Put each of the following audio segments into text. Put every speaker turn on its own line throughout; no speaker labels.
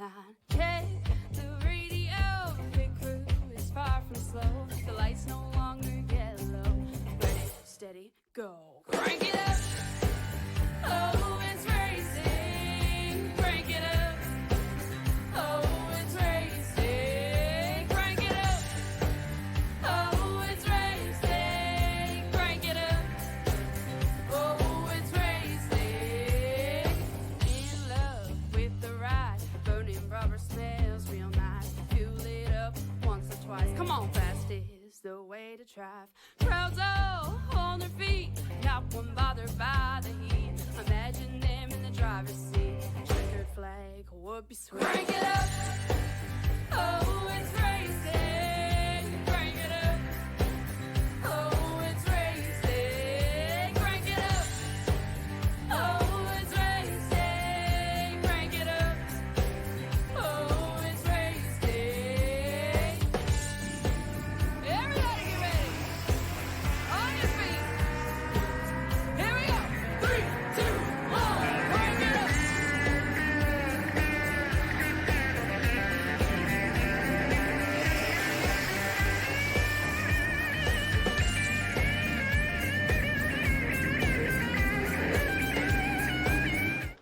9. Check the radio, pit crew is far from slow. The lights no longer yellow. Ready, steady, go. Crank it up. Oh, it's racing. Crank it up. Oh, it's racing. Crank it up. Oh, it's racing. Crank it up. Oh, it's racing. In love with the ride. Burning rubber smells real nice. Fuel it up once or twice. Come on, fast is the way to drive. Crowds all on their feet. Not one bothered by the heat. Imagine them in the driver's seat. Checkered flag would be sweet. Crank it up. Oh, it's racing. Crank it up. Oh, it's racing. Crank it up. Oh, it's racing. Crank it up. Oh, it's racing. Everybody get ready. On your feet. Here we go. 3, 2, 1. Crank it up.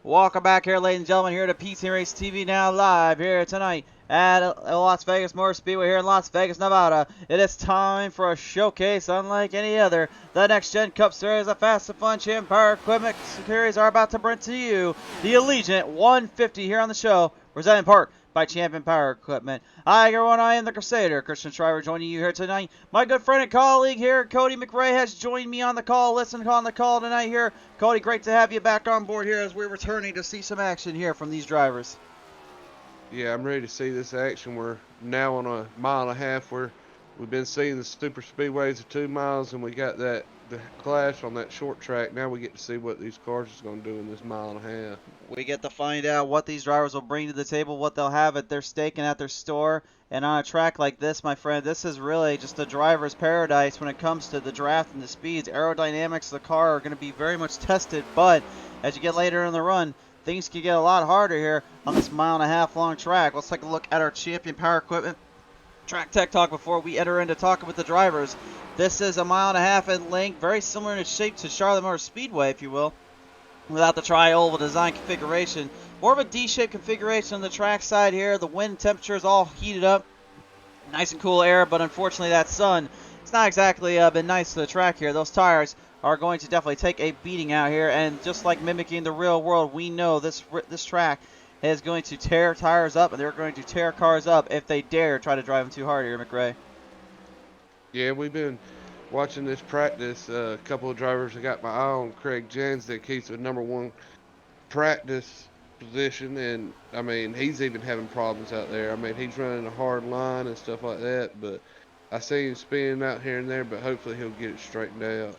Welcome back here, ladies and gentlemen, here to PC Race TV, now live here tonight at Las Vegas Motor Speedway here in Las Vegas, Nevada. It is time for a showcase unlike any other. The Next Gen Cup Series of Fast and Fun Champion Power Equipment Series are about to bring to you the Allegiant 150 here on the show, presented in part by Champion Power Equipment. Hi everyone, I am the Crusader, Christian Shriver, joining you here tonight. My good friend and colleague here, Cody McRae, has joined me on the call. Listen on the call tonight here. Cody, great to have you back on board here as we're returning to see some action here from these drivers.
Yeah, I'm ready to see this action. We're now on a mile and a half where we've been seeing the super speedways of 2 miles, and we got the clash on that short track. Now we get to see what these cars is going to do in this mile and a half.
We get to find out what these drivers will bring to the table, what they'll have at their stake and at their store. And on a track like this, my friend, this is really just a driver's paradise when it comes to the draft and the speeds. Aerodynamics of the car are going to be very much tested, but as you get later in the run, things can get a lot harder here on this mile and a half long track. Let's take a look at our Champion Power Equipment Track Tech Talk before we enter into talking with the drivers. This is a mile and a half in length, very similar in shape to Charlotte Motor Speedway, if you will, without the tri-oval design configuration. More of a D-shaped configuration on the track side here. The wind temperature is all heated up. Nice and cool air, but unfortunately that sun, it's not exactly been nice to the track here. Those tires are going to definitely take a beating out here, and just like mimicking the real world, we know this track is going to tear tires up, and they're going to tear cars up if they dare try to drive them too hard here, McRae.
Yeah, we've been watching this practice. A couple of drivers, I got my eye on Craig Jansdick. He's the #1 practice position, and I mean, he's even having problems out there. I mean, he's running a hard line and stuff like that, but I see him spinning out here and there, but hopefully he'll get it straightened out.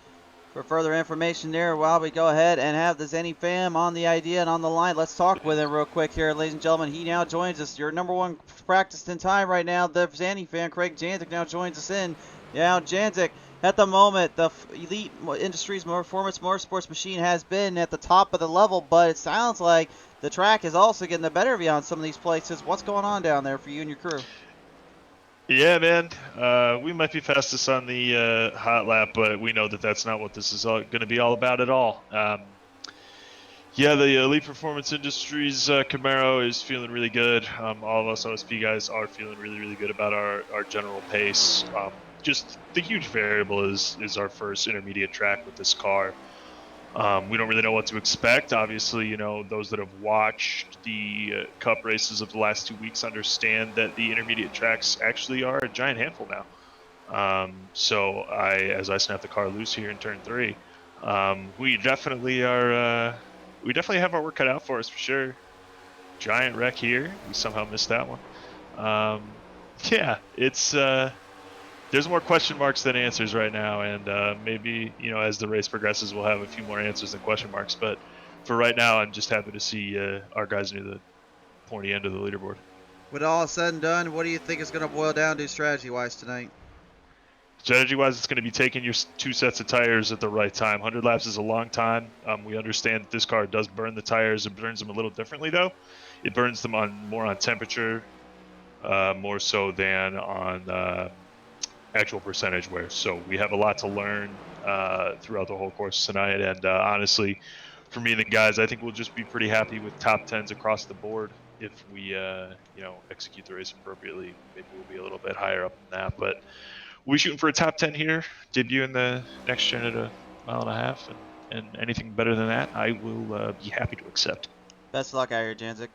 For further information there, while we go ahead and have the Zenny fam on the idea and on the line, let's talk with him real quick here, ladies and gentlemen. He now joins us. Your #1 practiced in time right now. The Zenny fan, Craig Jancic, now joins us in. Now, Jancic, at the moment, the Elite Industries Performance Motorsports machine has been at the top of the level, but it sounds like the track is also getting the better of you on some of these places. What's going on down there for you and your crew?
Yeah, man. We might be fastest on the hot lap, but we know that that's not what this is going to be all about at all. Yeah, the Elite Performance Industries Camaro is feeling really good. All of us OSP guys are feeling really, really good about our general pace. Just the huge variable is our first intermediate track with this car. We don't really know what to expect. Obviously, you know, those that have watched the Cup races of the last 2 weeks understand that the intermediate tracks actually are a giant handful now. So as I snap the car loose here in turn 3, we definitely have our work cut out for us for sure. Giant wreck here. We somehow missed that one. Yeah, it's there's more question marks than answers right now, and maybe, you know, as the race progresses, we'll have a few more answers than question marks. But for right now, I'm just happy to see our guys near the pointy end of the leaderboard.
With all said and done, what do you think is going to boil down to strategy-wise tonight?
Strategy-wise, it's going to be taking your 2 sets of tires at the right time. 100 laps is a long time. We understand that this car does burn the tires. It burns them a little differently, though. it burns them more on temperature, more so than on actual percentage wear. So we have a lot to learn throughout the whole course tonight. And honestly, for me and the guys, I think we'll just be pretty happy with top 10s across the board. If we, execute the race appropriately, maybe we'll be a little bit higher up than that. But we're shooting for a top 10 here, debut in the next gen at a mile and a half, and anything better than that, I will be happy to accept.
Best of luck out here, Janzik.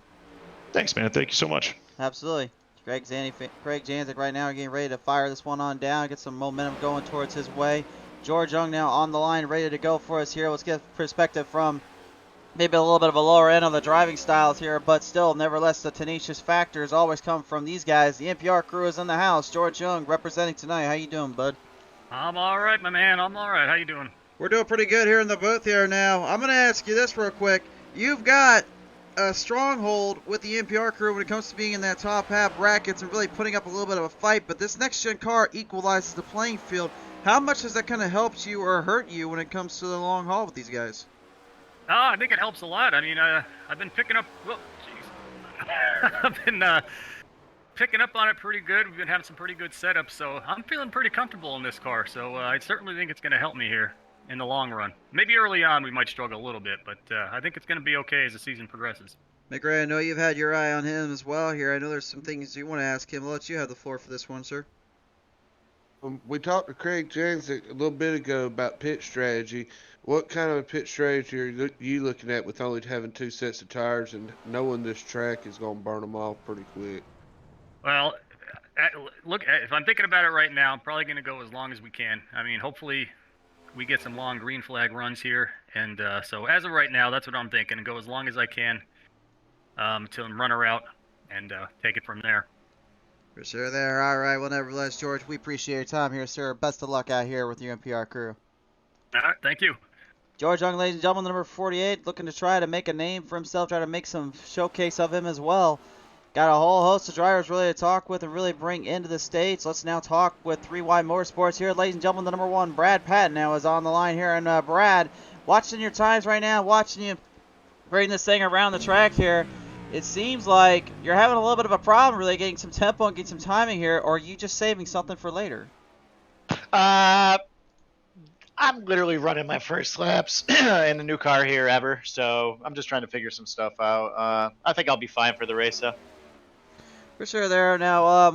Thanks, man. Thank you so much.
Absolutely. Craig Janzik right now getting ready to fire this one on down, get some momentum going towards his way. George Young now on the line, ready to go for us here. Let's get perspective from maybe a little bit of a lower end on the driving styles here, but still, nevertheless, the tenacious factors always come from these guys. The NPR crew is in the house. George Young representing tonight. How you doing, bud?
I'm all right, my man. I'm all right. How you doing?
We're doing pretty good here in the booth here now. I'm going to ask you this real quick. You've got a stronghold with the NPR crew when it comes to being in that top half brackets and really putting up a little bit of a fight, but this next-gen car equalizes the playing field. How much has that kind of helped you or hurt you when it comes to the long haul with these guys?
I think it helps a lot. I mean, I've been picking up. Well, jeez, I've been picking up on it pretty good. We've been having some pretty good setups, so I'm feeling pretty comfortable in this car. So I certainly think it's going to help me here in the long run. Maybe early on we might struggle a little bit, but I think it's going to be okay as the season progresses.
McRae, I know you've had your eye on him as well here. I know there's some things you want to ask him. I'll let you have the floor for this one, sir.
We talked to Craig Janzik a little bit ago about pit strategy. What kind of a pit strategy are you looking at with only having 2 sets of tires and knowing this track is going to burn them off pretty quick?
Well, look, if I'm thinking about it right now, I'm probably going to go as long as we can. I mean, hopefully we get some long green flag runs here. And so as of right now, that's what I'm thinking, and go as long as I can till run her out and take it from there.
For sure there. All right. Well, nevertheless, George, we appreciate your time here, sir. Best of luck out here with your NPR crew.
All right, thank you.
George Young, ladies and gentlemen, number 48, looking to try to make a name for himself, try to make some showcase of him as well. Got a whole host of drivers really to talk with and really bring into the States. Let's now talk with 3Y Motorsports here. Ladies and gentlemen, the number 1, Brad Patton, now is on the line here. And Brad, watching your times right now, watching you bring this thing around the track here, it seems like you're having a little bit of a problem really getting some tempo and getting some timing here, or are you just saving something for later?
I'm literally running my first laps in the new car here ever, so I'm just trying to figure some stuff out. I think I'll be fine for the race, though.
For sure there. Now,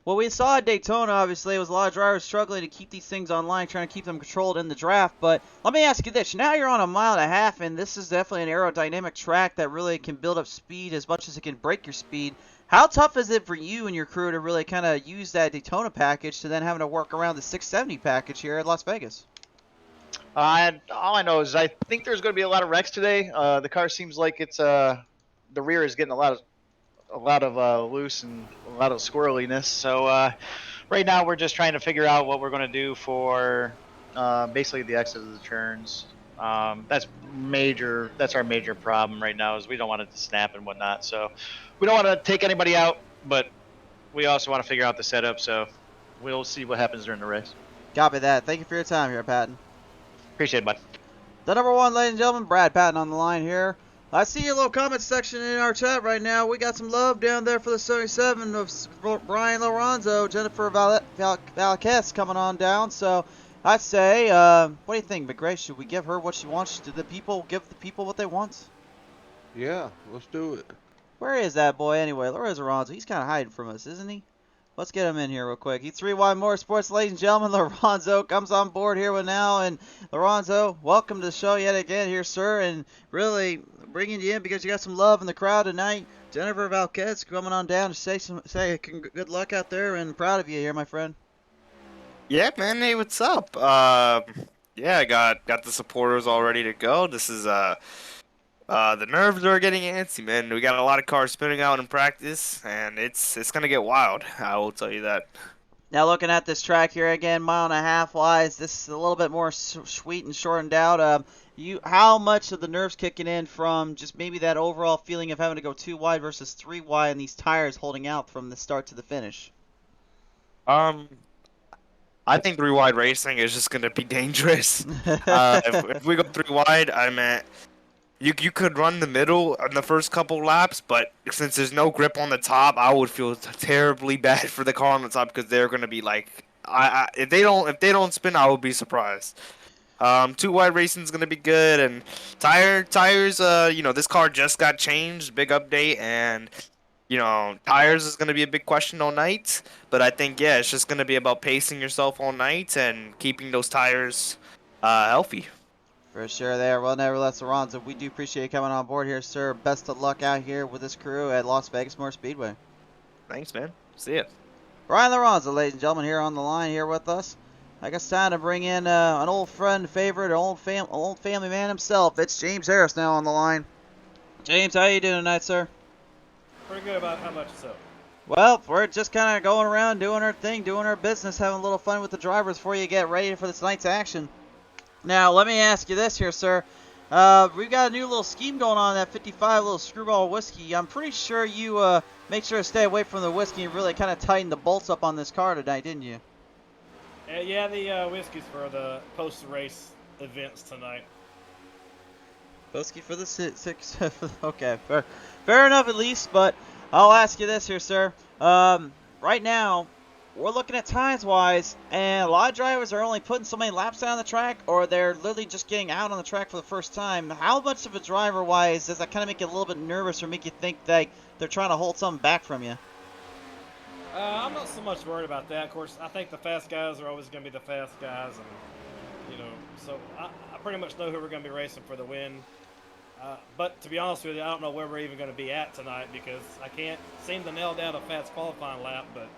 what we saw at Daytona, obviously, was a lot of drivers struggling to keep these things online, trying to keep them controlled in the draft. But let me ask you this. Now you're on a mile and a half, and this is definitely an aerodynamic track that really can build up speed as much as it can break your speed. How tough is it for you and your crew to really kind of use that Daytona package to then having to work around the 670 package here at Las Vegas?
All I know is I think there's going to be a lot of wrecks today. The car seems like it's the rear is getting a lot of loose and a lot of squirreliness. So right now we're just trying to figure out what we're going to do for basically the exit of the turns. That's our major problem right now is we don't want it to snap and whatnot. So we don't want to take anybody out, but we also want to figure out the setup. So we'll see what happens during the race.
Copy that. Thank you for your time here, Patton.
Appreciate it, bud.
The number 1, ladies and gentlemen, Brad Patton on the line here. I see a little comment section in our chat right now. We got some love down there for the 77 of Brian Lorenzo, Jennifer Valquez coming on down. So I'd say, what do you think, McGray? Should we give her what she wants? Give the people what they want?
Yeah, let's do it.
Where is that boy anyway? Lorenzo, he's kind of hiding from us, isn't he? Let's get him in here real quick. He's 3Y Motorsports, ladies and gentlemen. Lorenzo comes on board here with now. And Lorenzo, welcome to the show yet again here, sir. And really bringing you in because you got some love in the crowd tonight. Jennifer Valquez coming on down to say good luck out there and proud of you here, my friend.
Yeah, man. Hey, what's up? Yeah, I got the supporters all ready to go. This is the nerves are getting antsy, man. We got a lot of cars spinning out in practice, and it's gonna get wild. I will tell you that.
Now looking at this track here again, mile and a half wise. This is a little bit more sweet and shortened out. How much of the nerves kicking in from just maybe that overall feeling of having to go 2 wide versus 3 wide and these tires holding out from the start to the finish?
I think 3 wide racing is just gonna be dangerous. If we go 3 wide, you could run the middle in the first couple laps, but since there's no grip on the top, I would feel terribly bad for the car on the top because they're gonna be like, if they don't spin, I would be surprised. Two wide racing is gonna be good, and tires. This car just got changed, big update, and tires is gonna be a big question all night. But I think yeah, it's just gonna be about pacing yourself all night and keeping those tires healthy.
For sure there. Well, nevertheless, Alonzo, we do appreciate you coming on board here, sir. Best of luck out here with this crew at Las Vegas Motor Speedway.
Thanks, man. See ya.
Brian Lorenzo, ladies and gentlemen, here on the line here with us. I guess time to bring in an old friend, favorite, old family man himself. It's James Harris now on the line. James, how you doing tonight, sir?
Pretty good. About how much so?
Well, we're just kind of going around doing our thing, doing our business, having a little fun with the drivers before you get ready for this night's action. Now, let me ask you this here, sir. We've got a new little scheme going on, that 55 little screwball whiskey. I'm pretty sure you made sure to stay away from the whiskey and really kind of tightened the bolts up on this car tonight, didn't you?
Yeah, the whiskey's for the post-race events tonight.
Whiskey for the six. Okay, fair enough at least, but I'll ask you this here, sir. Right now, we're looking at times-wise, and a lot of drivers are only putting so many laps down the track, or they're literally just getting out on the track for the first time. How much of a driver-wise does that kind of make you a little bit nervous or make you think that they're trying to hold something back from you?
I'm not so much worried about that. Of course, I think the fast guys are always going to be the fast guys, and so I pretty much know who we're going to be racing for the win. But to be honest with you, I don't know where we're even going to be at tonight because I can't seem to nail down a fast qualifying lap. But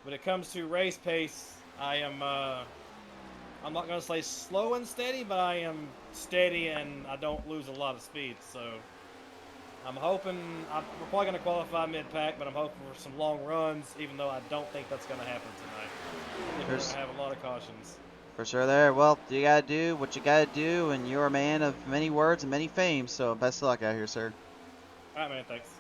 when it comes to race pace, I am I'm not going to say slow and steady, but I am steady and I don't lose a lot of speed. So I'm hoping we're probably going to qualify mid-pack, but I'm hoping for some long runs, even though I don't think that's going to happen tonight. I think we're going to have a lot of cautions.
For sure there. Well, you got to do what you got to do, and you're a man of many words and many fames, so best of luck out here, sir.
All right, man, thanks.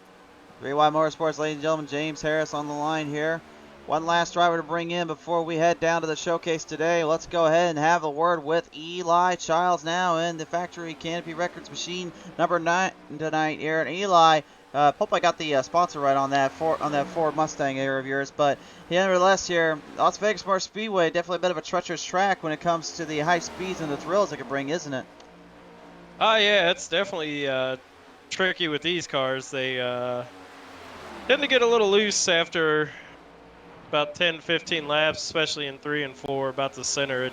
3Y Motorsports, ladies and gentlemen, James Harris on the line here. One last driver to bring in before we head down to the showcase today. Let's go ahead and have a word with Eli Childs now in the factory Canopy Records machine number 9 tonight here. And Eli, hope I got the sponsor right on that Ford Mustang here of yours. But nevertheless here, Las Vegas Motor Speedway, definitely a bit of a treacherous track when it comes to the high speeds and the thrills it can bring, isn't it?
Oh yeah, it's definitely tricky with these cars. They tend to get a little loose after about 10, 15 laps, especially in 3 and 4, about the center.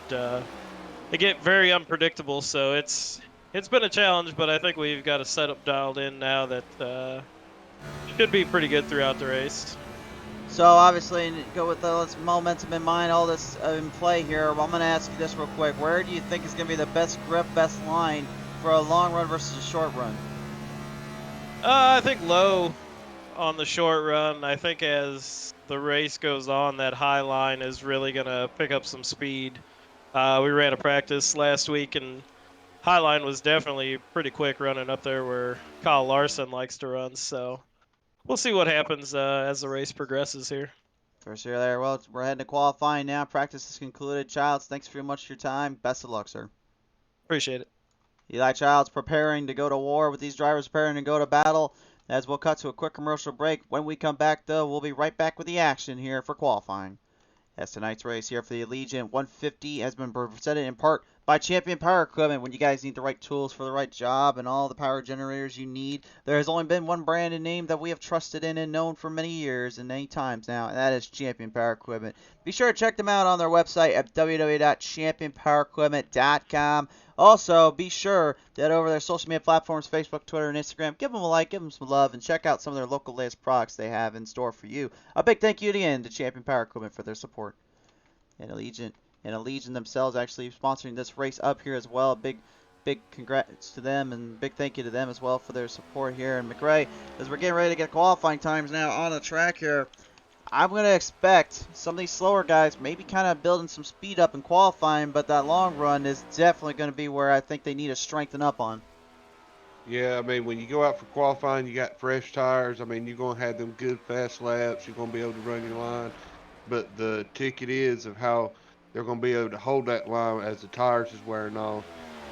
They get very unpredictable, so it's been a challenge, but I think we've got a setup dialed in now that should be pretty good throughout the race.
So obviously, go with this momentum in mind, all this in play here. I'm going to ask you this real quick. Where do you think is going to be the best grip, best line for a long run versus a short run?
I think low on the short run. I think as the race goes on, that high line is really going to pick up some speed. We ran a practice last week, and high line was definitely pretty quick running up there where Kyle Larson likes to run. So we'll see what happens as the race progresses here.
For sure there. Well, we're heading to qualifying now. Practice is concluded. Childs, thanks very much for your time. Best of luck, sir.
Appreciate it.
Eli Childs preparing to go to war with these drivers, preparing to go to battle. As we'll cut to a quick commercial break. When we come back, though, we'll be right back with the action here for qualifying. As tonight's race here for the Allegiant 150 has been presented in part by Champion Power Equipment. When you guys need the right tools for the right job and all the power generators you need, there has only been one brand and name that we have trusted in and known for many years and many times now, and that is Champion Power Equipment. Be sure to check them out on their website at www.championpowerequipment.com. Also, be sure to head over their social media platforms, Facebook, Twitter, and Instagram. Give them a like, give them some love, and check out some of their local latest products they have in store for you. A big thank you again to Champion Power Equipment for their support. And Allegiant themselves actually sponsoring this race up here as well. Big congrats to them and big thank you to them as well for their support here. And McRae, as we're getting ready to get qualifying times now on the track here, I'm going to expect some of these slower guys maybe kind of building some speed up in qualifying, but that long run is definitely going to be where I think they need to strengthen up on.
Yeah, I mean, when you go out for qualifying, you got fresh tires. I mean, you're going to have them good fast laps. You're going to be able to run your line. But the ticket is of how they're going to be able to hold that line as the tires is wearing off.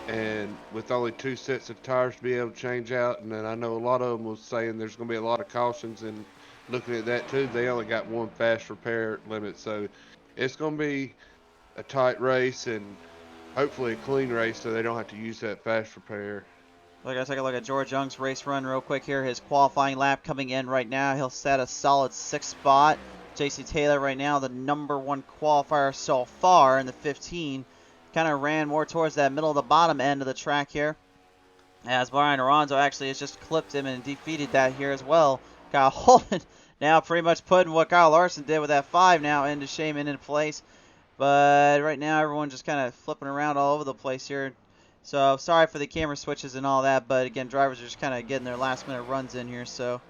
and with only 2 sets of tires to be able to change out, and then I know a lot of them was saying there's going to be a lot of cautions, and looking at that too, they only got one fast repair limit, so it's going to be a tight race and hopefully a clean race so they don't have to use that fast repair.
We're going to take a look at George Young's race run real quick here. His qualifying lap coming in right now. He'll set a solid 6th spot. JC Taylor right now, the #1 qualifier so far in the 15. Kind of ran more towards that middle of the bottom end of the track here. As Brian Alonso actually has just clipped him and defeated that here as well. Kyle Holden now pretty much putting what Kyle Larson did with that 5 now into shame and into place. But right now everyone just kind of flipping around all over the place here. So sorry for the camera switches and all that, but again, drivers are just kind of getting their last minute runs in here. So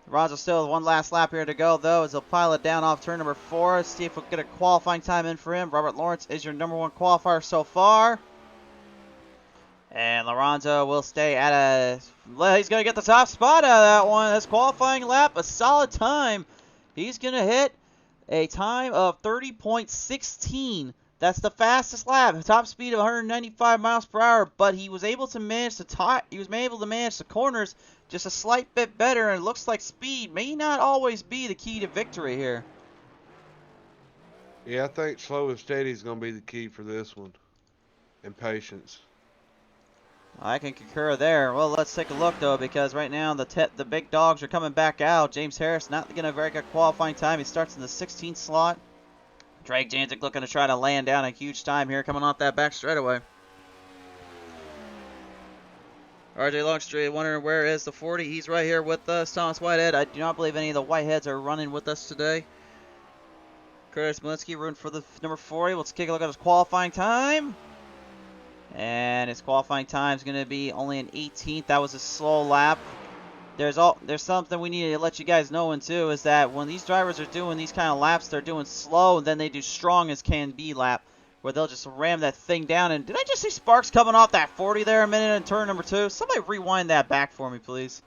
Alonso still with one last lap here to go, though, as he'll pilot down off turn number 4. Let's see if we'll get a qualifying time in for him. Robert Lawrence is your #1 qualifier so far. And Lorenzo will stay at a... He's going to get the top spot out of that one. That's qualifying lap, a solid time. He's going to hit a time of 30.16. That's the fastest lap, top speed of 195 miles per hour. But he was able to manage the corners just a slight bit better, and it looks like speed may not always be the key to victory here.
Yeah, I think slow and steady is going to be the key for this one, and patience.
I can concur there. Well, let's take a look, though, because right now the big dogs are coming back out. James Harris not getting a very good qualifying time. He starts in the 16th slot. Drake Janzik looking to try to land down a huge time here coming off that back straightaway. RJ Longstreet wondering where is the 40. He's right here with us. Thomas Whitehead. I do not believe any of the Whiteheads are running with us today. Curtis Malinsky rooting for the number 40. Let's take a look at his qualifying time. And his qualifying time is going to be only an 18th. That was a slow lap. There's something we need to let you guys know in too, is that when these drivers are doing these kind of laps, they're doing slow, and then they do strong as can be lap, where they'll just ram that thing down. And did I just see Sparks coming off that 40 there a minute in turn number 2? Somebody rewind that back for me, please.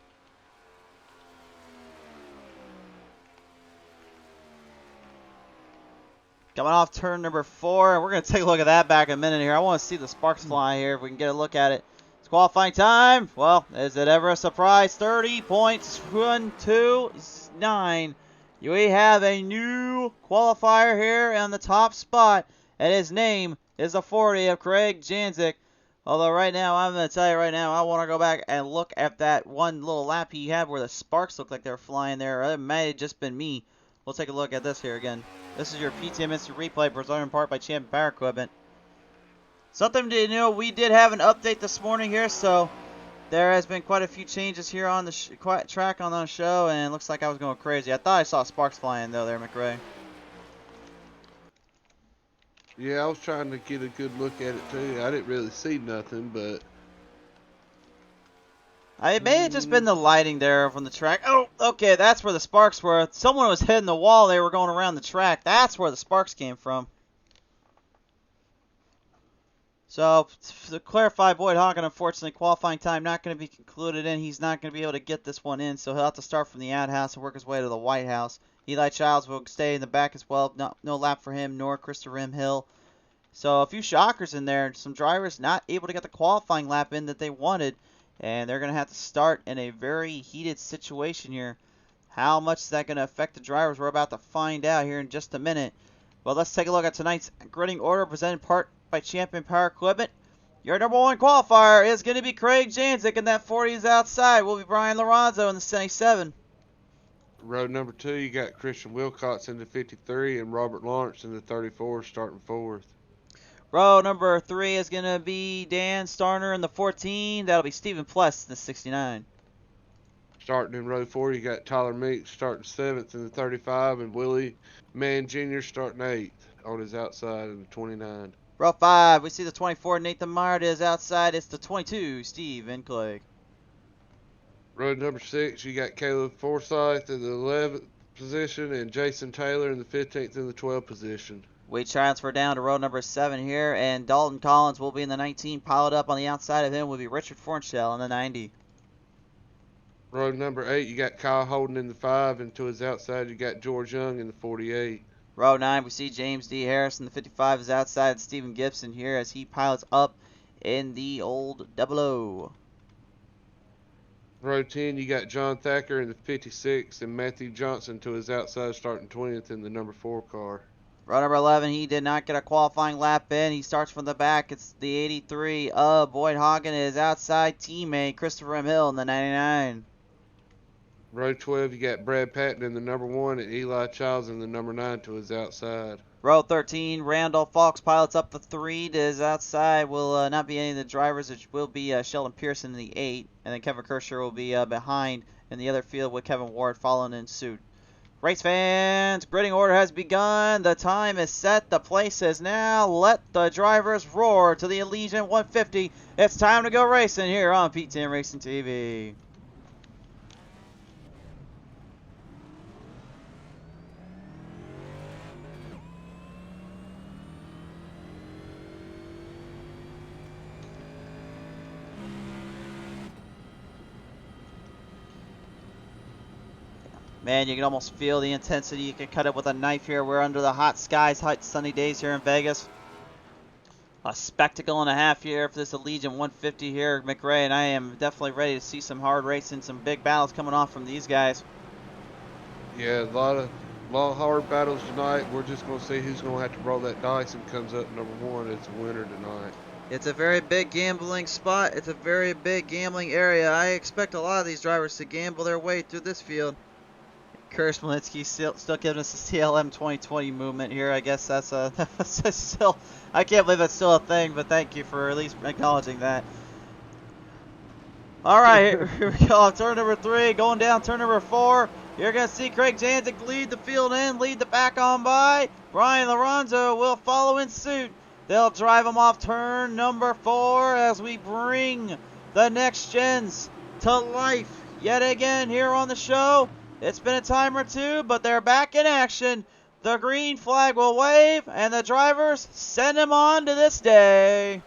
Coming off turn number 4. We're going to take a look at that back in a minute here. I want to see the sparks fly here if we can get a look at it. It's qualifying time. Well, is it ever a surprise? 30.129. We have a new qualifier here on the top spot, and his name is the 40 of Craig Janzik. Although right now, I'm going to tell you right now, I want to go back and look at that one little lap he had where the sparks looked like they were flying there. Or it might have just been me. We'll take a look at this here again. This is your PTM Instant Replay presented in part by Champion Power Equipment. Something to know, we did have an update this morning here, so there has been quite a few changes here on the track on the show, and it looks like I was going crazy. I thought I saw sparks flying though there, McRae.
Yeah, I was trying to get a good look at it too. I didn't really see nothing, but
It may have just been the lighting there from the track. Oh, okay, that's where the sparks were. Someone was hitting the wall. They were going around the track. That's where the sparks came from. So, to clarify, Boyd Hawken, unfortunately, qualifying time not going to be concluded in. He's not going to be able to get this one in, so he'll have to start from the outhouse and work his way to the White House. Eli Childs will stay in the back as well. No lap for him, nor Christopher M. Hill. So, a few shockers in there. Some drivers not able to get the qualifying lap in that they wanted. And they're going to have to start in a very heated situation here. How much is that going to affect the drivers? We're about to find out here in just a minute. Well, let's take a look at tonight's gridding order presented in part by Champion Power Equipment. Your #1 qualifier is going to be Craig Janzik, and that 40 is outside. Will be Brian Lorenzo in the 77.
road number 2, you got Christian Wilcox in the 53 and Robert Lawrence in the 34 starting 4th.
Row number 3 is going to be Dan Starner in the 14. That'll be Stephen Pless in the 69.
Starting in row 4, you got Tyler Meeks starting 7th in the 35 and Willie Mann Jr. starting 8th on his outside in the 29.
Row 5, we see the 24, Nathan Meyer is outside. It's the 22, Steve Enclegg.
Road number 6, you got Caleb Forsyth in the 11th position and Jason Taylor in the 15th in the 12th position.
We transfer down to row number 7 here, and Dalton Collins will be in the 19. Pilot up on the outside of him will be Richard Fornshell in the 90.
Road number 8, you got Kyle Holden in the 5, and to his outside, you got George Young in the 48.
Row 9, we see James D. Harris in the 55 is outside. Stephen Gibson here as he pilots up in the old double O.
Row 10, you got John Thacker in the 56 and Matthew Johnson to his outside starting 20th in the number 4 car.
Row number 11, he did not get a qualifying lap in. He starts from the back. It's the 83 of Boyd Hagen, his outside teammate, Christopher M. Hill in the 99.
Row 12, you got Brad Patton in the number 1 and Eli Childs in the number 9 to his outside.
Row 13, Randall Fox pilots up the 3 to his outside. Will not be any of the drivers. It will be Sheldon Pearson in the 8. And then Kevin Kersher will be behind in the other field with Kevin Ward following in suit. Race fans, gridding order has begun. The time is set. The place is now. Let the drivers roar to the Allegiant 150. It's time to go racing here on P10 Racing TV. Man, you can almost feel the intensity. You can cut it with a knife here. We're under the hot skies, hot sunny days here in Vegas. A spectacle and a half here for this Allegiant 150 here at McRae, and I am definitely ready to see some hard racing, some big battles coming off from these guys.
Yeah, a lot of hard battles tonight. We're just going to see who's going to have to roll that dice and comes up number 1 as a winner tonight.
It's a very big gambling spot. It's a very big gambling area. I expect a lot of these drivers to gamble their way through this field. Kurt Smolinski still giving us the CLM 2020 movement here. I guess that's still, I can't believe that's still a thing, but thank you for at least acknowledging that. All right, here we go. Turn number 3, going down turn number 4. You're going to see Craig Janzik lead the field in, lead the pack on by. Brian Lorenzo will follow in suit. They'll drive him off turn number 4 as we bring the next gens to life yet again here on the show. It's been a time or two, but they're back in action. The green flag will wave, and the drivers send him on to this day.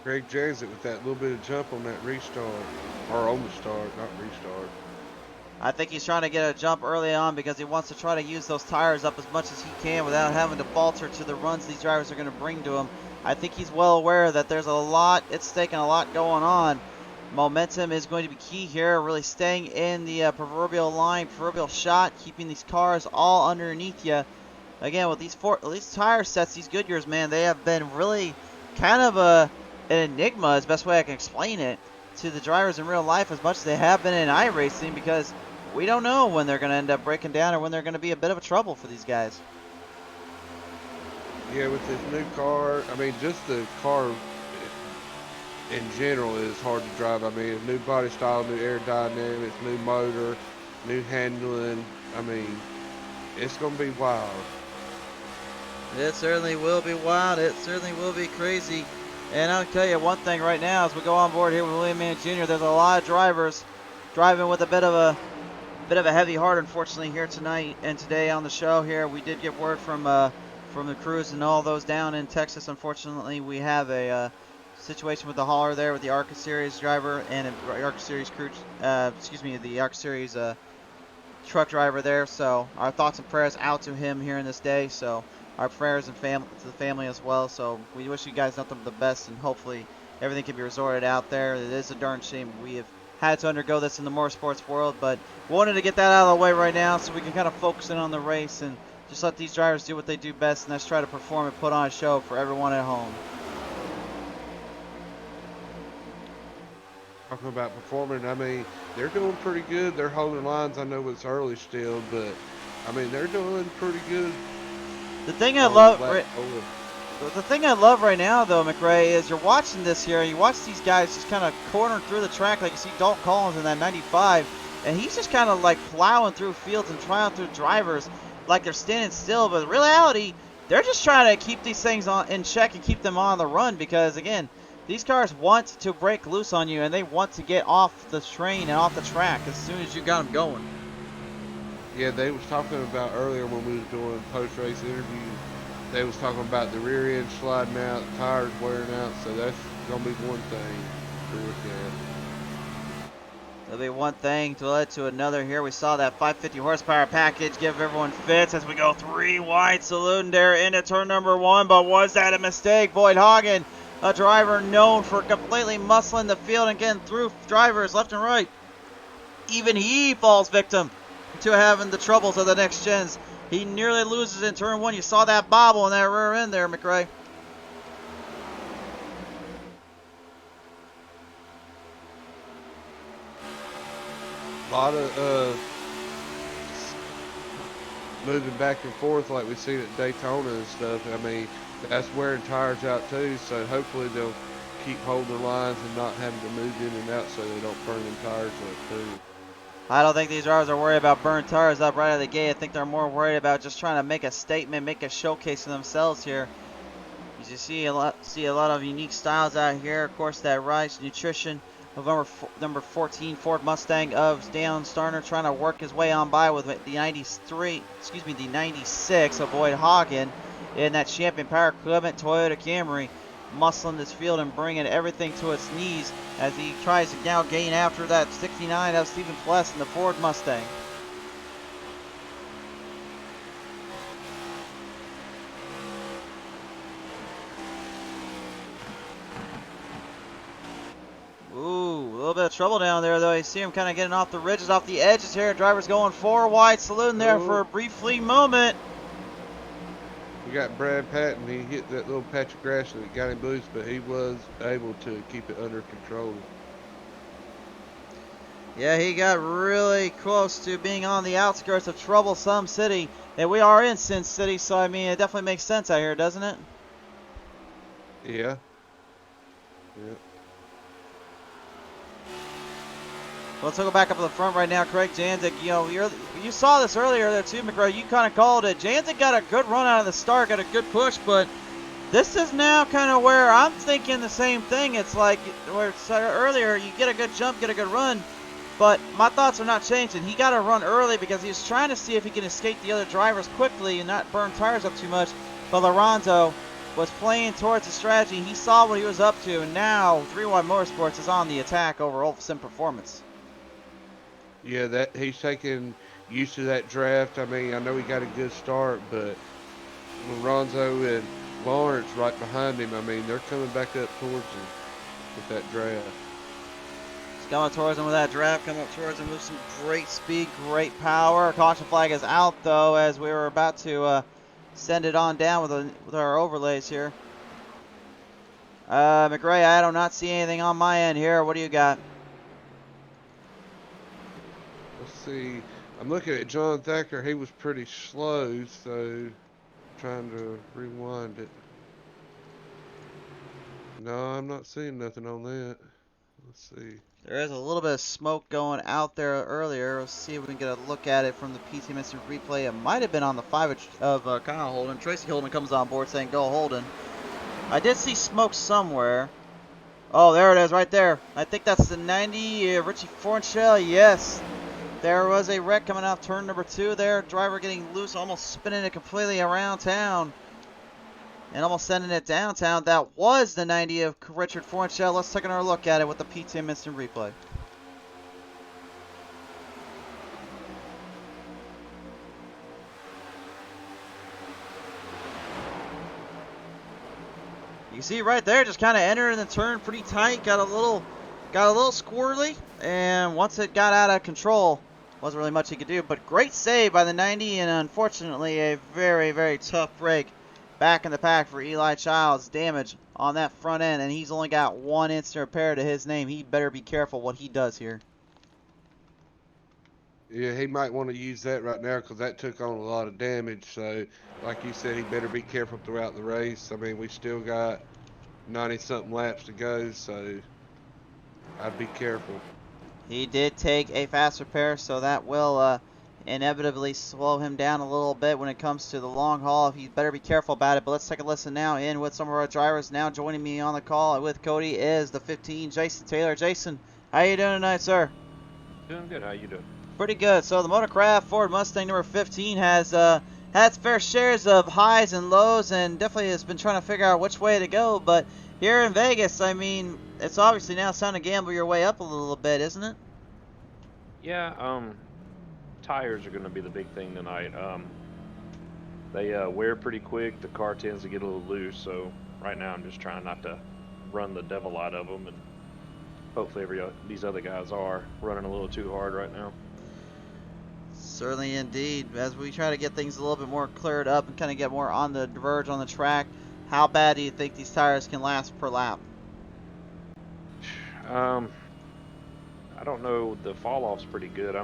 Greg Janzik with that little bit of jump on that restart, or on the start, not restart.
I think he's trying to get a jump early on because he wants to try to use those tires up as much as he can without having to falter to the runs these drivers are going to bring to him. I think he's well aware that there's a lot at stake and a lot going on. Momentum is going to be key here, really staying in the proverbial line, proverbial shot, keeping these cars all underneath you. Again, with these tire sets, these Goodyears, man, they have been really kind of an enigma, is the best way I can explain it, to the drivers in real life as much as they have been in iRacing, because we don't know when they're going to end up breaking down or when they're going to be a bit of a trouble for these guys.
Yeah, with this new car, I mean, just the car in general is hard to drive. I mean, new body style, new aerodynamics, new motor, new handling. I mean, it's going to be wild.
It certainly will be wild. It certainly will be crazy. And I'll tell you one thing right now as we go on board here with William Mann Jr., there's a lot of drivers driving with a bit of a heavy heart, unfortunately, here tonight and today on the show here. We did get word from the crews and all those down in Texas. Unfortunately, we have a situation with the hauler there with the ARCA Series driver and the ARCA Series crew, the ARCA Series truck driver there. So our thoughts and prayers out to him here in this day. So our prayers and to the family as well. So we wish you guys nothing but the best, and hopefully everything can be resorted out there. It is a darn shame we have had to undergo this in the motorsports world, but wanted to get that out of the way right now so we can kind of focus in on the race and just let these drivers do what they do best, and that's try to perform and put on a show for everyone at home.
Talking about performing, I mean, they're doing pretty good. They're holding lines. I know it's early still, but I mean, they're doing pretty good.
The thing I love right now, though, McRae, is you're watching this here, and you watch these guys just kind of corner through the track, like you see Dalton Collins in that 95, and he's just kind of like plowing through fields and trying through drivers like they're standing still. But in reality, they're just trying to keep these things in check and keep them on the run, because again, these cars want to break loose on you, and they want to get off the train and off the track as soon as you got them going.
Yeah, they was talking about earlier when we was doing post-race interviews, they was talking about the rear end sliding out, tires wearing out, so that's going to be one thing to look at.
There'll be one thing to lead to another here. We saw that 550 horsepower package give everyone fits as we go 3 wide saloon there into turn number 1. But was that a mistake? Boyd Hagen, a driver known for completely muscling the field and getting through drivers left and right. Even he falls victim to having the troubles of the next gens. He nearly loses in turn 1. You saw that bobble in that rear end there, McRae.
A lot of moving back and forth like we've seen at Daytona and stuff. I mean, that's wearing tires out too, so hopefully they'll keep holding their lines and not having to move in and out so they don't burn them tires up too.
I don't think these drivers are worried about burnt tires up right out of the gate. I think they're more worried about just trying to make a statement, make a showcase of themselves here. You see a lot of unique styles out here. Of course, that Rice Nutrition of number 14 Ford Mustang of Dan Starner trying to work his way on by with the 96 of Boyd Hagen in that Champion Power Equipment Toyota Camry, muscling this field and bringing everything to its knees as he tries to now gain after that 69 of Stephen Pless in the Ford Mustang. Ooh, a little bit of trouble down there, though. You see him kind of getting off the ridges, off the edges here. Driver's going 4 wide saloon there for a brief fleeting moment.
We got Brad Patton. He hit that little patch of grass and it got him loose, but he was able to keep it under control.
Yeah, he got really close to being on the outskirts of troublesome city. And we are in Sin City, so I mean, it definitely makes sense out here, doesn't it?
Yeah. Yeah.
Let's go back up to the front right now. Craig Janzik, you know, you saw this earlier there too, McRae. You kind of called it. Janzik got a good run out of the start, got a good push, but this is now kind of where I'm thinking the same thing. It's like where it's earlier, you get a good jump, get a good run, but my thoughts are not changing. He got to run early because he was trying to see if he can escape the other drivers quickly and not burn tires up too much. But Lorenzo was playing towards the strategy. He saw what he was up to, and now 3-1 Motorsports is on the attack over Olfson Performance.
Yeah, that he's taking used to that draft. I mean, I know he got a good start, but Lorenzo and Lawrence right behind him, I mean, they're coming back up towards him with that draft.
He's coming towards him with that draft, coming up towards him with some great speed, great power. Caution flag is out, though, as we were about to send it on down with our overlays here. McRae, I do not see anything on my end here. What do you got?
Let's see. I'm looking at John Thacker. He was pretty slow, so trying to rewind it. No, I'm not seeing nothing on that. Let's see.
There is a little bit of smoke going out there earlier. Let's see if we can get a look at it from the PT Instant replay. It might have been on the 5 of Kyle Holden. Tracy Holden comes on board saying, "Go Holden." I did see smoke somewhere. Oh, there it is right there. I think that's the 90 Richie Fornshell. Yes. There was a wreck coming off turn number 2 there. Driver getting loose, almost spinning it completely around town. And almost sending it downtown. That was the 90 of Richard Fornshell. Let's take another look at it with the PTM Instant Replay. You see right there, just kind of entering the turn pretty tight. Got a little squirrely. And once it got out of control, wasn't really much he could do. But great save by the 90, and unfortunately a very, very tough break back in the pack for Eli Childs. Damage on that front end, and he's only got 1 instant repair to his name. He better be careful what he does here.
Yeah, he might want to use that right now because that took on a lot of damage. So, like you said, he better be careful throughout the race. I mean, we still got 90-something laps to go, so I'd be careful.
He did take a fast repair, so that will inevitably slow him down a little bit when it comes to the long haul. He better be careful about it. But let's take a listen now in with some of our drivers. Now joining me on the call with Cody is the 15, Jason Taylor. Jason, how you doing tonight, sir?
Doing good. How you doing?
Pretty good. So the Motorcraft Ford Mustang number 15 has had its fair shares of highs and lows, and definitely has been trying to figure out which way to go. But here in Vegas, I mean, it's obviously now time to gamble your way up a little bit, isn't it?
Yeah, tires are going to be the big thing tonight. They wear pretty quick. The car tends to get a little loose, so right now I'm just trying not to run the devil out of them, and hopefully these other guys are running a little too hard right now.
Certainly indeed. As we try to get things a little bit more cleared up and kind of get more on the verge on the track, how bad do you think these tires can last per lap?
Um, I don't know. The fall off's pretty good.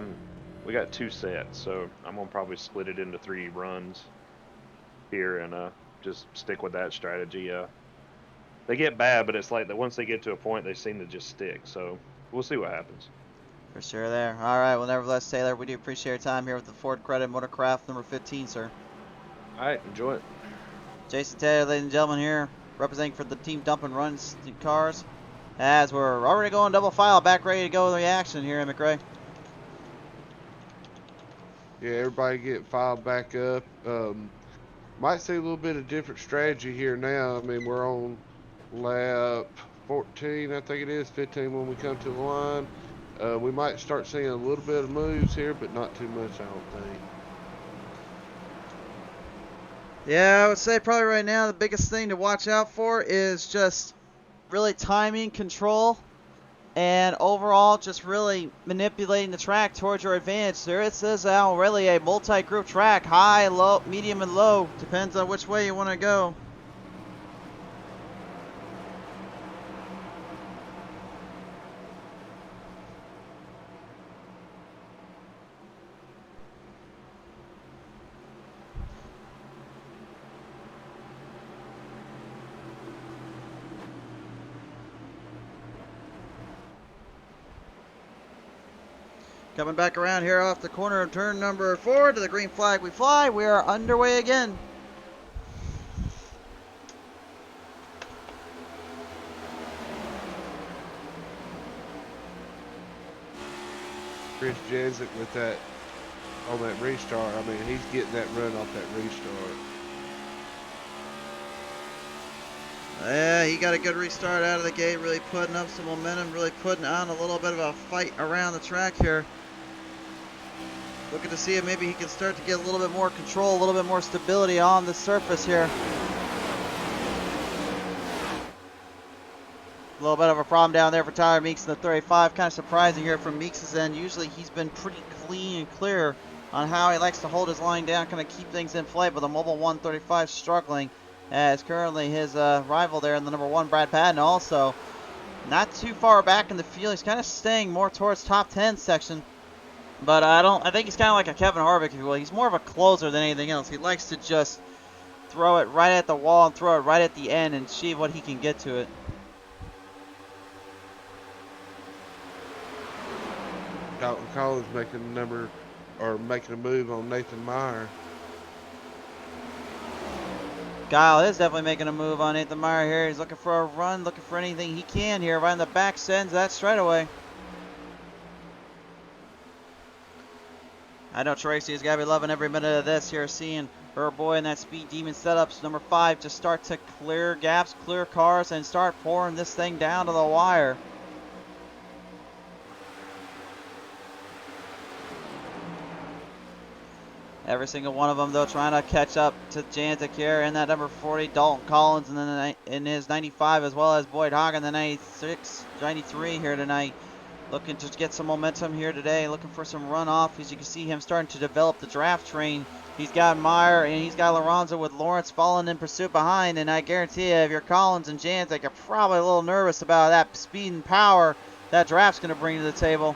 We got 2 sets, so I'm gonna probably split it into 3 runs here and just stick with that strategy. They get bad, but it's like that once they get to a point, they seem to just stick. So we'll see what happens.
For sure there. All right, well, nevertheless, Taylor, we do appreciate your time here with the Ford Credit Motorcraft number 15, sir.
All right, enjoy it.
Jason Taylor, ladies and gentlemen, here representing for the team Dump and Runs cars, as we're already going double file, back ready to go with the action here in McRae.
Yeah, everybody get filed back up. Might see a little bit of different strategy here now. I mean, we're on lap 14, I think it is, 15 when we come to the line. We might start seeing a little bit of moves here, but not too much, I don't think.
Yeah, I would say probably right now the biggest thing to watch out for is just really timing, control, and overall just really manipulating the track towards your advantage. There it says now really a multi-group track, high, low, medium, and low. Depends on which way you want to go. Coming back around here off the corner of turn number 4 to the green flag we fly. We are underway again.
Chris Jensen with that on that restart. I mean, he's getting that run off that restart.
Yeah, he got a good restart out of the gate, really putting up some momentum, really putting on a little bit of a fight around the track here. Looking to see if maybe he can start to get a little bit more control, a little bit more stability on the surface here. A little bit of a problem down there for Tyler Meeks in the 35. Kind of surprising here from Meeks' end. Usually he's been pretty clean and clear on how he likes to hold his line down, kind of keep things in flight, but the Mobile 135 struggling as currently his rival there in the number 1, Brad Patton, also not too far back in the field. He's kind of staying more towards top 10 section. But I think he's kind of like a Kevin Harvick, if you will. He's more of a closer than anything else. He likes to just throw it right at the wall and throw it right at the end and see what he can get to it.
Dalton Collins making a move on Nathan Meyer.
Kyle is definitely making a move on Nathan Meyer here. He's looking for a run, looking for anything he can here. Right in the back, sends that straightaway. I know Tracy's got to be loving every minute of this here, seeing her boy in that Speed Demon setups, number 5, just start to clear gaps, clear cars, and start pouring this thing down to the wire. Every single one of them, though, trying to catch up to Janzik here in that number 40, Dalton Collins, and then in his 95, as well as Boyd Hagen, the 96, 93 here tonight. Looking to get some momentum here today, looking for some runoff. As you can see him starting to develop the draft train. He's got Meyer and he's got Lorenzo with Lawrence following in pursuit behind. And I guarantee you, if you're Collins and Janzik, you're probably a little nervous about that speed and power that draft's going to bring to the table.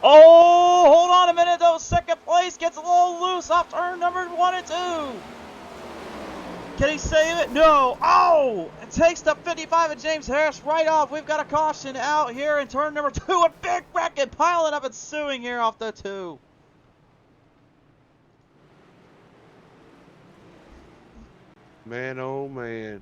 Oh, hold on a minute though. Second place gets a little loose off turn number 1 and 2. Can he save it? No. Oh, it takes the 55 of James Harris right off. We've got a caution out here in turn number 2. A big wreck piling up and suing here off the 2.
Man, oh man.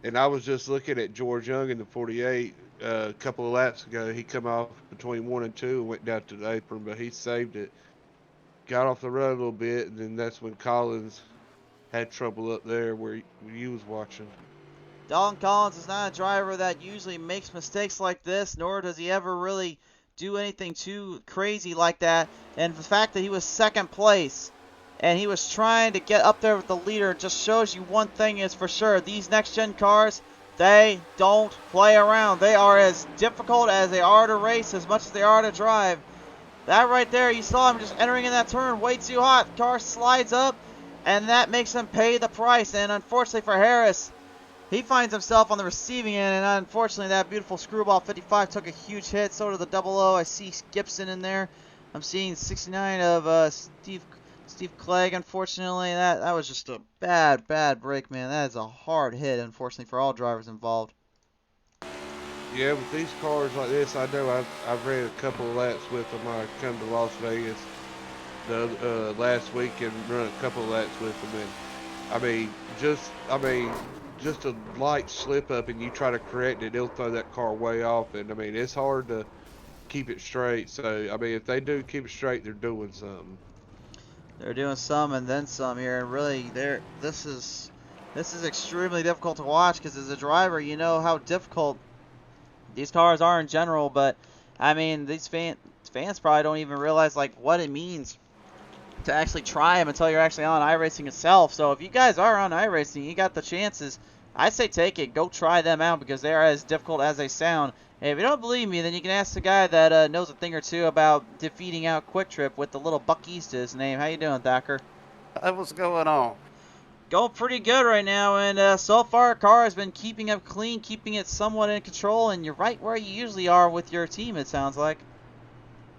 And I was just looking at George Young in the 48 a couple of laps ago. He come off between 1 and 2 and went down to the apron, but he saved it. Got off the road a little bit, and then that's when Collins had trouble up there where you was watching.
Dalton Collins is not a driver that usually makes mistakes like this, nor does he ever really do anything too crazy like that. And the fact that he was second place and he was trying to get up there with the leader just shows you one thing is for sure. These next-gen cars, they don't play around. They are as difficult as they are to race as much as they are to drive. That right there, you saw him just entering in that turn way too hot. The car slides up, and that makes him pay the price. And unfortunately for Harris, he finds himself on the receiving end, and unfortunately that beautiful Screwball 55 took a huge hit. So did the 00. I see Gibson in there. I'm seeing 69 of Steve Clegg. Unfortunately, that was just a bad break, man. That is a hard hit, unfortunately, for all drivers involved.
Yeah, with these cars like this, I know I've ran a couple of laps with them. I come to Las Vegas the last week and run a couple of laps with them, and just a light slip up and you try to correct it, they'll throw that car way off, and I mean it's hard to keep it straight. So I mean, if they do keep it straight, they're doing something.
They're doing some and then some here, and really, this is extremely difficult to watch because as a driver, you know how difficult these cars are in general. But I mean, these fans probably don't even realize like what it means to actually try them until you're actually on iRacing itself. So if you guys are on iRacing, you got the chances, I say take it. Go try them out because they are as difficult as they sound. And if you don't believe me, then you can ask the guy that knows a thing or two about defeating out Quick Trip with the little Buck East to his name. How you doing, Thacker?
What's going on?
Going pretty good right now, and so far our car has been keeping up clean, keeping it somewhat in control, and you're right where you usually are with your team, it sounds like.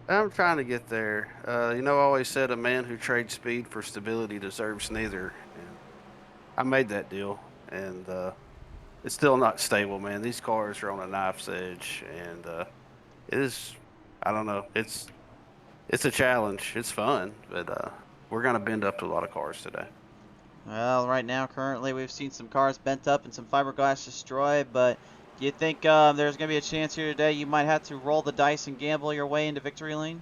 I'm trying to get there. You know, I always said a man who trades speed for stability deserves neither. And I made that deal, and it's still not stable, man. These cars are on a knife's edge, and it is, I don't know, it's a challenge. It's fun, but we're going to bend up to a lot of cars today.
Well, right now, currently, we've seen some cars bent up and some fiberglass destroyed, but do you think there's going to be a chance here today you might have to roll the dice and gamble your way into victory lane?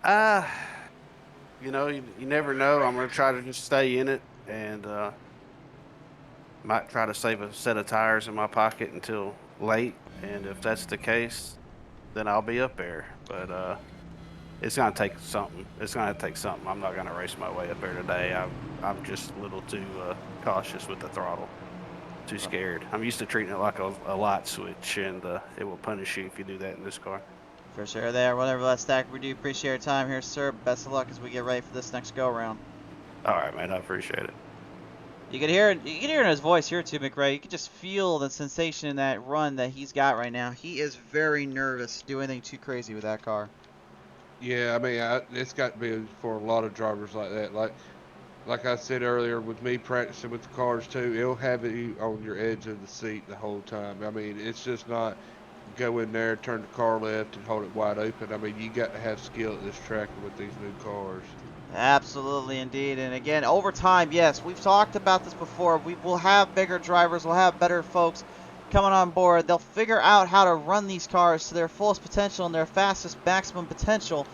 You know, you never know. I'm going to try to just stay in it, and might try to save a set of tires in my pocket until late, and if that's the case, then I'll be up there. But it's going to take something. It's going to take something. I'm not going to race my way up there today. I'm just a little too cautious with the throttle. Too scared. I'm used to treating it like a light switch, and it will punish you if you do that in this car.
For sure there. Whatever, let's stack. We do appreciate your time here, sir. Best of luck as we get ready for this next go-around.
All right, man. I appreciate it.
You can hear it in his voice here too, McRae. You can just feel the sensation in that run that he's got right now. He is very nervous to do anything too crazy with that car.
Yeah, I mean, it's got to be for a lot of drivers like that. Like I said earlier, with me practicing with the cars too, it'll have you on your edge of the seat the whole time. I mean, it's just not go in there, turn the car left, and hold it wide open. I mean, you got to have skill at this track with these new cars.
Absolutely, indeed. And again, over time, yes, we've talked about this before. We will have bigger drivers. We'll have better folks coming on board. They'll figure out how to run these cars to their fullest potential and their fastest maximum potential.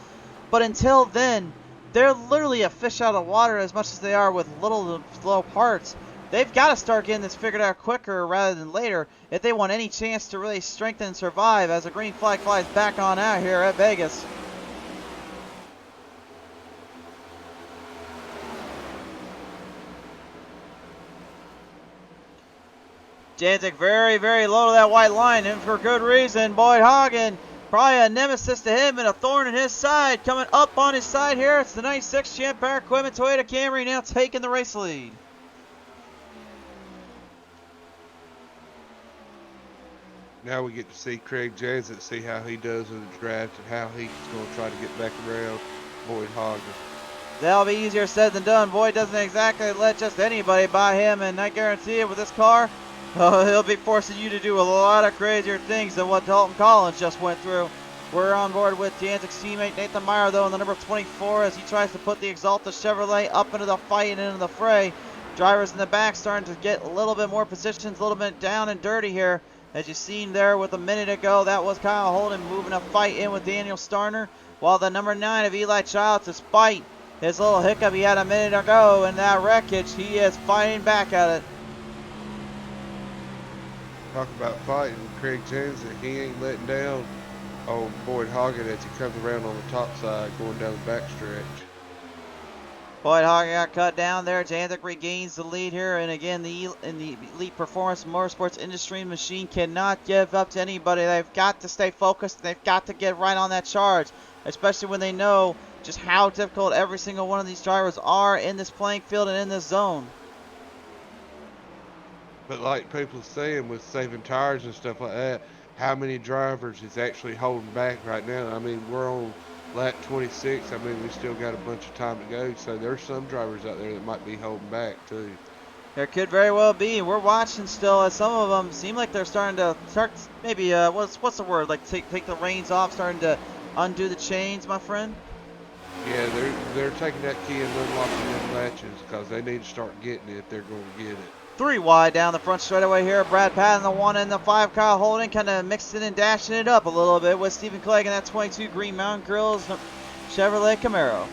But until then, they're literally a fish out of water as much as they are with little to slow parts. They've got to start getting this figured out quicker rather than later if they want any chance to really strengthen and survive as the green flag flies back on out here at Vegas. Jantic very, very low to that white line, and for good reason. Boyd Hagen, probably a nemesis to him and a thorn in his side. Coming up on his side here, it's the 96 Champ Power Equipment Toyota Camry now taking the race lead.
Now we get to see Craig Jansen, see how he does in the draft and how he's going to try to get back around Boyd Hagen.
That'll be easier said than done. Boyd doesn't exactly let just anybody by him, and I guarantee it with this car, he'll be forcing you to do a lot of crazier things than what Dalton Collins just went through. We're on board with Jantic's teammate Nathan Meyer, though, in the number 24 as he tries to put the Exalta Chevrolet up into the fight and into the fray. Drivers in the back starting to get a little bit more positions, a little bit down and dirty here. As you seen there with a minute ago, that was Kyle Holden moving a fight in with Daniel Starner, while the number 9 of Eli Child, despite his little hiccup he had a minute ago in that wreckage, he is fighting back at it.
Talk about fighting, Craig Jansen, he ain't letting down. on Boyd Hoggett as he comes around on the top side going down the backstretch.
Boyd Hoggett got cut down there. Jantic regains the lead here, and again, the Elite Performance Motorsports Industry machine cannot give up to anybody. They've got to stay focused. They've got to get right on that charge, especially when they know just how difficult every single one of these drivers are in this playing field and in this zone.
But like people saying with saving tires and stuff like that, how many drivers is actually holding back right now? I mean, we're on lap 26. I mean, we still got a bunch of time to go. So there's some drivers out there that might be holding back too.
There could very well be. We're watching still as some of them seem like they're starting to maybe what's the word, like take the reins off, starting to undo the chains, my friend.
Yeah, they're taking that key and unlocking them latches because they need to start getting it if they're going to get it.
3 wide down the front straightaway here. Brad Patton, the 1 and the 5. Kyle Holden kind of mixing and dashing it up a little bit with Stephen Clegg in that 22 Green Mountain Grills Chevrolet Camaro.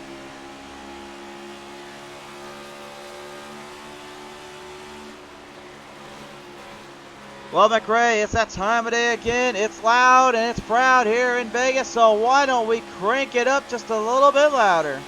Well, McRae, it's that time of day again. It's loud and it's proud here in Vegas, so why don't we crank it up just a little bit louder?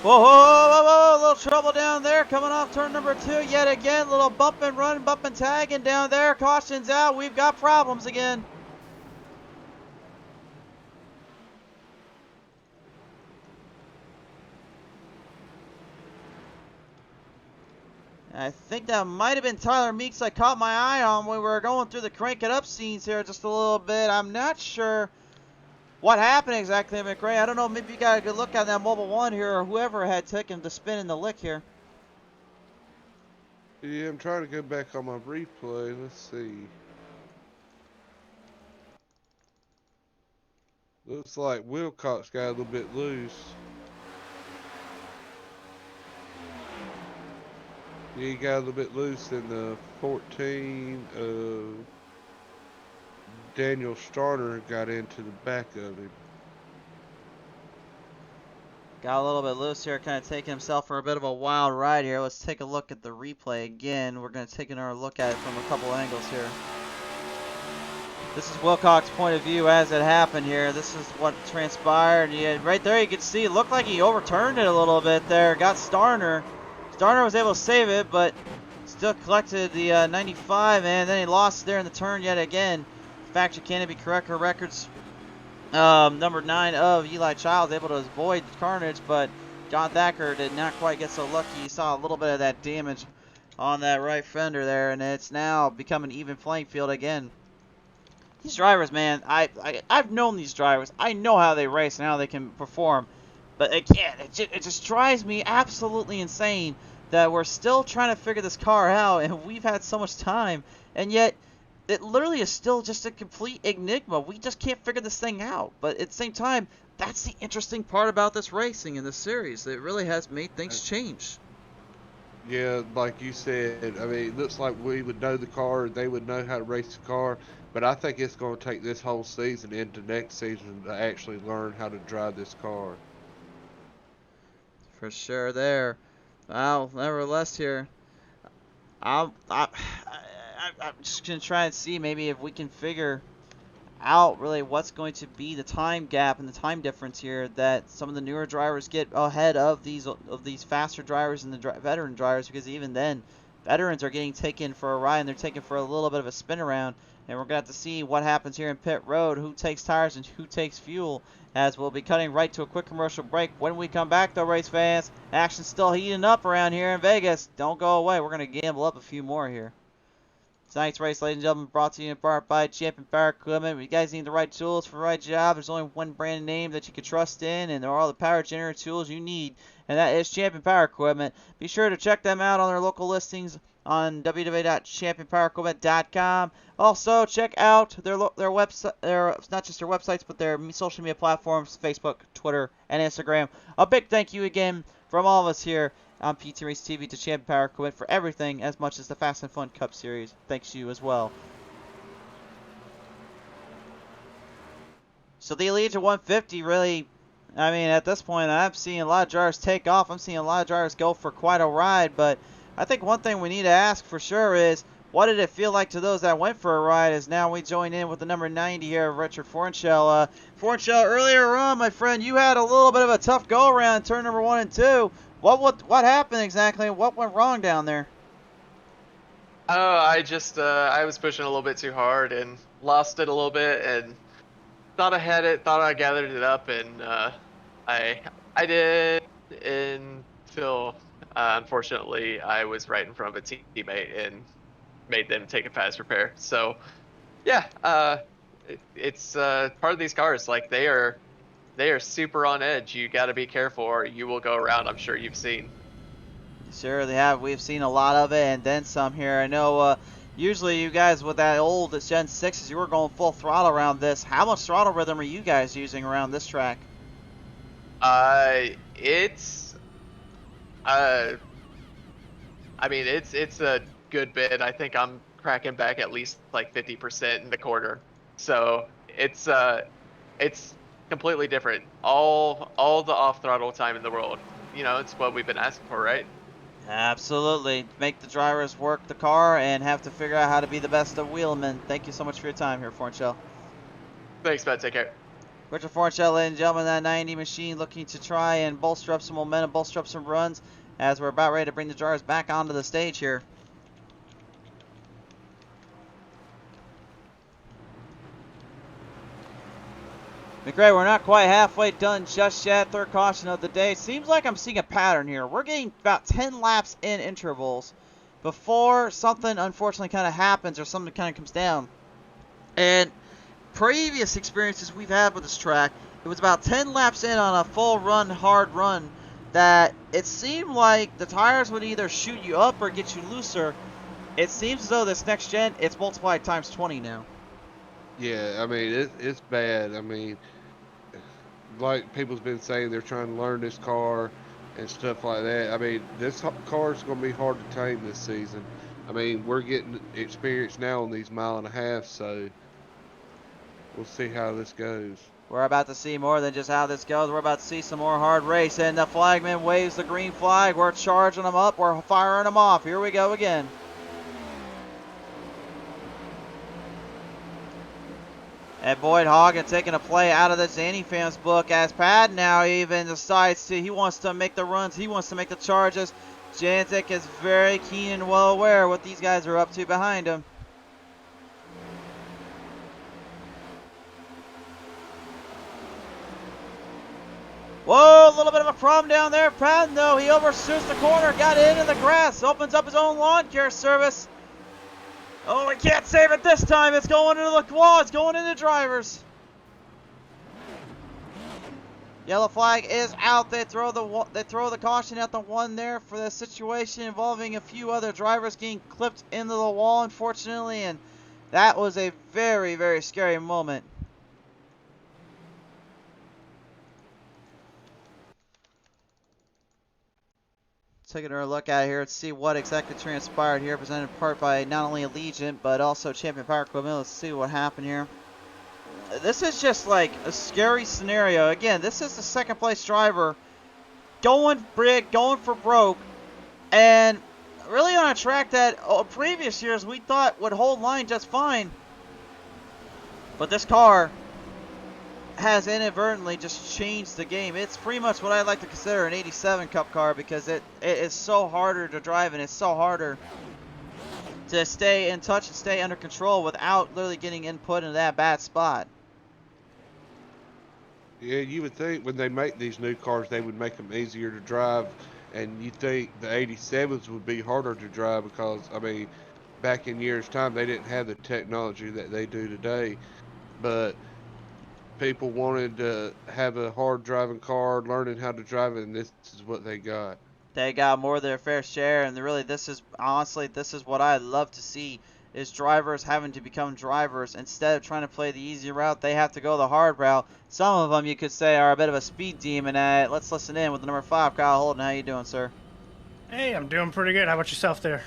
Whoa, whoa, whoa, whoa, a little trouble down there coming off turn number 2 yet again. Little bump and run, bump and tagging down there. Caution's out. We've got problems again. I think that might have been Tyler Meeks I caught my eye on when we were going through the crank it up scenes here just a little bit. I'm not sure what happened exactly, McRae. I don't know, maybe you got a good look at that Mobile 1 here, or whoever had taken the spin in the lick here.
Yeah, I'm trying to go back on my replay. Let's see. Looks like Wilcox got a little bit loose. Yeah, he got a little bit loose in the 14. Daniel Starter got into the back of him.
Got a little bit loose here, kind of taking himself for a bit of a wild ride here. Let's take a look at the replay again. We're going to take another look at it from a couple angles here. This is Wilcox's point of view as it happened here. This is what transpired. Yeah, right there you can see it looked like he overturned it a little bit there. Got Starner. Starner was able to save it, but still collected the 95, and then he lost there in the turn yet again. Factory Canopy Corrector Records number 9 of Eli Childs able to avoid carnage, but John Thacker did not quite get so lucky. He saw a little bit of that damage on that right fender there, and it's now become an even playing field again. These drivers, man, I've known these drivers. I know how they race and how they can perform, but again, it just drives me absolutely insane that we're still trying to figure this car out, and we've had so much time, and yet it literally is still just a complete enigma. We just can't figure this thing out. But at the same time, that's the interesting part about this racing in this series. It really has made things change.
Yeah, like you said, I mean, it looks like we would know the car, they would know how to race the car, but I think it's going to take this whole season into next season to actually learn how to drive this car.
For sure there. Well, nevertheless here, I'm just going to try and see maybe if we can figure out really what's going to be the time gap and the time difference here that some of the newer drivers get ahead of these faster drivers and the veteran drivers, because even then veterans are getting taken for a ride and they're taken for a little bit of a spin around. And we're going to have to see what happens here in pit road, who takes tires and who takes fuel, as we'll be cutting right to a quick commercial break. When we come back, though, race fans, action's still heating up around here in Vegas. Don't go away. We're going to gamble up a few more here. Tonight's race, ladies and gentlemen, brought to you in part by Champion Power Equipment. You guys need the right tools for the right job. There's only one brand name that you can trust in, and they're all the power generator tools you need, and that is Champion Power Equipment. Be sure to check them out on their local listings on www.championpowerequipment.com. Also, check out their website, not just their websites, but their social media platforms, Facebook, Twitter, and Instagram. A big thank you again from all of us here on PT Race TV to Champion Power Equipment for everything, as much as the Fast and Fun Cup Series. Thanks to you as well. So the Allegiant 150 really, I mean, at this point, I'm seeing a lot of drivers take off. I'm seeing a lot of drivers go for quite a ride, but I think one thing we need to ask for sure is, what did it feel like to those that went for a ride? As now we join in with the number 90 here, Richard Fornshell. Fornshell, earlier on, my friend, you had a little bit of a tough go around turn number 1 and 2. What happened exactly? What went wrong down there?
Oh, I just I was pushing a little bit too hard and lost it a little bit, and thought I had it, thought I gathered it up, and I did until unfortunately I was right in front of a teammate and made them take a pass repair. So yeah, it's part of these cars. Like they are super on edge. You got to be careful or you will go around. I'm sure you've seen.
Sure, they have. We've seen a lot of it, and then some here. I know usually you guys with that old Gen 6s, you were going full throttle around this. How much throttle rhythm are you guys using around this track?
It's I mean, it's a good bit. I think I'm cracking back at least like 50% in the quarter. So it's completely different. All the off throttle time in the world. You know, it's what we've been asking for, right?
Absolutely. Make the drivers work the car and have to figure out how to be the best of wheelmen. Thank you so much for your time here, Fornshell.
Thanks, Matt. Take care.
Richard Fornshell, ladies and gentlemen, that 90 machine looking to try and bolster up some momentum, bolster up some runs, as we're about ready to bring the drivers back onto the stage here. McRae, we're not quite halfway done just yet. Third caution of the day. Seems like I'm seeing a pattern here. We're getting about 10 laps in intervals before something unfortunately kind of happens or something kind of comes down. And previous experiences we've had with this track, it was about 10 laps in on a full run, hard run, that it seemed like the tires would either shoot you up or get you looser. It seems as though this next gen, it's multiplied times 20 now.
Yeah, I mean, it's bad. I mean, like people's been saying, they're trying to learn this car and stuff like that. I mean, this car's going to be hard to tame this season. I mean, we're getting experience now on these 1.5 miles, so we'll see how this goes.
We're about to see more than just how this goes. We're about to see some more hard race, and the flagman waves the green flag. We're charging them up. We're firing them off. Here we go again. And Boyd Hagen taking a play out of the Zanny fans book, as Pad now even decides he wants to make the runs, he wants to make the charges. Janzik is very keen and well aware what these guys are up to behind him. Whoa, a little bit of a problem down there. Pad, though, he overshoots the corner, got into the grass, opens up his own lawn care service. Oh, he can't save it this time. It's going into the wall. It's going into drivers. Yellow flag is out. They throw the caution at the one there for the situation involving a few other drivers getting clipped into the wall, unfortunately, and that was a very, very scary moment. Taking a look at it here to see what exactly transpired here, presented in part by not only Allegiant but also Champion Power Equipment. Let's see what happened here. This is just like a scary scenario. Again, this is the second place driver going big, going for broke, and really on a track that previous years we thought would hold line just fine. But this car has inadvertently just changed the game. It's pretty much what I like to consider an 87 Cup car because it is so harder to drive and it's so harder to stay in touch and stay under control without literally getting input into that bad spot.
Yeah, you would think when they make these new cars, they would make them easier to drive, and you think the 87s would be harder to drive because, I mean, back in years' time, they didn't have the technology that they do today. But people wanted to have a hard driving car, learning how to drive it, and this is what they got.
They got more than their fair share, and really this is what I love to see is drivers having to become drivers instead of trying to play the easy route. They have to go the hard route. Some of them you could say are a bit of a speed demon. Let's listen in with the number 5, Kyle Holden. How you doing, sir?
Hey, I'm doing pretty good. How about yourself there?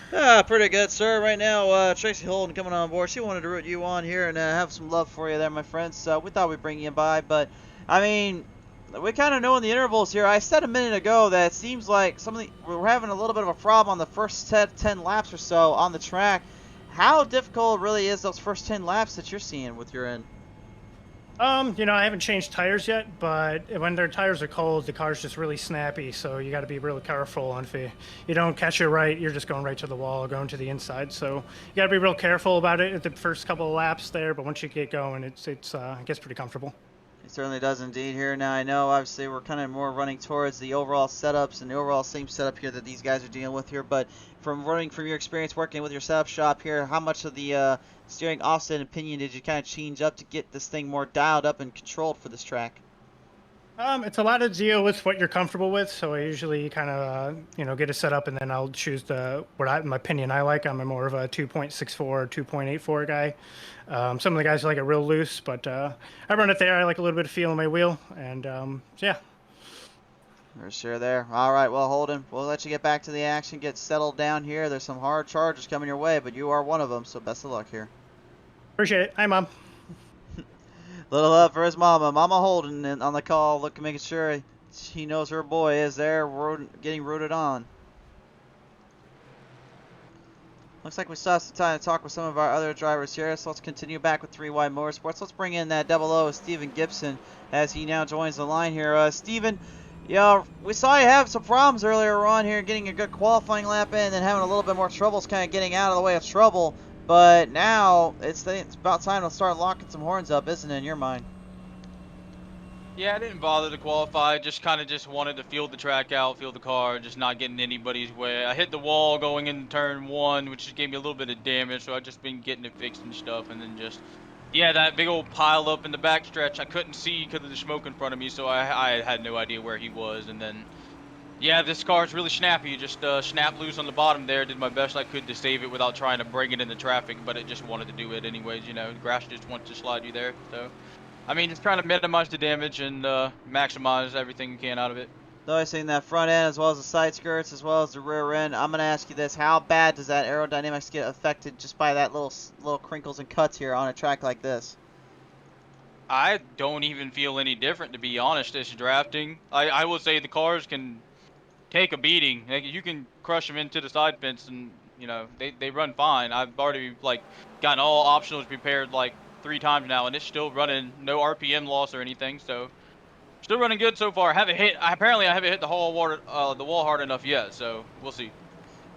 Pretty good, sir. Right now, Tracy Holden coming on board. She wanted to root you on here and have some love for you there, my friends. So we thought we'd bring you by, but I mean, we kind of know in the intervals here. I said a minute ago that it seems like we're having a little bit of a problem on the first 10 laps or so on the track. How difficult really is those first 10 laps that you're seeing with your end?
You know, I haven't changed tires yet, but when their tires are cold, the car's just really snappy, so you got to be really careful. And if you don't catch it right, you're just going right to the wall or going to the inside. So you got to be real careful about it at the first couple of laps there, but once you get going, it gets pretty comfortable.
It certainly does indeed here. Now, I know, obviously, we're kind of more running towards the overall setups and the overall same setup here that these guys are dealing with here, but from your experience working with your setup shop here, how much of the steering offset and pinion did you kind of change up to get this thing more dialed up and controlled for this track?
It's a lot of deal with what you're comfortable with, so I usually kind of, get a setup, and then I'll choose my opinion I like. I'm more of a 2.64 or 2.84 guy. Some of the guys like it real loose, but I run it there. I like a little bit of feel in my wheel, and yeah.
For sure there. All right, well, Holden, we'll let you get back to the action, get settled down here. There's some hard charges coming your way, but you are one of them, so best of luck here.
Appreciate it. Hi, Mom.
Little love for his mama. Mama Holden on the call, making sure he knows her boy is there, getting rooted on. Looks like we still have some time to talk with some of our other drivers here, so let's continue back with 3Y Motorsports. Let's bring in that 00 Steven Gibson as he now joins the line here. Steven, we saw you have some problems earlier on here, getting a good qualifying lap in and then having a little bit more troubles kind of getting out of the way of trouble. But now it's about time to start locking some horns up, isn't it, in your mind?
Yeah, I didn't bother to qualify. Just wanted to feel the track out, feel the car, just not getting anybody's way. I hit the wall going into turn 1, which just gave me a little bit of damage, so I've just been getting it fixed and stuff. And then that big old pile up in the backstretch, I couldn't see because of the smoke in front of me, so I had no idea where he was. And then, this car's really snappy. Just snapped loose on the bottom there. Did my best I could to save it without trying to bring it into traffic, but it just wanted to do it anyways. The grass just wants to slide you there. So, I mean, just trying to minimize the damage and maximize everything you can out of it.
Noticing that front end as well as the side skirts as well as the rear end, I'm going to ask you this. How bad does that aerodynamics get affected just by that little crinkles and cuts here on a track like this?
I don't even feel any different, to be honest, as drafting. I will say the cars can take a beating. You can crush them into the side fence and, they run fine. I've already, gotten all optionals prepared, 3 times now, and it's still running, no RPM loss or anything, so still running good so far. Apparently I haven't hit the wall hard enough yet, so we'll see.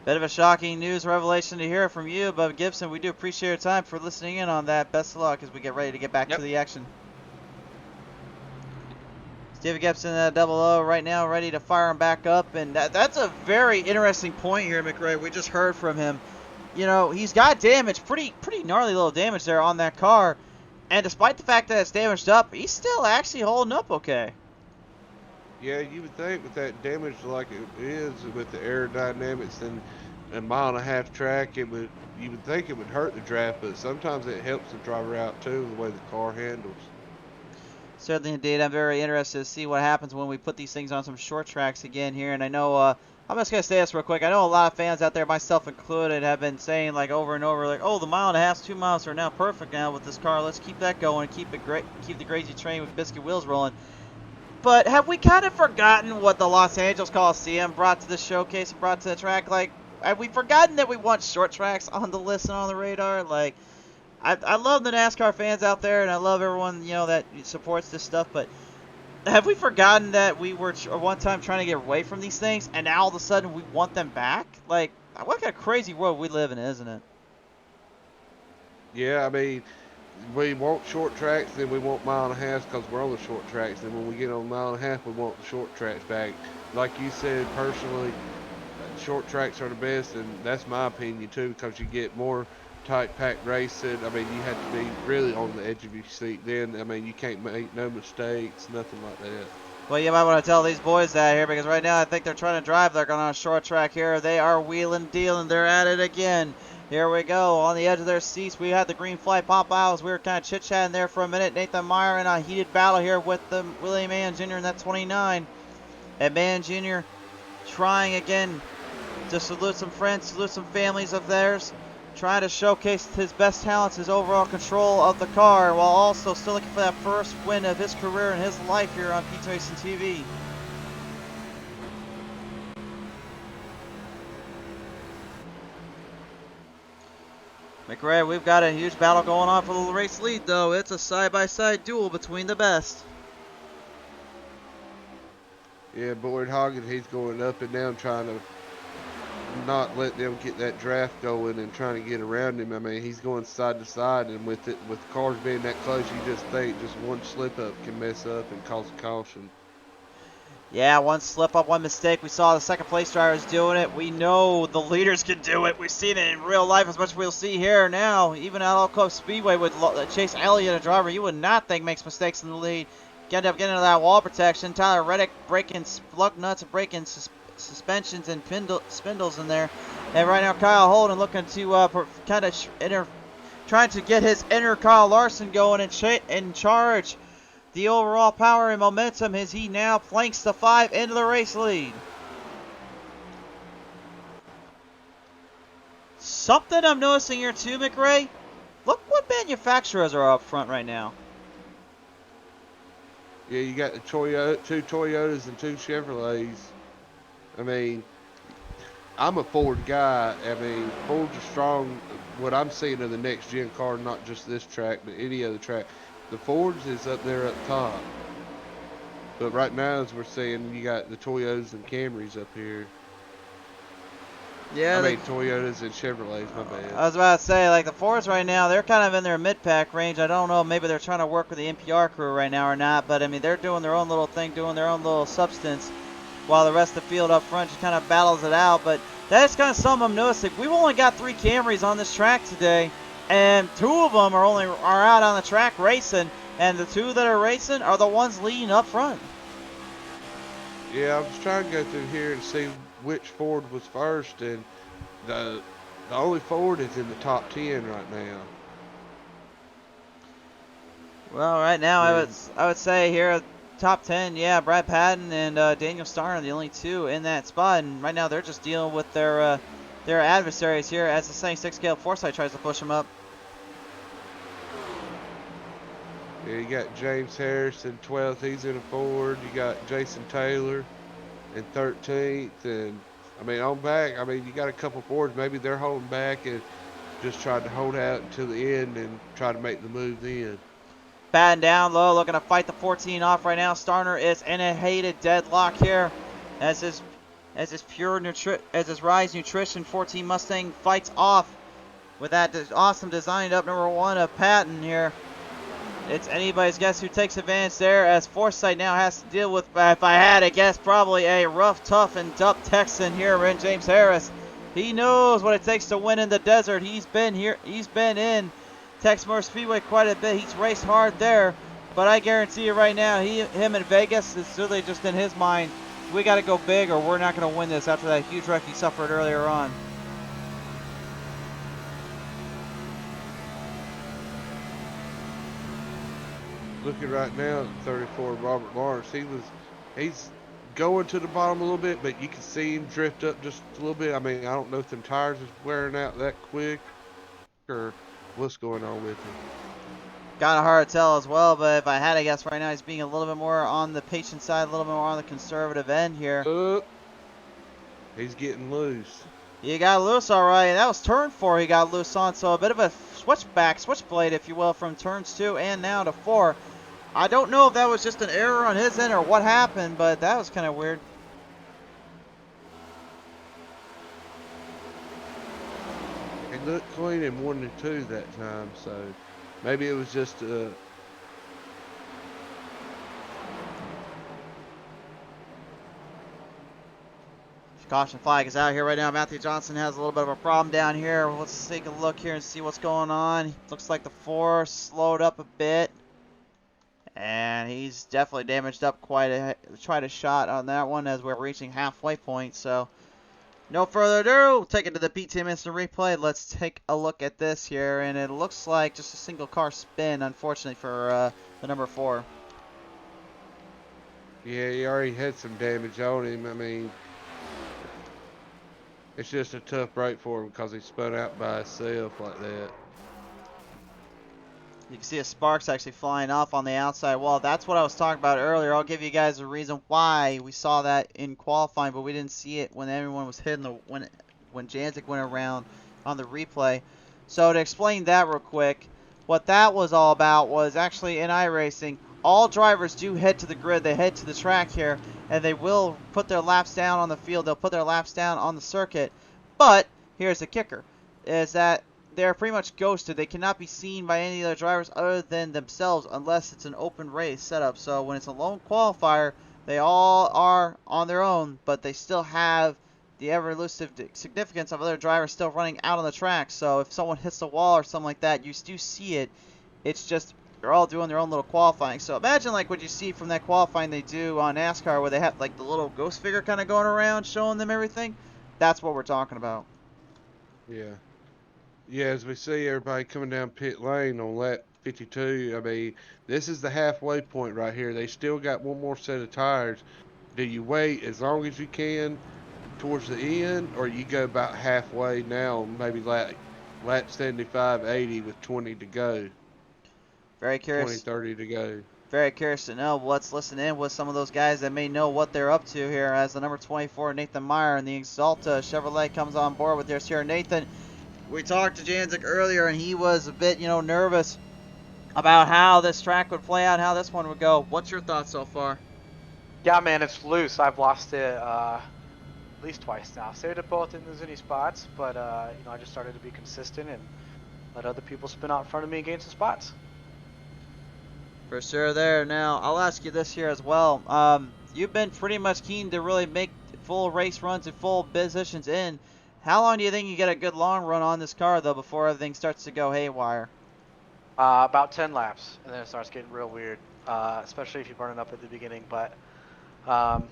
Bit of a shocking news revelation to hear from you, but Gibson, we do appreciate your time for listening in on that. Best of luck as we get ready to get back to the action. Steven Gibson at 00 right now, ready to fire him back up, and that's a very interesting point here, McRae. We just heard from him. He's got damage, pretty gnarly little damage there on that car, and despite the fact that it's damaged up, he's still actually holding up okay.
Yeah, you would think with that damage like it is with the aerodynamics and a 1.5 mile track, you would think it would hurt the draft, but sometimes it helps the driver out too, the way the car handles.
Certainly indeed. I'm very interested to see what happens when we put these things on some short tracks again here. And I know, I'm just going to say this real quick. I know a lot of fans out there, myself included, have been saying over and over, oh, the 1.5 miles, 2 miles are now perfect now with this car. Let's keep that going and keep the crazy train with biscuit wheels rolling. But have we kind of forgotten what the Los Angeles Coliseum brought to the showcase and brought to the track? Have we forgotten that we want short tracks on the list and on the radar? I love the NASCAR fans out there, and I love everyone, you know, that supports this stuff, but have we forgotten that we were one time trying to get away from these things, and now all of a sudden we want them back? Like, what kind of crazy world we live in, isn't it?
Yeah, I mean, we want short tracks, then we want mile and a half because we're on the short tracks. And when we get on mile and a half, we want the short tracks back. Like you said, personally, short tracks are the best, and that's my opinion too, because you get more tight pack racing. I mean, you have to be really on the edge of your seat then. I mean, you can't make no mistakes, nothing like that.
Well, you might want to tell these boys that here, because right now I think they're trying to drive. They're going on a short track here. They are wheeling, dealing. They're at it again. Here we go. On the edge of their seats, we had the green flag pop out as we were kind of chit-chatting there for a minute. Nathan Meyer in a heated battle here with the Willie Mann Jr. in that 29. And Mann Jr. trying again to salute some friends, salute some families of theirs, trying to showcase his best talents, his overall control of the car, while also still looking for that first win of his career and his life here on Pete Racing TV. McRae, we've got a huge battle going on for the race lead, though. It's a side-by-side duel between the best.
Yeah, Boyd Hogan, he's going up and down trying to not let them get that draft going and trying to get around him. I mean, he's going side to side, and with cars being that close, you just think just one slip up can mess up and cause a caution.
Yeah, one slip up, one mistake. We saw the second place drivers doing it. We know the leaders can do it. We've seen it in real life as much as we'll see here now. Even at Elk Cove Speedway with Chase Elliott, a driver you would not think makes mistakes in the lead. End up getting into that wall protection. Tyler Reddick breaking lug nuts and breaking suspensions and spindles in there. And right now Kyle Holden looking to kind of trying to get his inner Kyle Larson going and charge the overall power and momentum as he now flanks the 5 into the race lead. Something I'm noticing here too, McRae. Look what manufacturers are up front right now.
Yeah, you got the two Toyotas and 2 Chevrolets. I mean, I'm a Ford guy. I mean, Fords are strong. What I'm seeing of the next gen car, not just this track, but any other track, the Fords is up there up top. But right now, as we're seeing, you got the Toyotas and Camrys up here.
Yeah,
I mean, Toyotas and Chevrolets, my bad.
I was about to say, like, the Fords right now, they're kind of in their mid-pack range. I don't know, maybe they're trying to work with the NPR crew right now or not, but, I mean, they're doing their own little thing, doing their own little substance, while the rest of the field up front just kind of battles it out. But that's kind of something I'm noticing. We've only got 3 Camrys on this track today, and 2 of them are out on the track racing, and the 2 that are racing are the ones leading up front.
Yeah, I was trying to go through here and see which Ford was first, and the only Ford is in the top 10 right now.
Well, right now I would say here top 10, yeah, Brad Patton and Daniel Starr are the only 2 in that spot, and right now they're just dealing with their adversaries here as the 76 Caleb Forsythe tries to push them up.
Yeah, you got James Harrison 12th, he's in a Ford. You got Jason Taylor in 13th, and I mean on back. I mean you got a couple Fords. Maybe they're holding back and just trying to hold out until the end and try to make the move then.
Patton down low, looking to fight the 14 off right now. Starner is in a hated deadlock here as his Rise Nutrition 14 Mustang fights off with that awesome designed up number 1 of Patton here. It's anybody's guess who takes advantage there as Forsythe now has to deal with, if I had to guess, probably a rough, tough, and tough Texan here in James Harris. He knows what it takes to win in the desert. He's been here. He's been in Texas Motor Speedway quite a bit. He's raced hard there, but I guarantee you right now, him in Vegas is really just in his mind, we got to go big or we're not going to win this after that huge wreck he suffered earlier on.
Looking right now at 34, Robert Lawrence, he's going to the bottom a little bit, but you can see him drift up just a little bit. I mean, I don't know if them tires is wearing out that quick or what's going on with him.
Kind of hard to tell as well, but if I had to guess right now, he's being a little bit more on the patient side, a little bit more on the conservative end here.
He's getting loose.
He got loose all right, and that was turn 4 he got loose on, so a bit of a switchblade, if you will, from turns 2 and now to 4. I don't know if that was just an error on his end or what happened, but that was kind of weird.
It looked clean in 1 and 2 that time, so maybe it was just
Caution flag is out here right now. Matthew Johnson has a little bit of a problem down here. Let's take a look here and see what's going on. Looks like the 4 slowed up a bit. And he's definitely damaged up quite a shot on that one as we're reaching halfway point. So, no further ado, take it to the P2 instant replay. Let's take a look at this here. And it looks like just a single car spin, unfortunately, for the number 4.
yeah, he already had some damage on him. I mean, it's just a tough break for him because he spun out by himself like that.
You can see his sparks actually flying off on the outside wall. That's what I was talking about earlier. I'll give you guys a reason why we saw that in qualifying, but we didn't see it when everyone was hitting when Janzik went around on the replay. So to explain that real quick, what that was all about was actually in iRacing, all drivers do head to the grid. They head to the track here, and they will put their laps down on the field. They'll put their laps down on the circuit. But here's the kicker, is that they're pretty much ghosted. They cannot be seen by any other drivers other than themselves unless it's an open race setup. So when it's a lone qualifier, they all are on their own, but they still have the ever-elusive significance of other drivers still running out on the track. So if someone hits the wall or something like that, you do see it. It's just they're all doing their own little qualifying. So imagine like what you see from that qualifying they do on NASCAR where they have like the little ghost figure kind of going around showing them everything. That's what we're talking about.
Yeah. Yeah, as we see everybody coming down pit lane on lap 52, I mean, this is the halfway point right here. They still got one more set of tires. Do you wait as long as you can towards the end, or you go about halfway now, maybe lap 75, 80 with 20 to go?
Very
20,
curious.
30 to go.
Very curious to know what's listening with some of those guys that may know what they're up to here as the number 24, Nathan Meyer, and the Exalta Chevrolet comes on board with theirs here. Nathan, we talked to Janzik earlier, and he was a bit, nervous about how this track would play out, how this one would go. What's your thoughts so far?
Yeah, man, it's loose. I've lost it at least twice now. Saved it both, didn't lose any spots, but I just started to be consistent and let other people spin out in front of me and gain some spots.
For sure there. Now, I'll ask you this here as well. You've been pretty much keen to really make full race runs and full positions in. How long do you think you get a good long run on this car, though, before everything starts to go haywire?
About 10 laps, and then it starts getting real weird, especially if you burn it up at the beginning. But got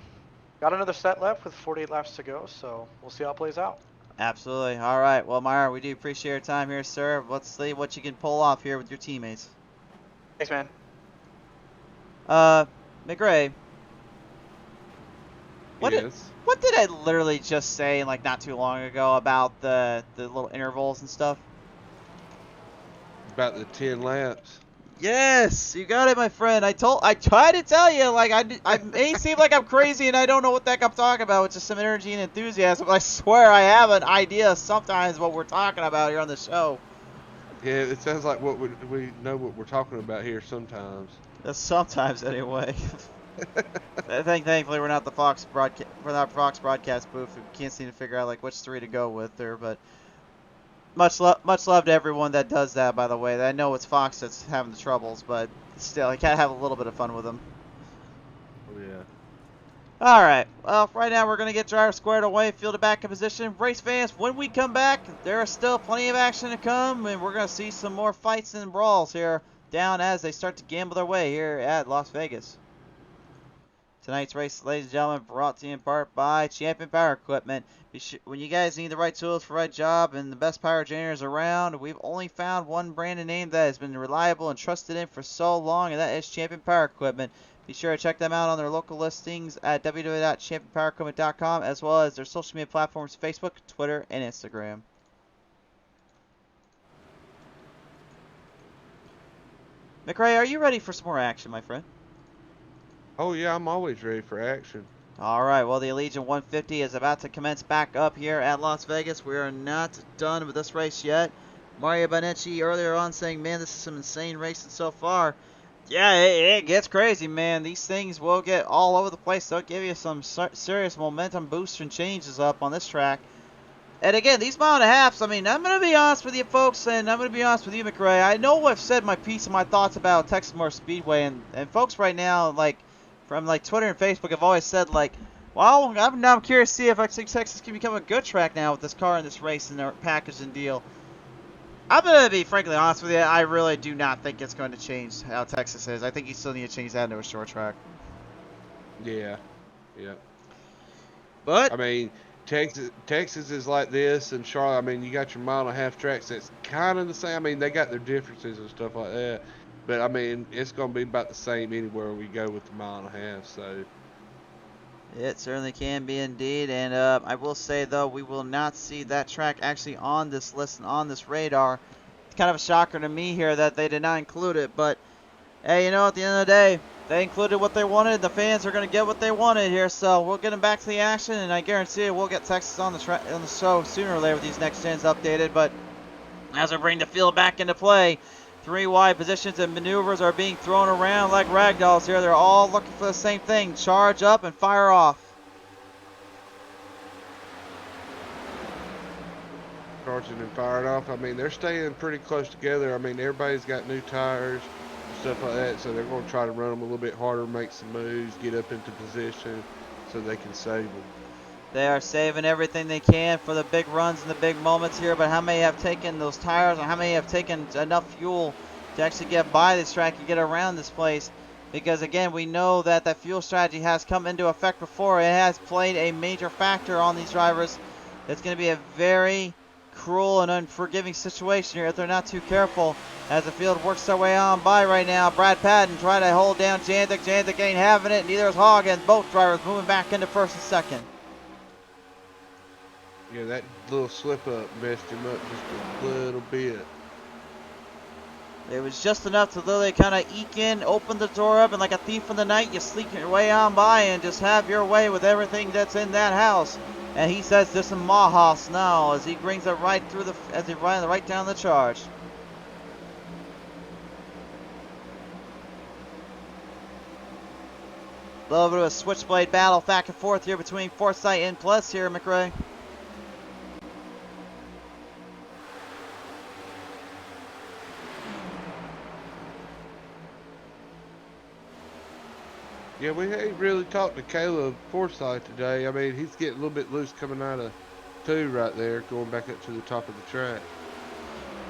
another set left with 48 laps to go, so we'll see how it plays out.
Absolutely. All right. Well, Meyer, we do appreciate your time here, sir. Let's see what you can pull off here with your teammates.
Thanks, man.
McRae.
Yes.
What did I literally just say like not too long ago about the little intervals and stuff?
About the 10 laps.
Yes, you got it, my friend. I tried to tell you, like I may seem like I'm crazy and I don't know what the heck I'm talking about with just some energy and enthusiasm, but I swear I have an idea sometimes what we're talking about here on the show.
Yeah, it sounds like we know what we're talking about here sometimes.
Sometimes, anyway. Thankfully, we're not the Fox broadcast booth. We can't seem to figure out like which 3 to go with there. But much love to everyone that does that. By the way, I know it's Fox that's having the troubles, but still, I gotta have a little bit of fun with them.
Oh yeah.
All right. Well, right now we're gonna get driver squared away, fielded back in position. Race fans, when we come back, there is still plenty of action to come, and we're gonna see some more fights and brawls here down as they start to gamble their way here at Las Vegas. Tonight's race, ladies and gentlemen, brought to you in part by Champion Power Equipment. When you guys need the right tools for the right job and the best power generators around, we've only found one brand and name that has been reliable and trusted in for so long, and that is Champion Power Equipment. Be sure to check them out on their local listings at www.championpowerequipment.com, as well as their social media platforms, Facebook, Twitter, and Instagram. McRae, are you ready for some more action, my friend?
Oh yeah, I'm always ready for action.
All right, well, the Allegiant 150 is about to commence back up here at Las Vegas. We are not done with this race yet. Mario Bonucci earlier on saying, man, this is some insane racing so far. Yeah, it gets crazy, man. These things will get all over the place. They'll give you some serious momentum boosts and changes up on this track. And again, these mile and a halves, I mean, I'm going to be honest with you folks, and I'm going to be honest with you, McRae. I know I've said my piece and my thoughts about Texas Motor Speedway, and folks right now, like, from like Twitter and Facebook have always said, like, well, I'm curious to see if I think Texas can become a good track now with this car and this race and their package and deal. I'm going to be frankly honest with you. I really do not think it's going to change how Texas is. I think you still need to change that into a short track.
Yeah.
But
I mean, Texas is like this, and Charlotte. I mean, you got your mile and a half tracks that's kind of the same. I mean, they got their differences and stuff like that, but I mean, it's going to be about the same anywhere we go with the mile and a half. So
it certainly can be indeed, and I will say though, we will not see that track actually on this list and on this radar. It's kind of a shocker to me here that they did not include it, but hey, you know, at the end of the day, they included what they wanted. The fans are going to get what they wanted here, so we'll get them back to the action, and I guarantee you we'll get Texas on the show sooner or later with these next gens updated. But as we bring the field back into play, 3 wide positions and maneuvers are being thrown around like ragdolls here. They're all looking for the same thing: charge up and fire off.
charging and firing off. I mean, they're staying pretty close together. I mean, everybody's got new tires, stuff like that, so they're going to try to run them a little bit harder, make some moves, get up into position so they can save them.
They are saving everything they can for the big runs and the big moments here, but how many have taken those tires, or how many have taken enough fuel to actually get by this track and get around this place? Because again, we know that that fuel strategy has come into effect before. It has played a major factor on these drivers. It's going to be a very cruel and unforgiving situation here if they're not too careful as the field works their way on by right now. Brad Patton trying to hold down Jandik. Jandik ain't having it. Neither is Hagen. Both drivers moving back into first and second.
Yeah, that little slip up messed him up just a little bit.
It was just enough to literally kind of eke in, open the door up, and like a thief in the night, you sneak your way on by and just have your way with everything that's in that house. And he says there's some Mahas now as he brings it right through the, as he runs right down the charge. A little bit of a switchblade battle back and forth here between Forsythe and Plus here, McRae.
Yeah, we ain't really talked to Caleb Forsythe today. I mean, he's getting a little bit loose coming out of 2 right there, going back up to the top of the track.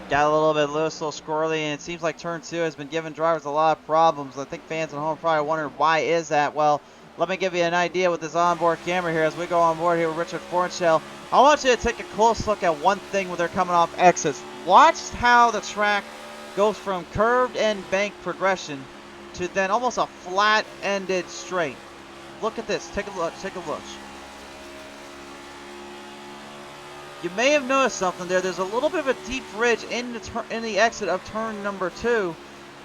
Got a little bit loose, a little squirrely, and it seems like turn 2 has been giving drivers a lot of problems. I think fans at home probably wondering why is that. Well, let me give you an idea with this onboard camera here as we go on board here with Richard Fornshell. I want you to take a close look at one thing when they're coming off exits. Watch how the track goes from curved and bank progression to then almost a flat-ended straight. Look at this. Take a look. Take a look. You may have noticed something there. There's a little bit of a deep ridge in the exit of turn number 2.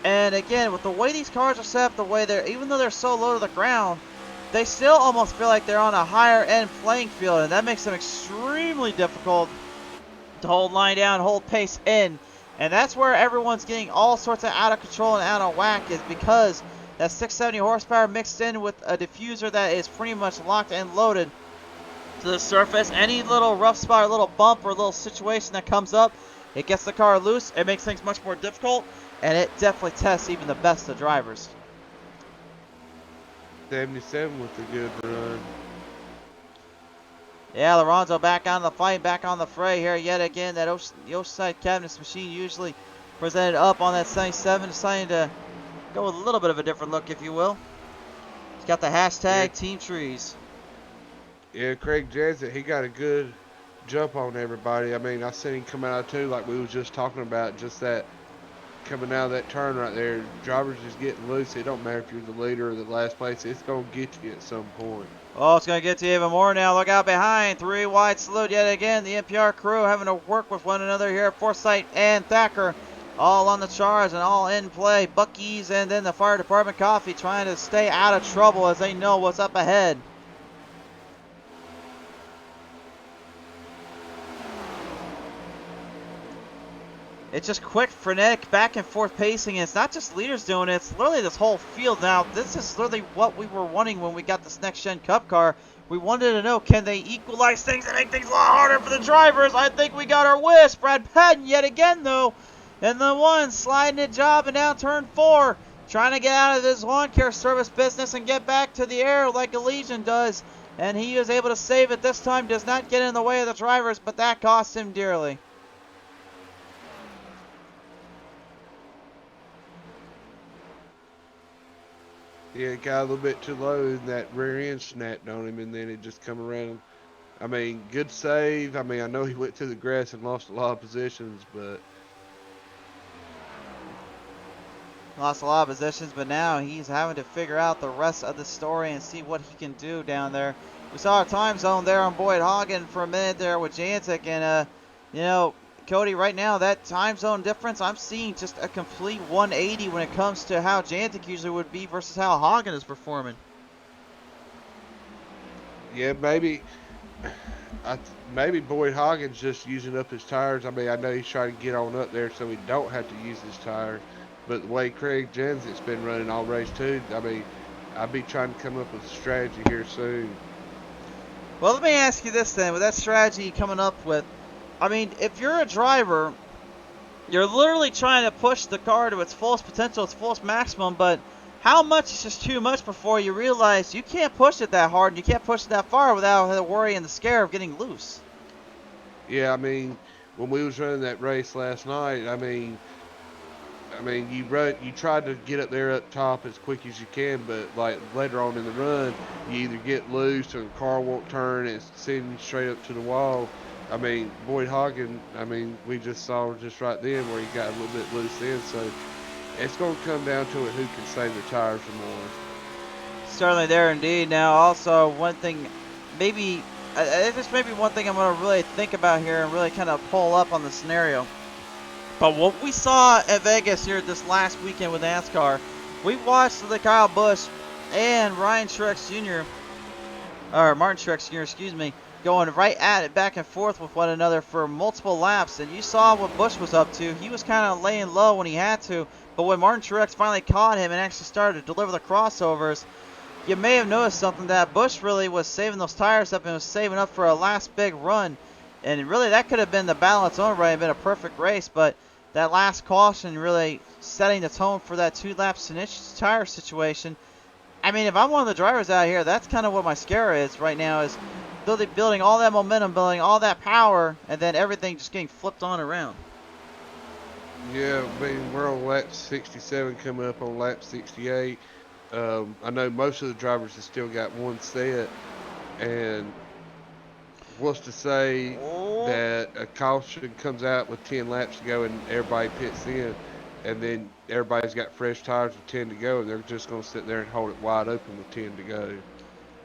And again, with the way these cars are set up, the way they're, even though they're so low to the ground, they still almost feel like they're on a higher end playing field, and that makes them extremely difficult to hold line down, hold pace in. And that's where everyone's getting all sorts of out of control and out of whack, is because that 670 horsepower mixed in with a diffuser that is pretty much locked and loaded to the surface. Any little rough spot or little bump or little situation that comes up, it gets the car loose. It makes things much more difficult, and it definitely tests even the best of drivers.
77 with a good run.
Yeah, Lorenzo back on the fight, back on the fray here yet again. That Oceanside Cabinets machine usually presented up on that 77, deciding to go with a little bit of a different look, if you will. He's got the hashtag Team Trees.
Yeah, Craig Jansen, he got a good jump on everybody. I mean, I seen him come out too, like we was just talking about, just that coming out of that turn right there. Drivers just getting loose. It don't matter if you're the leader or the last place. It's going to get you at some point.
Oh, it's going to get to you even more now. Look out behind. 3 wide salute yet again. The NPR crew having to work with one another here. Forsythe and Thacker all on the charge and all in play. Buc-ee's and then the fire department coffee trying to stay out of trouble as they know what's up ahead. It's just quick, frenetic, back and forth pacing, and it's not just leaders doing it, it's literally this whole field. Now, this is literally what we were wanting when we got this next-gen Cup car. We wanted to know, can they equalize things and make things a lot harder for the drivers? I think we got our wish. Brad Patton yet again, though, in the one, sliding a job and down turn 4, trying to get out of his lawn care service business and get back to the air like Allegiant does. And he was able to save it this time, does not get in the way of the drivers, but that cost him dearly.
Yeah, it got a little bit too low, and that rear end snapped on him, and then it just come around. I mean, good save. I mean, I know he went to the grass and lost a lot of positions, but
lost a lot of positions, but now he's having to figure out the rest of the story and see what he can do down there. We saw a time zone there on Boyd Hagen for a minute there with Jantic, and you know, Cody, right now that time zone difference, I'm seeing just a complete 180 when it comes to how Jantic usually would be versus how Hagen is performing.
yeah, maybe Boyd Hagen's just using up his tires. I mean, I know he's trying to get on up there so he don't have to use his tires. But the way Craig Jensen's been running all race too, I mean, I'll be trying to come up with a strategy here soon.
Well, let me ask you this then, with that strategy coming up with, I mean, if you're a driver, you're literally trying to push the car to its fullest potential, its fullest maximum, but how much is just too much before you realize you can't push it that hard and you can't push it that far without the worry and the scare of getting loose?
Yeah, I mean, when we was running that race last night, I mean, you tried to get up there up top as quick as you can, but like later on in the run, you either get loose or the car won't turn and it's sending you straight up to the wall. I mean, Boyd Hagen, I mean, we just saw just right then where he got a little bit loose in, so it's going to come down to it who can save the tires the more.
Certainly there indeed. Now, also, one thing, maybe, this may be one thing I'm going to really think about here and really kind of pull up on the scenario. But what we saw at Vegas here this last weekend with NASCAR, we watched the Kyle Busch and Ryan Truex Jr., or Martin Truex Jr., excuse me, going right at it back and forth with one another for multiple laps. And you saw what Busch was up to. He was kind of laying low when he had to. But when Martin Truex finally caught him and actually started to deliver the crossovers, you may have noticed something that Busch really was saving those tires up and was saving up for a last big run. And really, that could have been the battle its own right and been a perfect race. But that last caution really setting the tone for that 2-lap tire situation. I mean, if I'm one of the drivers out here, that's kind of what my scare is right now, is building all that momentum, building all that power, and then everything just getting flipped on around.
Yeah, I mean, we're on lap 67 coming up on lap 68. I know most of the drivers have still got one set, and what's to say that a caution comes out with 10 laps to go and everybody pits in, and then everybody's got fresh tires with 10 to go, and they're just going to sit there and hold it wide open with 10 to go.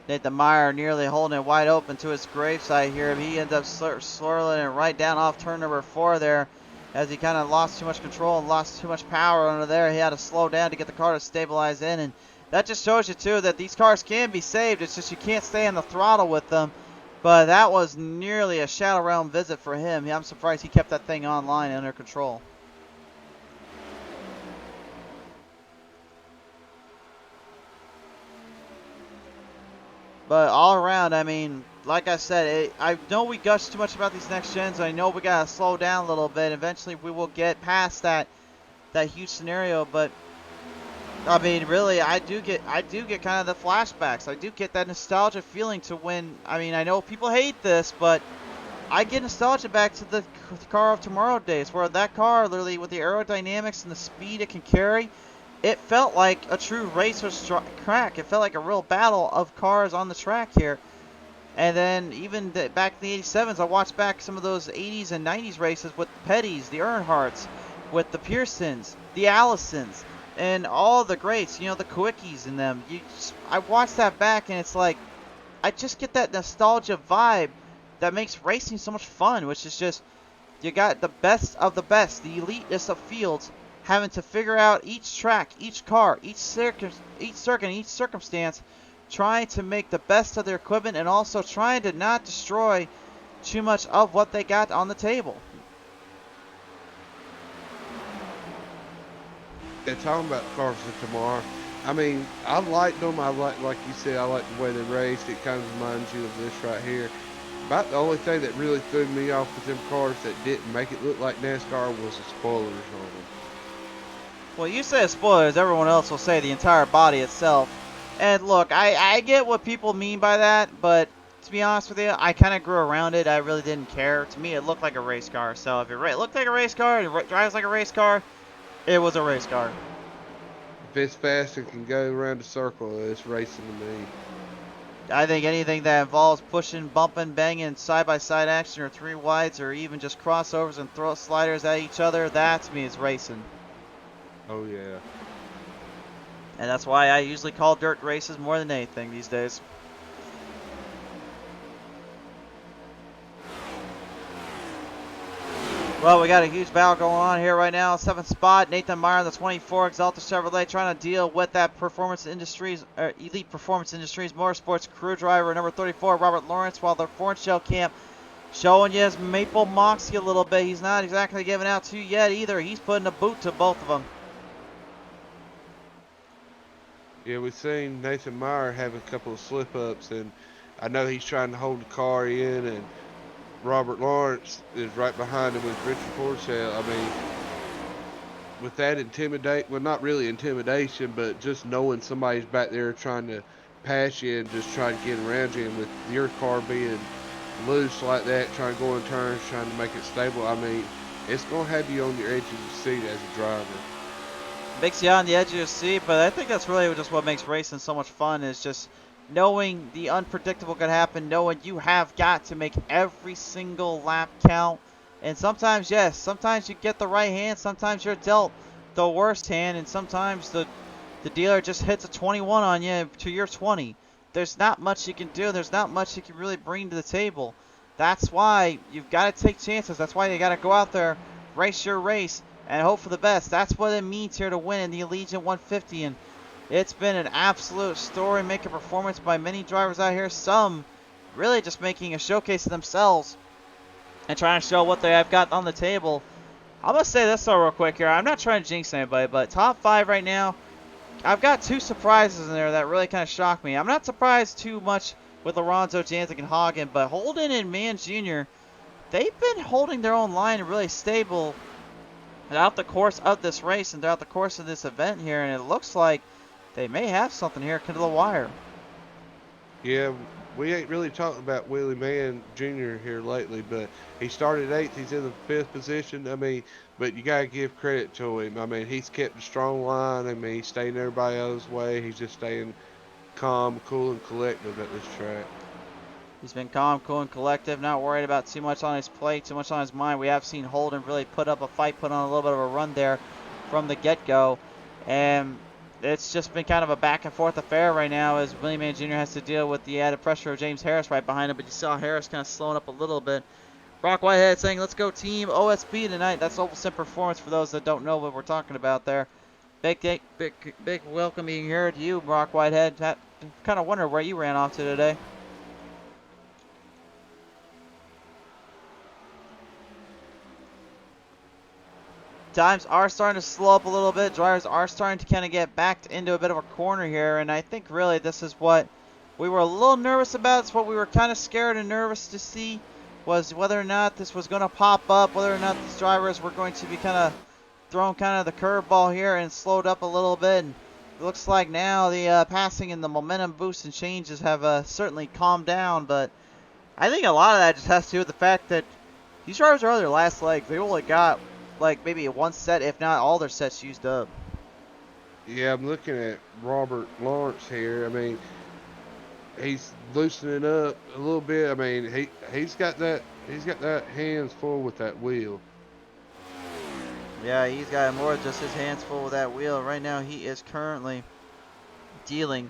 Nathan Meyer nearly holding it wide open to his gravesite here. He ends up swirling it right down off turn number 4 there, as he kind of lost too much control and lost too much power under there. He had to slow down to get the car to stabilize in, and that just shows you too that these cars can be saved. It's just you can't stay on the throttle with them. But that was nearly a Shadow Realm visit for him. I'm surprised he kept that thing online under control. But all around, I mean, like I said, I know we gush too much about these next gens. I know we gotta slow down a little bit. Eventually, we will get past that huge scenario. But I mean, really, I do get kind of the flashbacks. I do get that nostalgia feeling to when. I mean, I know people hate this, but I get nostalgia back to the car of tomorrow days, where that car, literally with the aerodynamics and the speed it can carry, it felt like a true racer's track. It felt like a real battle of cars on the track here. And then even back in the 87s, I watched back some of those 80s and 90s races with the Pettys, the Earnhardts, with the Pearsons, the Allisons, and all the greats, you know, the Kwickis in them. I watched that back, and it's like, I just get that nostalgia vibe that makes racing so much fun, which is just, you got the best of the best, the elitist of fields, having to figure out each track, each car, each circuit, each circumstance, trying to make the best of their equipment and also trying to not destroy too much of what they got on the table.
talking about the cars for tomorrow. I mean, I liked them. Like you said, I like the way they raced. It kind of reminds you of this right here. About the only thing that really threw me off with them cars that didn't make it look like NASCAR was the spoilers on them.
Well, you say spoilers, everyone else will say the entire body itself. And look, I get what people mean by that, but to be honest with you, I kind of grew around it. I really didn't care. To me, it looked like a race car. So if it looked like a race car, it drives like a race car, it was a race car.
If it's fast and can go around a circle, it's racing to me.
I think anything that involves pushing, bumping, banging, side-by-side action, or three wides, or even just crossovers and throw sliders at each other, that to me is racing.
Oh yeah.
And that's why I usually call dirt races more than anything these days. Well, we got a huge battle going on here right now. 7th spot, Nathan Meyer, the 24 Exalta Chevrolet, trying to deal with that Elite Performance Industries Motorsports crew driver, number 34, Robert Lawrence, while the Florence Shell Camp showing you his Maple Moxie a little bit. He's not exactly giving out to you yet either. He's putting a boot to both of them.
Yeah, we've seen Nathan Meyer have a couple of slip-ups, and I know he's trying to hold the car in, and Robert Lawrence is right behind him with Richard Forshell. I mean, with that well, not really intimidation, but just knowing somebody's back there trying to pass you and just trying to get around you, and with your car being loose like that, trying to go in turns, trying to make it stable, I mean, it's going to have you on your edge of your seat as a driver.
Makes you on the edge of your seat, but I think that's really just what makes racing so much fun, is just knowing the unpredictable could happen, knowing you have got to make every single lap count. And sometimes, yes, sometimes you get the right hand, sometimes you're dealt the worst hand, and sometimes the dealer just hits a 21 on you to your 20. There's not much you can do. There's not much you can really bring to the table. That's why you've got to take chances. That's why you got to go out there, race your race, and hope for the best. That's what it means here to win in the Allegiant 150. And it's been an absolute story-making performance by many drivers out here. Some really just making a showcase of themselves and trying to show what they have got on the table. I'm going to say this though real quick here. I'm not trying to jinx anybody, but top 5 right now, I've got 2 surprises in there that really kind of shocked me. I'm not surprised too much with Alonso, Janzik, and Hagen, but Holden and Mann Jr., they've been holding their own line and really stable throughout the course of this race and throughout the course of this event here, and it looks like they may have something here to the wire.
Yeah, we ain't really talking about Willie Mann Jr. here lately, but he started 8th. He's in the 5th position. I mean, but you got to give credit to him. I mean, he's kept a strong line. I mean, he's staying everybody else's way. He's just staying calm, cool, and collective at this track.
He's been calm, cool, and collective, not worried about too much on his plate, too much on his mind. We have seen Holden really put up a fight, put on a little bit of a run there from the get-go. And it's just been kind of a back-and-forth affair right now as Willie Mann Jr. has to deal with the added pressure of James Harris right behind him. But you saw Harris kind of slowing up a little bit. Brock Whitehead saying, let's go team OSB tonight. That's Oval Sim Performance for those that don't know what we're talking about there. Big welcome here to you, Brock Whitehead. Kind of wonder where you ran off to today. Times are starting to slow up a little bit. Drivers are starting to kind of get backed into a bit of a corner here, and I think really this is what we were a little nervous about. It's what we were kind of scared and nervous to see, was whether or not this was going to pop up, whether or not these drivers were going to be kind of thrown kind of the curveball here and slowed up a little bit. And it looks like now the passing and the momentum boosts and changes have certainly calmed down, but I think a lot of that just has to do with the fact that these drivers are on their last leg. They only got like maybe one set, if not all their sets used up.
Yeah, I'm looking at Robert Lawrence here. I mean, he's loosening up a little bit. I mean, he's got that hands full with that wheel.
Yeah, he's got more than just his hands full with that wheel. Right now, he is currently dealing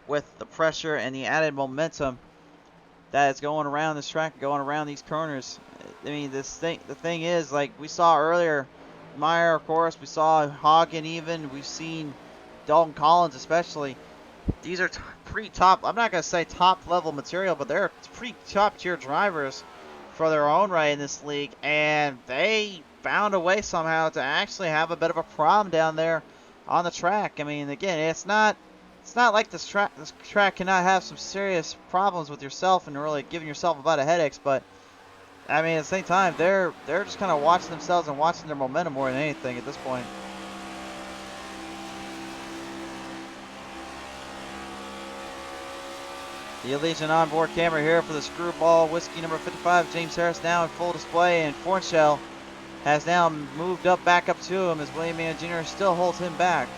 with the pressure and the added momentum that is going around this track, going around these corners. I mean, the thing is, like we saw earlier, Meyer, of course, we saw Hagen even, we've seen Dalton Collins especially. These are pretty top, I'm not going to say top level material, but they're pretty top tier drivers for their own right in this league, and they found a way somehow to actually have a bit of a problem down there on the track. I mean, again, it's not like this track cannot have some serious problems with yourself and really giving yourself a lot of headaches, but I mean, at the same time, they're just kind of watching themselves and watching their momentum more than anything at this point. The Allegiant onboard camera here for the Screwball Whiskey number 55. James Harris now in full display, and Fornshell has now moved back up to him as William Mann Jr. still holds him back.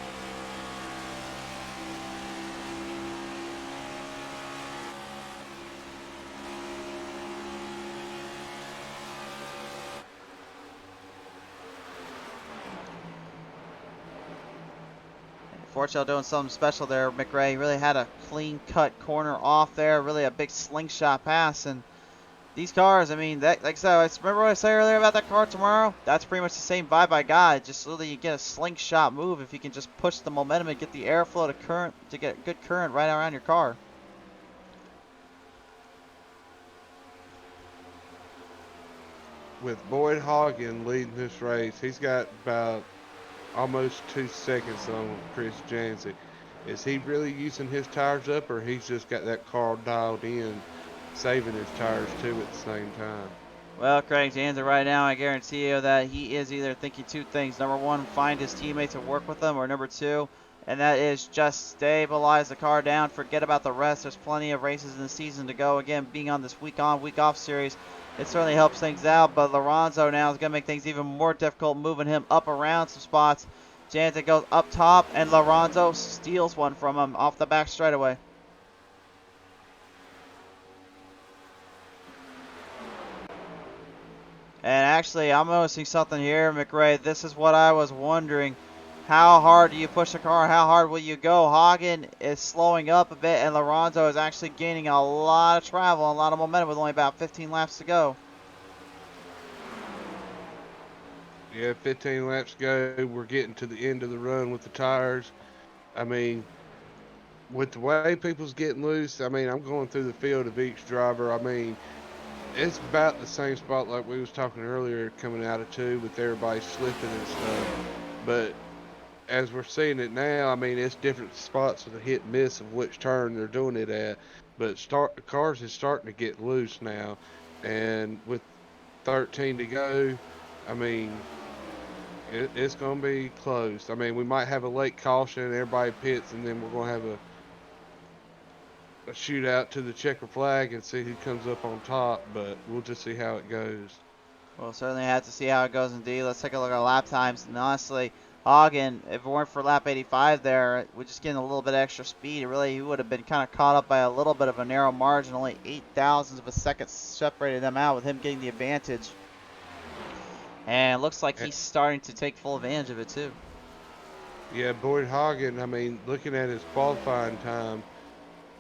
Fornshell doing something special there. McRae really had a clean cut corner off there, really a big slingshot pass. And these cars, I mean, that, like I said, remember what I said earlier about that car tomorrow? That's pretty much the same vibe I got. Just so that you get a slingshot move if you can just push the momentum and get the airflow to get good current right around your car.
With Boyd Hagen leading this race, he's got about almost 2 seconds on Chris Jancy. Is he really using his tires up, or he's just got that car dialed in, saving his tires too at the same time?
Well, Craig Jansen right now, I guarantee you that he is either thinking two things. Number one, find his teammates and work with them, or number two, and that is just stabilize the car down, forget about the rest. There's plenty of races in the season to go. Again, being on this week on, week off series, it certainly helps things out, but Lorenzo now is going to make things even more difficult, moving him up around some spots. Jansen goes up top, and Lorenzo steals one from him off the back straightaway. And actually, I'm noticing something here, McRae. This is what I was wondering. How hard do you push the car? How hard will you go? Hagen is slowing up a bit, and Lorenzo is actually gaining a lot of travel and a lot of momentum with only about 15 laps to go.
Yeah, 15 laps to go. We're getting to the end of the run with the tires. I mean, with the way people's getting loose, I mean, I'm going through the field of each driver. I mean, it's about the same spot like we was talking earlier coming out of 2 with everybody slipping and stuff. But as we're seeing it now, I mean, it's different spots with a hit and miss of which turn they're doing it at. But the cars is starting to get loose now. And with 13 to go, I mean, it's going to be close. I mean, we might have a late caution, everybody pits, and then we're going to have a shootout to the checker flag and see who comes up on top. But we'll just see how it goes.
We'll certainly have to see how it goes indeed. Let's take a look at lap times. And honestly, Hagen, if it weren't for lap 85 there, we're just getting a little bit extra speed. Really, he would have been kind of caught up by a little bit of a narrow margin. Only 0.008 of a second separated them out with him getting the advantage. And it looks like he's starting to take full advantage of it too.
Yeah, Boyd Hagen, I mean, looking at his qualifying time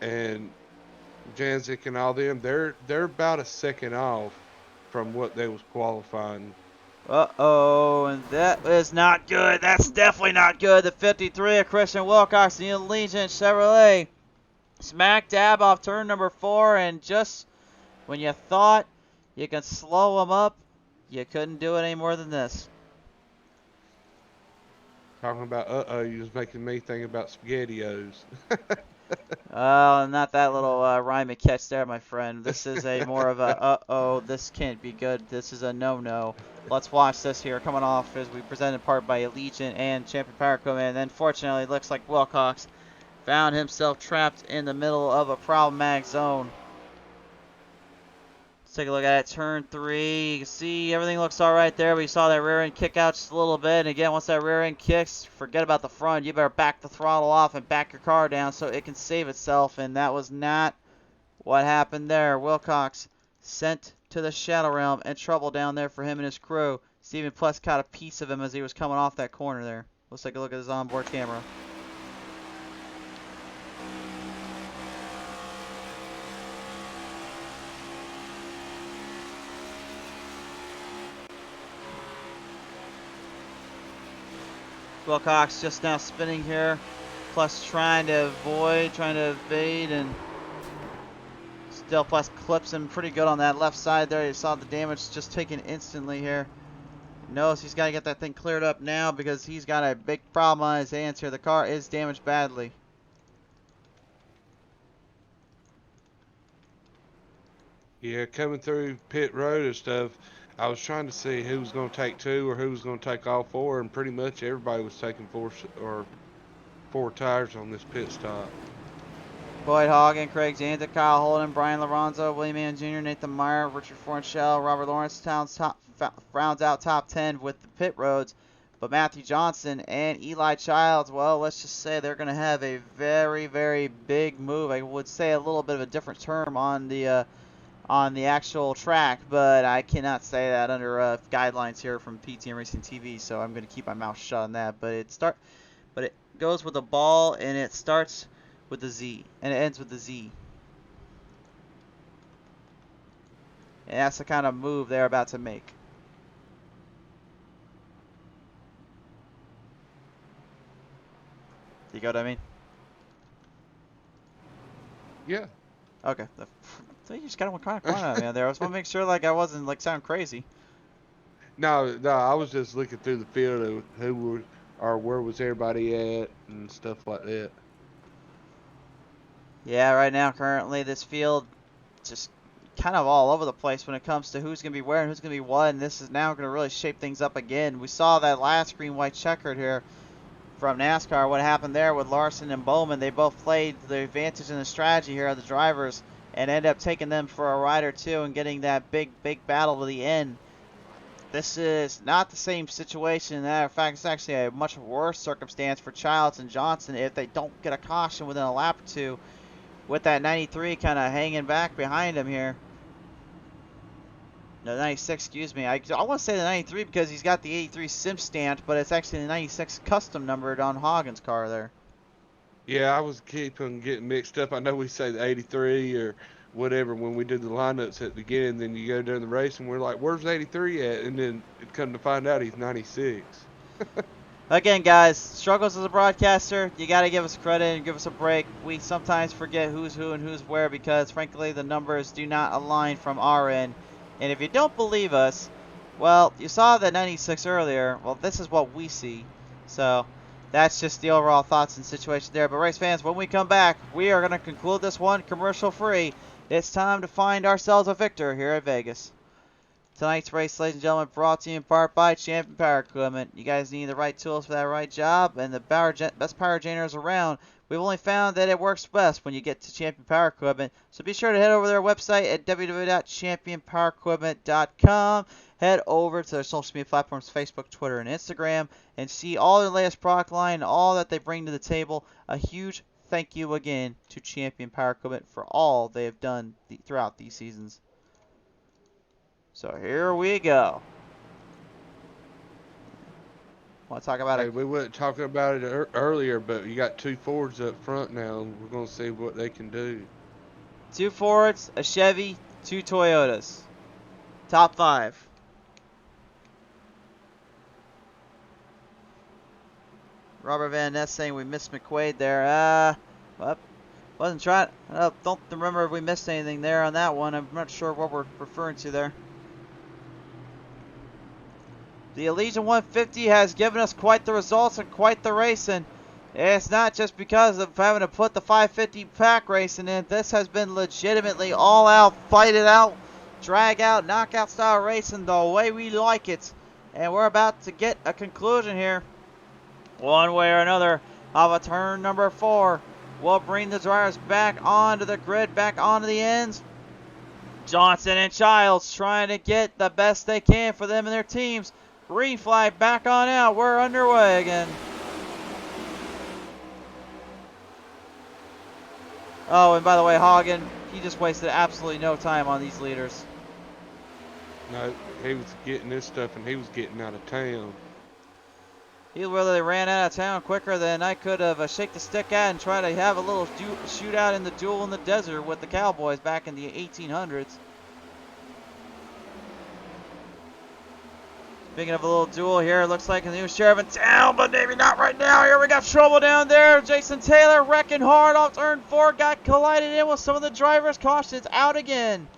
and Janzik and all them, they're about a second off from what they was qualifying.
Uh-oh, and that is not good. That's definitely not good. The 53 of Christian Wilcox, the Allegiant Chevrolet, smack dab off turn number 4, and just when you thought you could slow them up, you couldn't do it any more than this.
Talking about you was making me think about SpaghettiOs.
Not that little rhyme and catch there, my friend. This is a more of a uh-oh, this can't be good. This is a no-no. Let's watch this here coming off as we presented part by Allegiant and Champion Power Equipment. And then fortunately, it looks like Wilcox found himself trapped in the middle of a problematic zone. Let's take a look at it. Turn 3. You can see everything looks all right there. We saw that rear end kick out just a little bit. And again, once that rear end kicks, forget about the front. You better back the throttle off and back your car down so it can save itself. And that was not what happened there. Wilcox sent to the Shadow Realm and trouble down there for him and his crew. Stephen Plus caught a piece of him as he was coming off that corner there. Let's take a look at his onboard camera. Wilcox just now spinning here, Plus trying to evade, and Still plus clips him pretty good on that left side there. You saw the damage just taken instantly here. Knows he's got to get that thing cleared up now because he's got a big problem on his hands here. The car is damaged badly.
Yeah, coming through pit road and stuff, I was trying to see who was going to take 2 or who was going to take all 4, and pretty much everybody was taking 4 tires on this pit stop.
Boyd Hagen, Craig Janzik, Kyle Holden, Brian Lorenzo, William Mann Jr., Nathan Meyer, Richard Fornshell, Robert Lawrence rounds out top 10 with the pit roads. But Matthew Johnson and Eli Childs, well, let's just say they're going to have a very, very big move. I would say a little bit of a different term on the actual track, but I cannot say that under guidelines here from PTM Racing TV, so I'm going to keep my mouth shut on that. But it goes with a ball, and it starts with the Z, and it ends with the Z. And that's the kind of move they're about to make. You got what I mean?
Yeah.
Okay. So you just got one kind of man there. I was want to make sure like I wasn't like sound crazy.
No, I was just looking through the field of who were or where was everybody at and stuff like that.
Yeah, right now currently this field just kind of all over the place when it comes to who's going to be where and who's going to be what, and this is now going to really shape things up again. We saw that last green-white checkered here from NASCAR, what happened there with Larson and Bowman. They both played the advantage and the strategy here of the drivers and ended up taking them for a ride or two and getting that big battle to the end. This is not the same situation. As a matter of fact, it's actually a much worse circumstance for Childs and Johnson if they don't get a caution within a lap or two, with that 93 kind of hanging back behind him here. No, 96, excuse me. I want to say the 93 because he's got the 83 sim stamped, but it's actually the 96 custom numbered on Hagen's car there.
Yeah, I was keeping getting mixed up. I know we say the 83 or whatever when we did the lineups at the beginning. Then you go during the race and we're like, "Where's 83 at?" And then it come to find out he's 96.
Again, guys, struggles as a broadcaster, you got to give us credit and give us a break. We sometimes forget who's who and who's where because, frankly, the numbers do not align from our end. And if you don't believe us, well, you saw the 96 earlier. Well, this is what we see. So that's just the overall thoughts and situation there. But race fans, when we come back, we are going to conclude this one commercial free. It's time to find ourselves a victor here at Vegas. Tonight's race, ladies and gentlemen, brought to you in part by Champion Power Equipment. You guys need the right tools for that right job and the best power generators around. We've only found that it works best when you get to Champion Power Equipment. So be sure to head over to their website at www.championpowerequipment.com. Head over to their social media platforms, Facebook, Twitter, and Instagram, and see all their latest product line and all that they bring to the table. A huge thank you again to Champion Power Equipment for all they have done throughout these seasons. So here we go. Want to talk about
Hey,
it?
we weren't talking about it earlier, but you got 2 Fords up front now, and we're going to see what they can do.
2 Fords, a Chevy, 2 Toyotas. Top 5. Robert Van Ness saying we missed McQuaid there. Well, wasn't trying. I don't remember if we missed anything there on that one. I'm not sure what we're referring to there. The Allegiant 150 has given us quite the results and quite the racing. It's not just because of having to put the 550 pack racing in. This has been legitimately all out, fight it out, drag out, knockout style racing the way we like it. And we're about to get a conclusion here. One way or another of a turn number 4. We'll bring the drivers back onto the grid, back onto the ends. Johnson and Childs trying to get the best they can for them and their teams. Green flag back on out. We're underway again. Oh, and by the way, Hagen, he just wasted absolutely no time on these leaders.
No, he was getting this stuff and he was getting out of town.
He really ran out of town quicker than I could have shake the stick at and try to have a little shootout in the duel in the desert with the Cowboys back in the 1800s. Speaking of a little duel here, it looks like the new sheriff in town, but maybe not right now. Here we got trouble down there. Jason Taylor wrecking hard off turn 4, got collided in with some of the drivers. Caution's out again.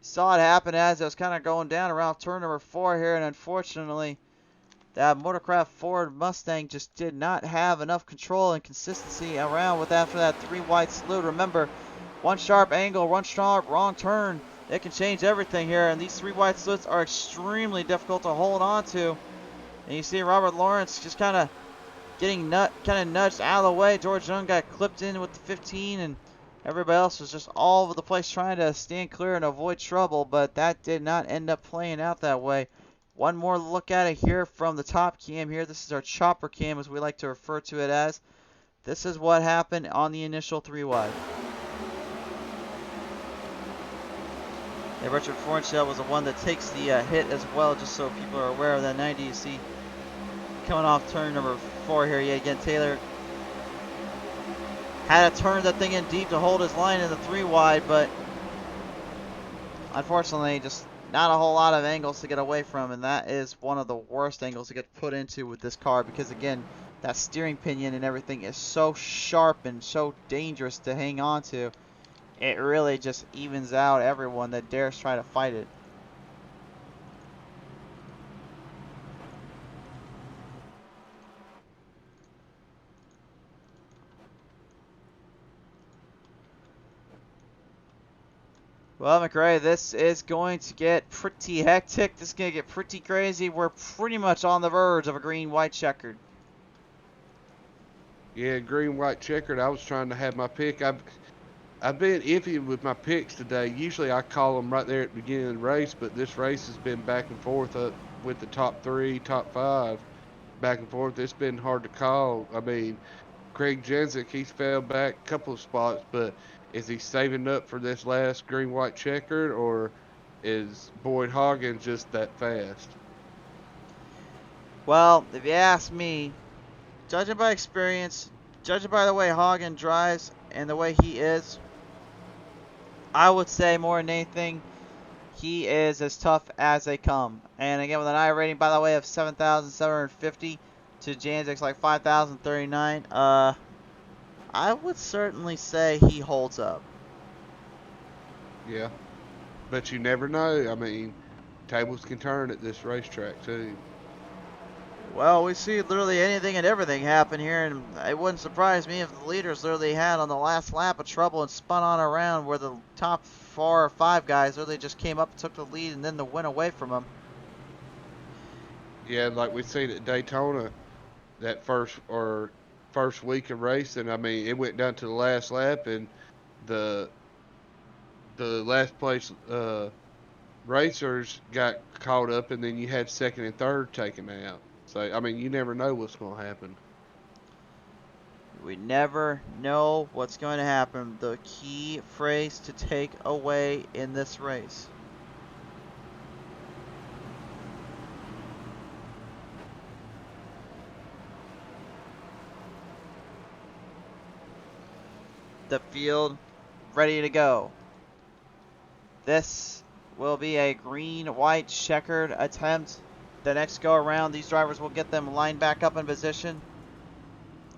Saw it happen as it was kind of going down around turn number 4 here, and unfortunately, that Motorcraft Ford Mustang just did not have enough control and consistency around with after that 3 wide salute. Remember, one sharp angle, one sharp wrong turn, it can change everything here, and these 3 wide salutes are extremely difficult to hold on to. And you see Robert Lawrence just kind of getting nudged out of the way. George Young got clipped in with the 15, and everybody else was just all over the place trying to stand clear and avoid trouble, but that did not end up playing out that way. One more look at it here from the top cam here. This is our chopper cam, as we like to refer to it as. This is what happened on the initial 3 wide. Yeah, Richard Fornshell was the one that takes the hit as well, just so people are aware of that 90 you see coming off turn number 4 here. Yeah, again, Taylor had to turn that thing in deep to hold his line in the 3 wide, but unfortunately, just not a whole lot of angles to get away from, and that is one of the worst angles to get put into with this car because, again, that steering pinion and everything is so sharp and so dangerous to hang on to. It really just evens out everyone that dares try to fight it. Well, McRae, this is going to get pretty hectic. This is going to get pretty crazy. We're pretty much on the verge of a green-white checkered.
Yeah, green-white checkered. I was trying to have my pick. I've been iffy with my picks today. Usually I call them right there at the beginning of the race, but this race has been back and forth up with the top 3, top 5, back and forth. It's been hard to call. I mean, Craig Jensick, he's fell back a couple of spots, but is he saving up for this last green-white checkered, or is Boyd Hoggins just that fast?
Well, if you ask me, judging by experience, judging by the way Hagen drives and the way he is, I would say more than anything, he is as tough as they come. And again, with an I rating, by the way, of 7,750 to Janzik's like 5,039, I would certainly say he holds up.
Yeah, but you never know. I mean, tables can turn at this racetrack too.
Well, we see literally anything and everything happen here, and it wouldn't surprise me if the leaders literally had on the last lap of trouble and spun on around where the top 4 or 5 guys literally just came up, took the lead, and then the win away from them.
Yeah, like we seen at Daytona, that first week of racing. I mean, it went down to the last lap, and the last place racers got caught up, and then you had second and third taken out. So I mean, you never know what's going to happen.
We never know what's going to happen. The key phrase to take away in this race. The field ready to go. This will be a green-white checkered attempt. The next go around, these drivers will get them lined back up in position.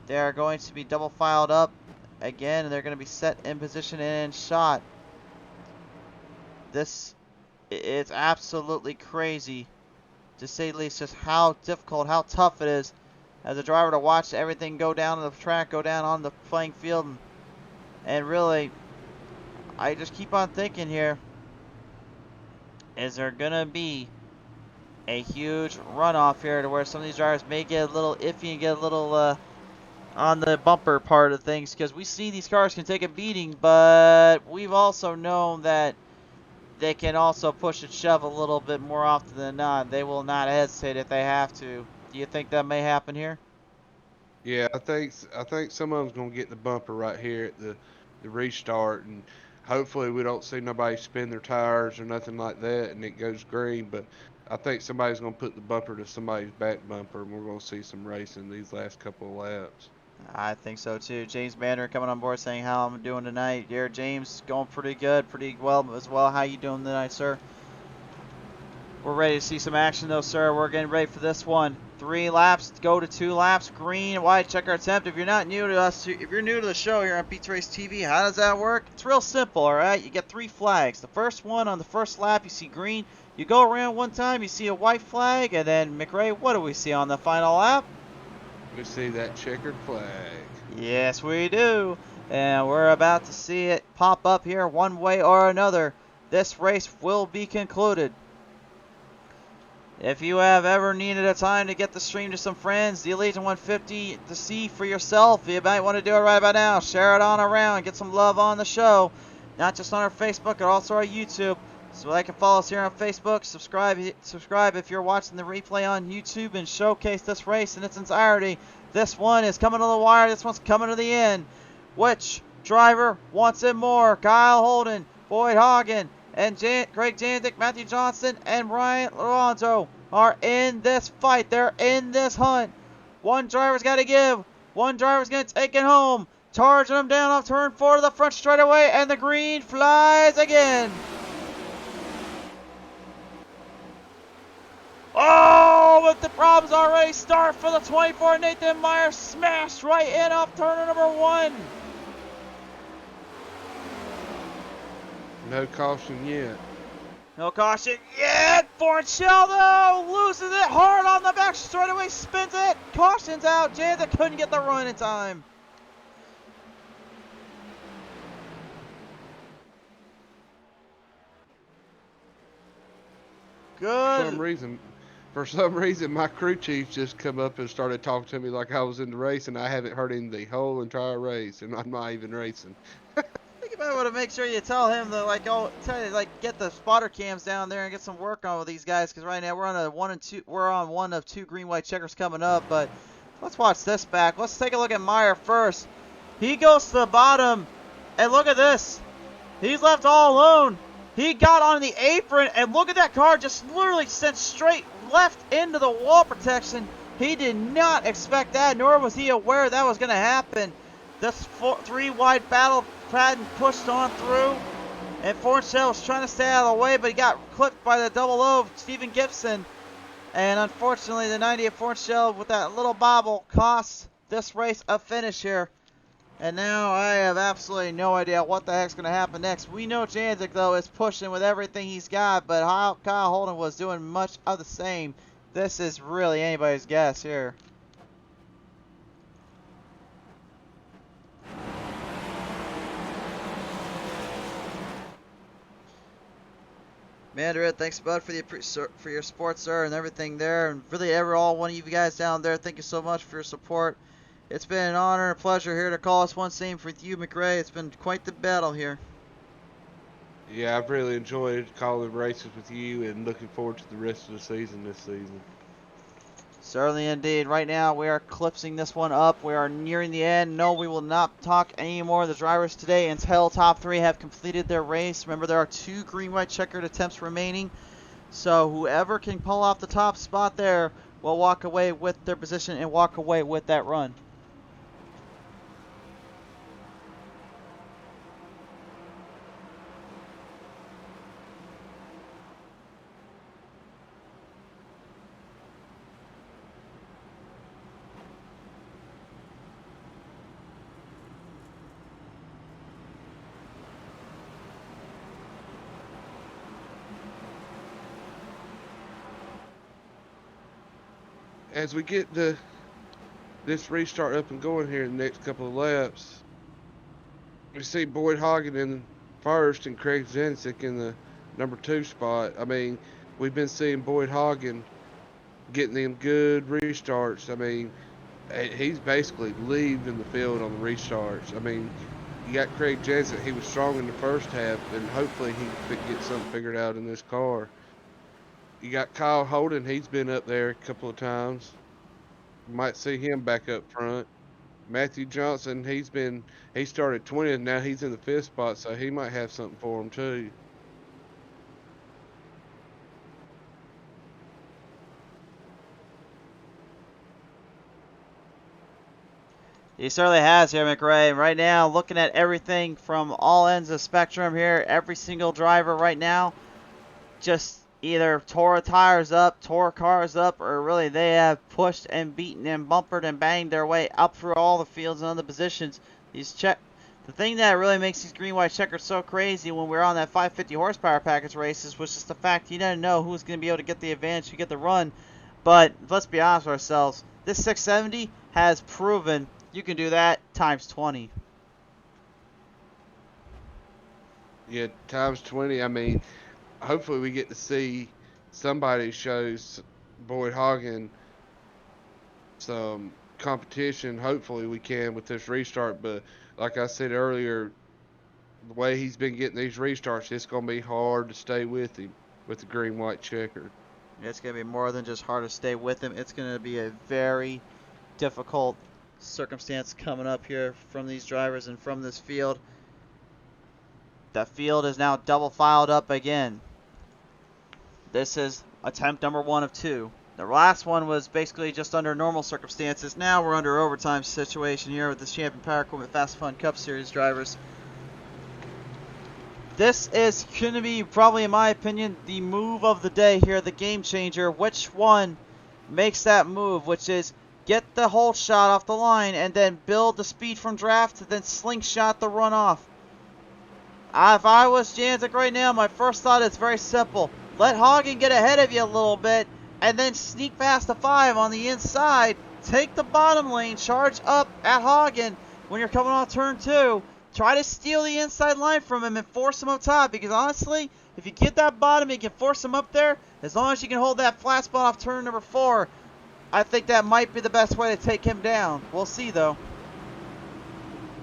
They are going to be double filed up again, and they're going to be set in position and shot. This is absolutely crazy, to say the least, just how difficult, how tough it is as a driver to watch everything go down on the track, go down on the playing field. And really, I just keep on thinking here, is there going to be a huge runoff here to where some of these drivers may get a little iffy and get a little on the bumper part of things, because we see these cars can take a beating, but we've also known that they can also push and shove a little bit more often than not. They will not hesitate if they have to. Do you think that may happen here?
Yeah, I think some of them's gonna get the bumper right here at the restart, and hopefully we don't see nobody spin their tires or nothing like that, and it goes green. But I think somebody's gonna put the bumper to somebody's back bumper, and we're gonna see some racing these last couple of laps.
I think so too. James Banner coming on board saying how I'm doing tonight. Yeah, James, going pretty good, pretty well as well. How you doing tonight, sir? We're ready to see some action though, sir. We're getting ready for this one. 3 laps, go to 2 laps. Green, white, checker attempt. If you're not new to us, if you're new to the show here on Beats Race TV, how does that work? It's real simple, all right? You get 3 flags. The first one on the first lap, you see green. You go around one time, you see a white flag, and then McRae, what do we see on the final lap?
We see that checkered flag.
Yes, we do. And we're about to see it pop up here one way or another. This race will be concluded. If you have ever needed a time to get the stream to some friends, the Allegiant 150 to see for yourself, you might want to do it right about now. Share it on around. Get some love on the show. Not just on our Facebook, but also our YouTube. So they can follow us here on Facebook. Subscribe if you're watching the replay on YouTube and showcase this race in its entirety. This one is coming to the wire. This one's coming to the end. Which driver wants it more? Kyle Holden, Boyd Hagen, and Craig Jandick, Matthew Johnson, and Ryan Alonso are in this fight. They're in this hunt. One driver's got to give. One driver's going to take it home. Charging them down off turn 4 to the front straightaway, and the green flies again. Oh, but the problems already start for the 24. Nathan Meyer smashed right in off turn number 1.
No caution yet.
No caution yet. Fornshell, though, loses it hard on the back straightaway, spins it. Caution's out. Jansen couldn't get the run in time. Good.
For some reason, my crew chief just come up and started talking to me like I was in the race, and I haven't heard him the whole entire race, and I'm not even racing.
Think about what to make sure you tell him to get the spotter cams down there and get some work on with these guys, because right now we're on one of 2 green white checkers coming up. But let's watch this back. Let's take a look at Meyer first. He goes to the bottom, and look at this. He's left all alone. He got on the apron, and look at that car just literally sent straight left into the wall protection. He did not expect that, nor was he aware that was going to happen. This 3 wide battle Patton pushed on through, and Fornshell was trying to stay out of the way, but he got clipped by the double O of Stephen Gibson. And unfortunately, the 90 of Fornshell with that little bobble costs this race a finish here. And now I have absolutely no idea what the heck's going to happen next. We know Janzik, though, is pushing with everything he's got, but Kyle Holden was doing much of the same. This is really anybody's guess here. Mandarin, thanks, bud, for your support, sir, and everything there. And really, all one of you guys down there, thank you so much for your support. It's been an honor and a pleasure here to call us one. Same with you, McRae. It's been quite the battle here.
Yeah, I've really enjoyed calling races with you and looking forward to the rest of the season this season.
Certainly indeed. Right now, we are clipsing this one up. We are nearing the end. No, we will not talk any more of the drivers today until top 3 have completed their race. Remember, there are 2 green-white checkered attempts remaining. So whoever can pull off the top spot there will walk away with their position and walk away with that run.
As we get this restart up and going here in the next couple of laps, we see Boyd Hagen in first and Craig Zensick in the number 2 spot. I mean, we've been seeing Boyd Hagen getting them good restarts. I mean, he's basically leaving the field on the restarts. I mean, you got Craig Jensen. He was strong in the first half, and hopefully he can get something figured out in this car. You got Kyle Holden. He's been up there a couple of times. You might see him back up front. Matthew Johnson, he started 20th. Now he's in the 5th spot, so he might have something for him too.
He certainly has here, McRae. Right now, looking at everything from all ends of the spectrum here, every single driver right now just either tore tires up, tore cars up, or really they have pushed and beaten and bumpered and banged their way up through all the fields and other positions. The thing that really makes these green-white checkers so crazy when we were on that 550 horsepower package races was just the fact you didn't know who was going to be able to get the advantage to get the run. But let's be honest with ourselves, this 670 has proven you can do that times 20.
Yeah, times 20. I mean, hopefully we get to see somebody shows Boyd Hagen some competition. Hopefully we can with this restart. But like I said earlier, the way he's been getting these restarts, it's going to be hard to stay with him with the green-white checker.
It's going to be more than just hard to stay with him. It's going to be a very difficult circumstance coming up here from these drivers and from this field. The field is now double filed up again. This is attempt number 1 of 2. The last one was basically just under normal circumstances. Now we're under overtime situation here with this Champion Power Equipment Fast Fun Cup Series drivers. This is going to be probably, in my opinion, the move of the day here, the game changer. Which one makes that move, which is get the whole shot off the line and then build the speed from draft, then slingshot the runoff. If I was Janzik right now, my first thought is very simple. Let Hagen get ahead of you a little bit and then sneak past the 5 on the inside. Take the bottom lane, charge up at Hagen when you're coming off turn 2. Try to steal the inside line from him and force him up top, because honestly, if you get that bottom, you can force him up there. As long as you can hold that flat spot off turn number 4, I think that might be the best way to take him down. We'll see, though.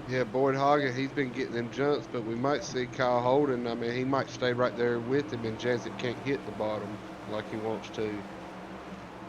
Yeah, Boyd Hagen, he's been getting them jumps, but we might see Kyle Holden. I mean, he might stay right there with him, and Janzik can't hit the bottom like he wants to.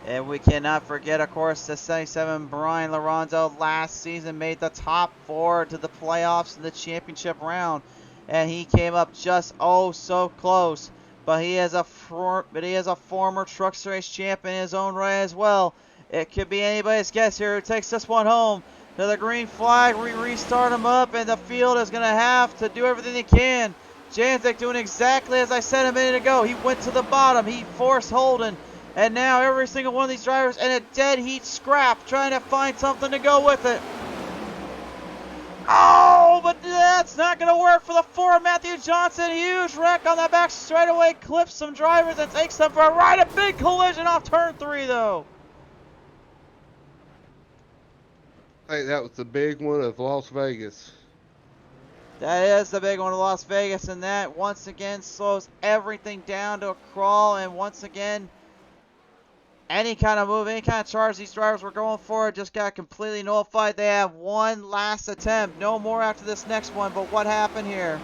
And we cannot forget, of course, the 77 Brian Lorenzo last season made the top 4 to the playoffs in the championship round, and he came up just so close. But he is a former Truck Series champion in his own right as well. It could be anybody's guess here who takes this one home. To the green flag, we restart him up, and the field is going to have to do everything they can. Janzik doing exactly as I said a minute ago. He went to the bottom. He forced Holden. And now every single one of these drivers in a dead heat scrap trying to find something to go with it. Oh, but that's not going to work for the 4 Matthew Johnson. Huge wreck on the back straightaway. Clips some drivers and takes them for a ride. A big collision off turn 3, though.
I think that was the big one of Las Vegas.
That is the big one of Las Vegas, and that once again slows everything down to a crawl, and once again, any kind of move, any kind of charge these drivers were going for just got completely nullified. They have one last attempt. No more after this next one, but what happened here?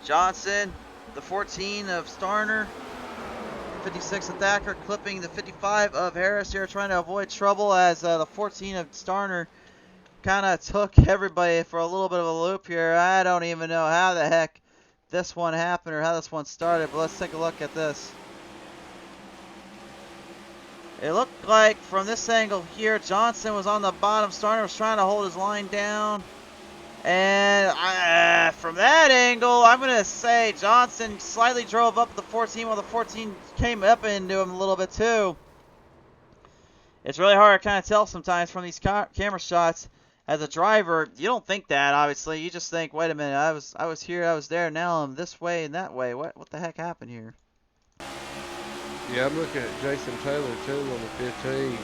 Johnson, the 14 of Starner, 56 of Thacker, clipping the 55 of Harris here, trying to avoid trouble as the 14 of Starner kind of took everybody for a little bit of a loop here. I don't even know how the heck this one happened or how this one started, but let's take a look at this. It looked like from this angle here, Johnson was on the bottom. Starner was trying to hold his line down. And from that angle, I'm going to say Johnson slightly drove up the 14 while the 14 came up into him a little bit too. It's really hard to kind of tell sometimes from these camera shots. As a driver, you don't think that, obviously. You just think, wait a minute, I was here, I was there, now I'm this way and that way. What the heck happened here?
Yeah, I'm looking at Jason Taylor too on the 15.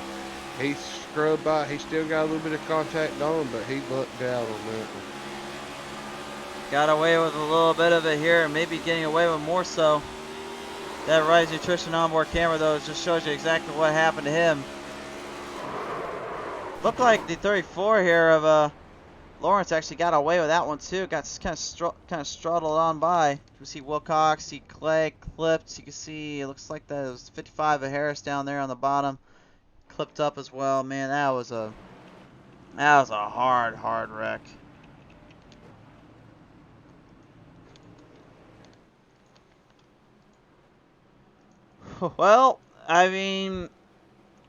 He's scrubbed by. He still got a little bit of contact on, but he lucked out on that one.
Got away with a little bit of it here, and maybe getting away with more so. That Rise Nutrition onboard camera, though, just shows you exactly what happened to him. Looked like the 34 here of Lawrence actually got away with that one too. Got kind of struttled on by. You can see Wilcox, see Clay clipped. You can see it looks like that was 55 of Harris down there on the bottom, clipped up as well. Man, that was a hard wreck. Well, I mean,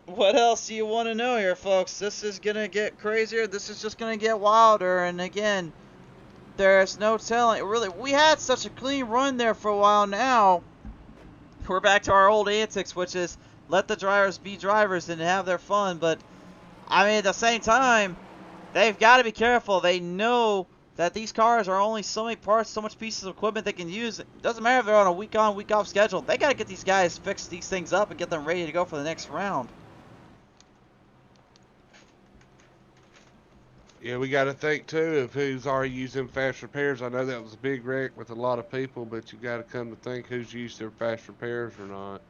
what else do you want to know here, folks? This is going to get crazier. This is just going to get wilder. And again, there's no telling. Really, we had such a clean run there for a while now. We're back to our old antics, which is let the drivers be drivers and have their fun. But, I mean, at the same time, they've got to be careful. They know that these cars are only so many parts, so much pieces of equipment they can use. It doesn't matter if they're on a week-on, week-off schedule. They got to get these guys fix these things up and get them ready to go for the next round.
Yeah, we got to think too of who's already using fast repairs. I know that was a big wreck with a lot of people, but you got to come to think who's used their fast repairs or not.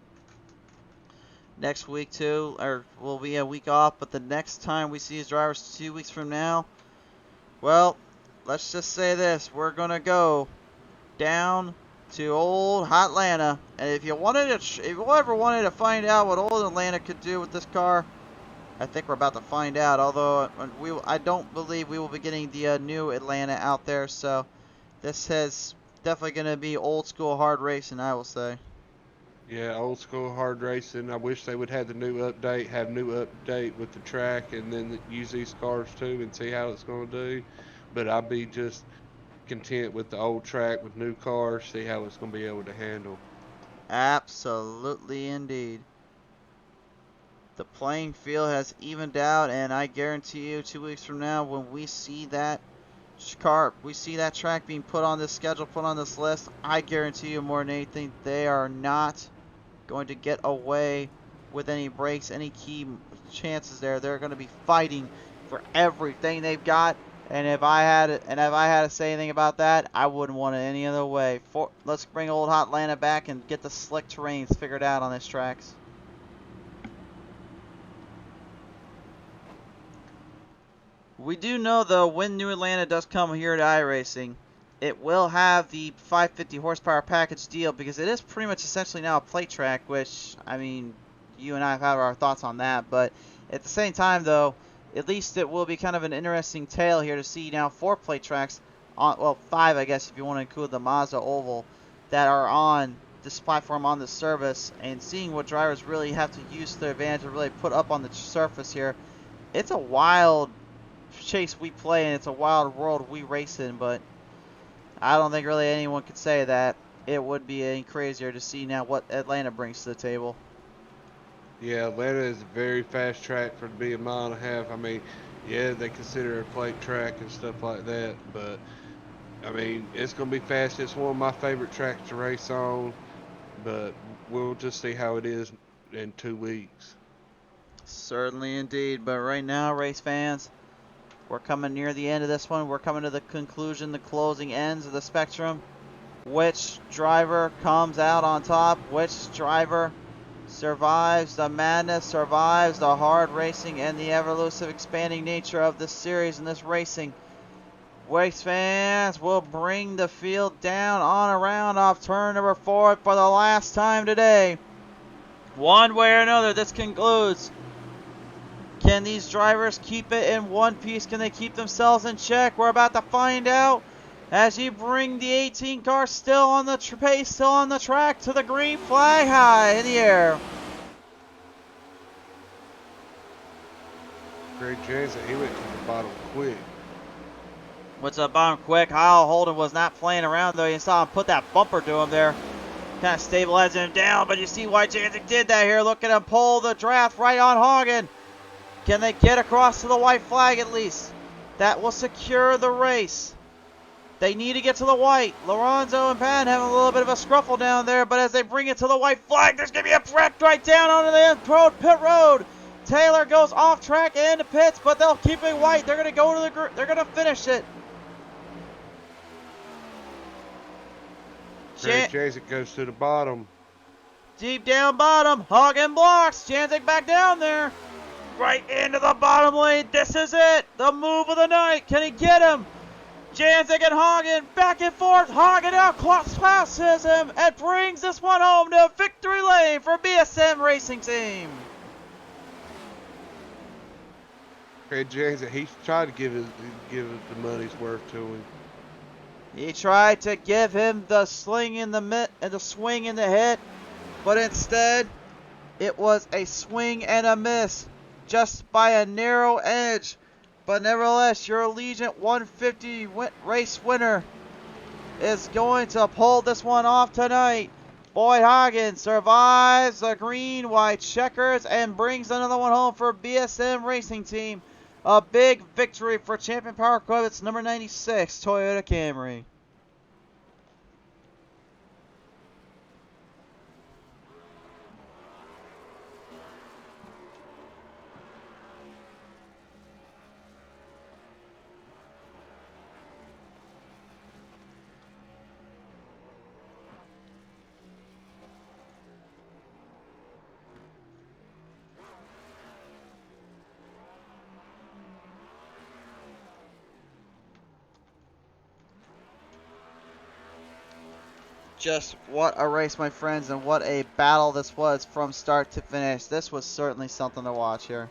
Next week too, or will be a week off, but the next time we see these drivers 2 weeks from now, well, let's just say this: we're gonna go down to old Atlanta, and if you ever wanted to find out what old Atlanta could do with this car, I think we're about to find out. Although I don't believe we will be getting the new Atlanta out there, so this is definitely going to be old school hard racing, I will say.
Yeah, old school hard racing. I wish they would have the new update, have new update with the track, and then use these cars too and see how it's going to do. But I'd be just content with the old track with new cars, see how it's going to be able to handle.
Absolutely indeed. The playing field has evened out, and I guarantee you 2 weeks from now when we see that track being put on this schedule, put on this list, I guarantee you more than anything they are not going to get away with any breaks, any key chances there. They're going to be fighting for everything they've got. And if I had to say anything about that, I wouldn't want it any other way. Let's bring old Hot Atlanta back and get the slick terrains figured out on these tracks. We do know though, when New Atlanta does come here to iRacing, it will have the 550 horsepower package deal because it is pretty much essentially now a plate track, which, I mean, you and I have had our thoughts on that. But at the same time though, at least it will be kind of an interesting tale here to see now 4 plate tracks, well 5 I guess if you want to include the Mazda Oval, that are on this platform, on the service, and seeing what drivers really have to use to their advantage to really put up on the surface here. It's a wild chase we play and it's a wild world we race in, but I don't think really anyone could say that it would be any crazier to see now what Atlanta brings to the table.
Yeah, Atlanta is a very fast track for it to be a mile and a half. I mean, yeah, they consider it a plate track and stuff like that, but I mean, it's going to be fast. It's one of my favorite tracks to race on, but we'll just see how it is in 2 weeks.
Certainly indeed, but right now, race fans, we're coming near the end of this one. We're coming to the conclusion, the closing ends of the spectrum. Which driver comes out on top? Which driver survives the madness, survives the hard racing, and the ever-elusive expanding nature of this series and this racing? Race fans will bring the field down on around off turn number 4 for the last time today. One way or another, this concludes. Can these drivers keep it in one piece? Can they keep themselves in check? We're about to find out as you bring the 18 car still on the pace, still on the track to the green flag high in the air.
Greg Jansen, he went to the bottom quick.
Went to the bottom quick. Kyle Holden was not playing around though. You saw him put that bumper to him there. Kind of stabilizing him down, but you see why Jansen did that here. Look at him pull the draft right on Hagen. Can they get across to the white flag at least? That will secure the race. They need to get to the white. Lorenzo and Pan having a little bit of a scruffle down there, but as they bring it to the white flag, there's going to be a wreck right down onto the pit road. Taylor goes off track into pits, but they'll keep it white. They're going to go to the group. They're going to finish it.
Greg Jansen goes to the bottom.
Deep down bottom. Hagen blocks. Janzik back down there. Right into the bottom lane. This is it. The move of the night. Can he get him? Janzik and Hagen back and forth. Hagen out passes him and brings this one home to victory lane for BSM Racing Team.
Greg Jansen, he's tried to give it the money's worth to him.
He tried to give him the sling in the mitt and the swing in the hit, but instead It was a swing and a miss, just by a narrow edge. But nevertheless, your Allegiant 150 race winner is going to pull this one off tonight. Boyd Hagen survives the green, white checkers and brings another one home for BSM Racing Team. A big victory for Champion Power Corvettes number 96 Toyota Camry. Just what a race, my friends, and what a battle this was from start to finish. This was certainly something to watch here.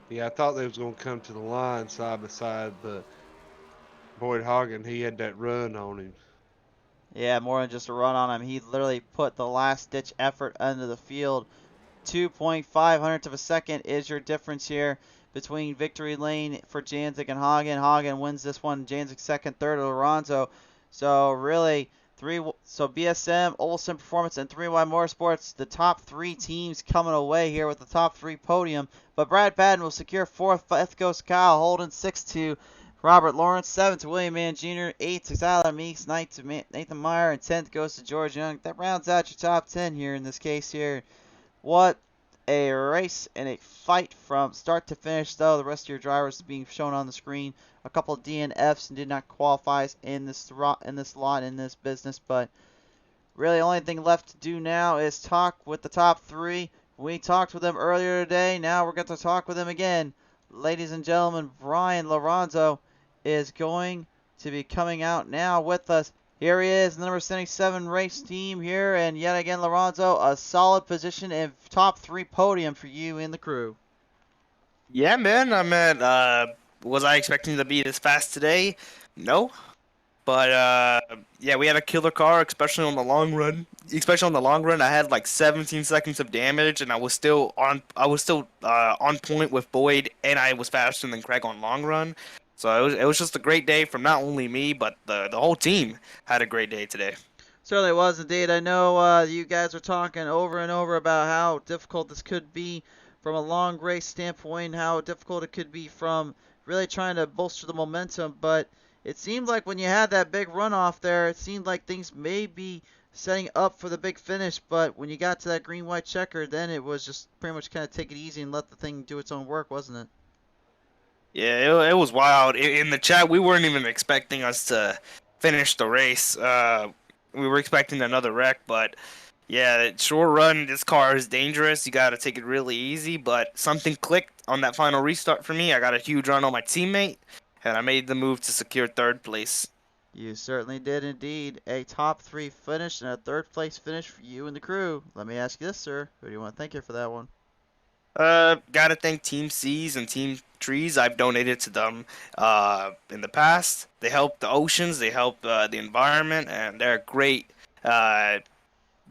Yeah, I thought they was going to come to the line side by side, but Boyd Hagen, he had that run on him.
Yeah, more than just a run on him. He literally put the last-ditch effort into the field. 2.5 hundredths of a second is your difference here between victory lane for Janzik and Hagen. Hagen wins this one. Janzik second, third, Lorenzo. So really, BSM, Olsen Performance, and 3Y Motorsports, the top three teams coming away here with the top three podium. But Brad Padden will secure fourth. Fifth goes Kyle Holden. Sixth to Robert Lawrence. Seventh to William Mann Jr. Eighth to Tyler Meeks. Ninth to Nathan Meyer. And 10th goes to George Young. That rounds out your top 10 here in this case here. What a race and a fight from start to finish, though. The rest of your drivers being shown on the screen. A couple of DNFs and did not qualify in this business, but really the only thing left to do now is talk with the top three. We talked with them earlier today. Now we're going to talk with them again. Ladies and gentlemen, Brian Lorenzo is going to be coming out now with us. Here he is, the number 77 race team here, and yet again, Lorenzo, a solid position and top three podium for you in the crew.
Yeah, man. Was I expecting to be this fast today? No. But yeah, we had a killer car, especially on the long run. I had like 17 seconds of damage, and I was still on point with Boyd, and I was faster than Craig on long run. So it was just a great day from not only me, but the whole team had a great day today.
Certainly was indeed. I know you guys were talking over and over about how difficult this could be from a long race standpoint, how difficult it could be from really trying to bolster the momentum, but it seemed like when you had that big runoff there, it seemed like things may be setting up for the big finish, but when you got to that green-white checker, then it was just pretty much kind of take it easy and let the thing do its own work, wasn't it?
Yeah, it was wild. In the chat, we weren't even expecting us to finish the race. We were expecting another wreck, but yeah, short run, this car is dangerous. You got to take it really easy, but something clicked on that final restart for me. I got a huge run on my teammate, and I made the move to secure third place.
You certainly did indeed. A top three finish and a third place finish for you and the crew. Let me ask you this, sir. Who do you want to thank you for that one?
Gotta thank Team C's and Team Trees. I've donated to them in the past. They help the oceans, they help the environment, and they're great. They're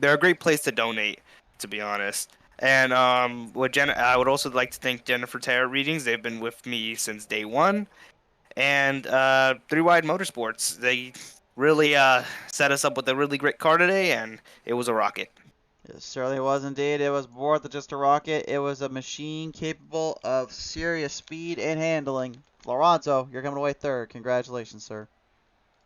a great place to donate, to be honest. And I would also like to thank Jennifer Tarot Readings. They've been with me since day one. And Three Wide Motorsports. They really set us up with a really great car today, and it was a rocket.
It certainly was indeed. It was more than just a rocket. It was a machine capable of serious speed and handling. Lorenzo, you're coming away third. Congratulations, sir.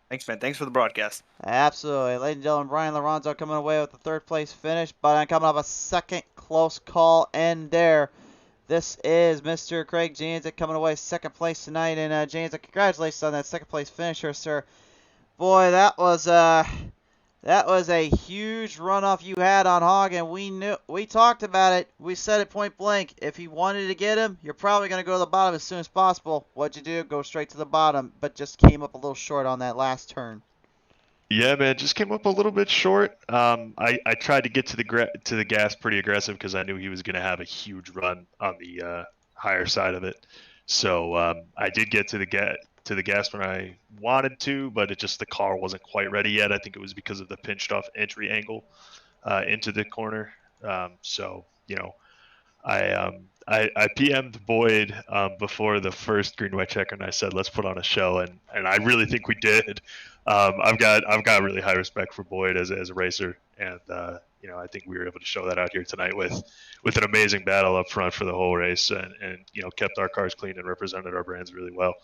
Thanks, man. Thanks for the broadcast.
Absolutely. Ladies and gentlemen, Brian Lorenzo coming away with the third place finish, but I'm coming up a second close call end there. This is Mr. Craig Janzik coming away second place tonight. And Janzik, congratulations on that second place finisher, sir. Boy, that was a huge runoff you had on Hagen. We talked about it. We said it point blank. If you wanted to get him, you're probably going to go to the bottom as soon as possible. What'd you do? Go straight to the bottom, but just came up a little short on that last turn.
Yeah, man, just came up a little bit short. I tried to get to the gas pretty aggressive because I knew he was going to have a huge run on the higher side of it. So I did get to to the gas when I wanted to, but the car wasn't quite ready yet. I think it was because of the pinched off entry angle into the corner. So I PM'd Boyd before the first green white checker, and I said let's put on a show, and I really think we did. I've got really high respect for Boyd as a racer, and I think we were able to show that out here tonight with an amazing battle up front for the whole race, and kept our cars clean and represented our brands really well.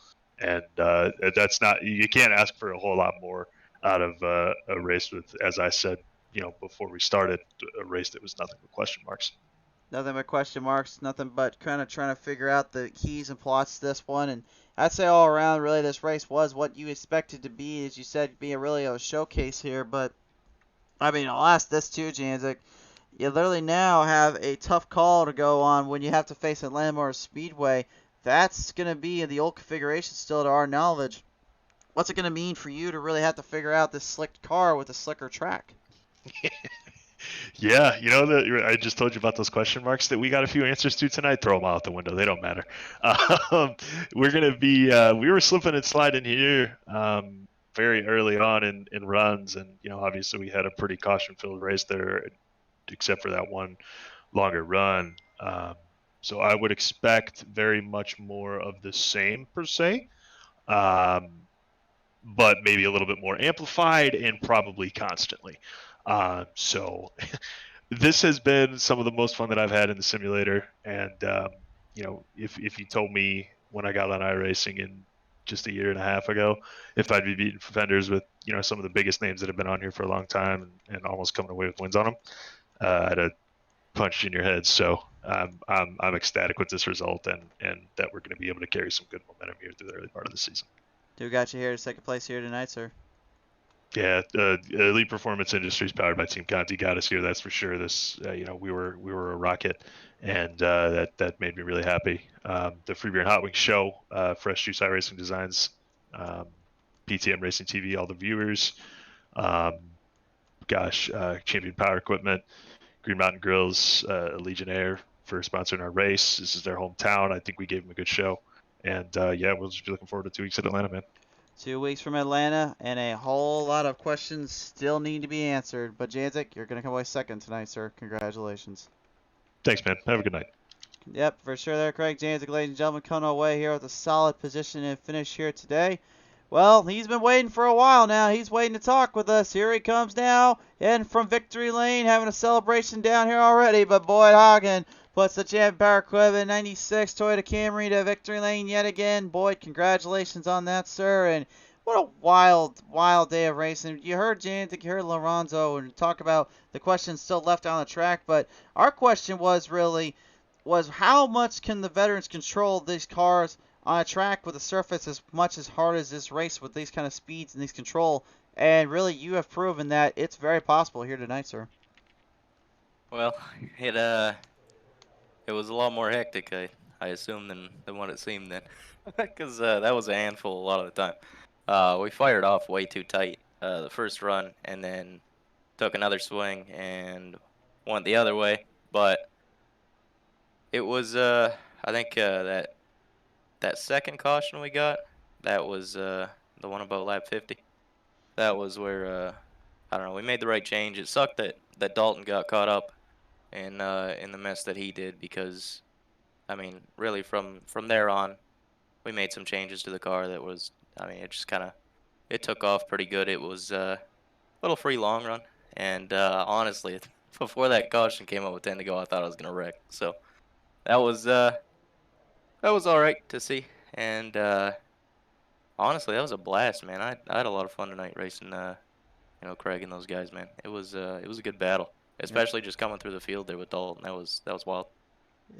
And that's not, you can't ask for a whole lot more out of a race with, as I said, before we started, a race that was nothing but question marks.
Nothing but question marks, nothing but kind of trying to figure out the keys and plots to this one. And I'd say all around, really, this race was what you expected to be, as you said, be a showcase here. But, I mean, I'll ask this too, Janzik. You literally now have a tough call to go on when you have to face Atlanta Motor Speedway. That's going to be in the old configuration still to our knowledge. What's it going to mean for you to really have to figure out this slick car with a slicker track?
Yeah, I just told you about those question marks that we got a few answers to tonight. Throw them out the window; they don't matter. We're gonna be we were slipping and sliding here very early on in runs, and obviously we had a pretty caution-filled race there, except for that one longer run. So I would expect very much more of the same per se. But maybe a little bit more amplified and probably constantly. So this has been some of the most fun that I've had in the simulator. And, if you told me when I got on iRacing in just a year and a half ago, if I'd be beating fenders with, some of the biggest names that have been on here for a long time and almost coming away with wins on them, I'd have punched you in your head. So I'm ecstatic with this result and that we're going to be able to carry some good momentum here through the early part of the season.
Who got you here to second place here tonight, sir?
Yeah, Elite Performance Industries powered by Team Conti got us here. That's for sure. This, we were a rocket, and that made me really happy. The Free Beer and Hot Wings show, Fresh Juice iRacing Designs, PTM Racing TV, all the viewers. Champion Power Equipment, Green Mountain Grills, Allegiant Air for sponsoring our race. This is their hometown. I think we gave them a good show. And we'll just be looking forward to 2 weeks at Atlanta, man.
2 weeks from Atlanta, and a whole lot of questions still need to be answered. But Janzik, you're going to come away second tonight, sir. Congratulations.
Thanks, man. Have a good night.
Yep, for sure there, Craig Janzik, ladies and gentlemen, coming away here with a solid position and finish here today. Well, he's been waiting for a while now. He's waiting to talk with us. Here he comes now, and from Victory Lane, having a celebration down here already. But Boyd Hagen puts the Champion Power Equipment 96 Toyota Camry to Victory Lane yet again. Boyd, congratulations on that, sir. And what a wild, wild day of racing. You heard Janzik, you heard Lorenzo, and talk about the questions still left on the track. But our question was how much can the veterans control these cars on a track with a surface as much as hard as this race with these kind of speeds and these control? And really, you have proven that it's very possible here tonight, sir.
Well, it was a lot more hectic, I assume, than what it seemed then, because that was a handful a lot of the time. We fired off way too tight the first run, and then took another swing and went the other way. But it was, I think that second caution we got, that was the one about lap 50. That was where I don't know, we made the right change. It sucked that Dalton got caught up in the mess that he did, because I mean, really from there on, we made some changes to the car that was, I mean, it just kind of, it took off pretty good. It was a little free long run, and honestly, before that caution came up with 10 to go, I thought I was gonna wreck. So that was all right to see, and honestly, that was a blast, man. I had a lot of fun tonight racing, Craig and those guys, man. It was a good battle, especially just coming through the field there with Dalton. That was wild.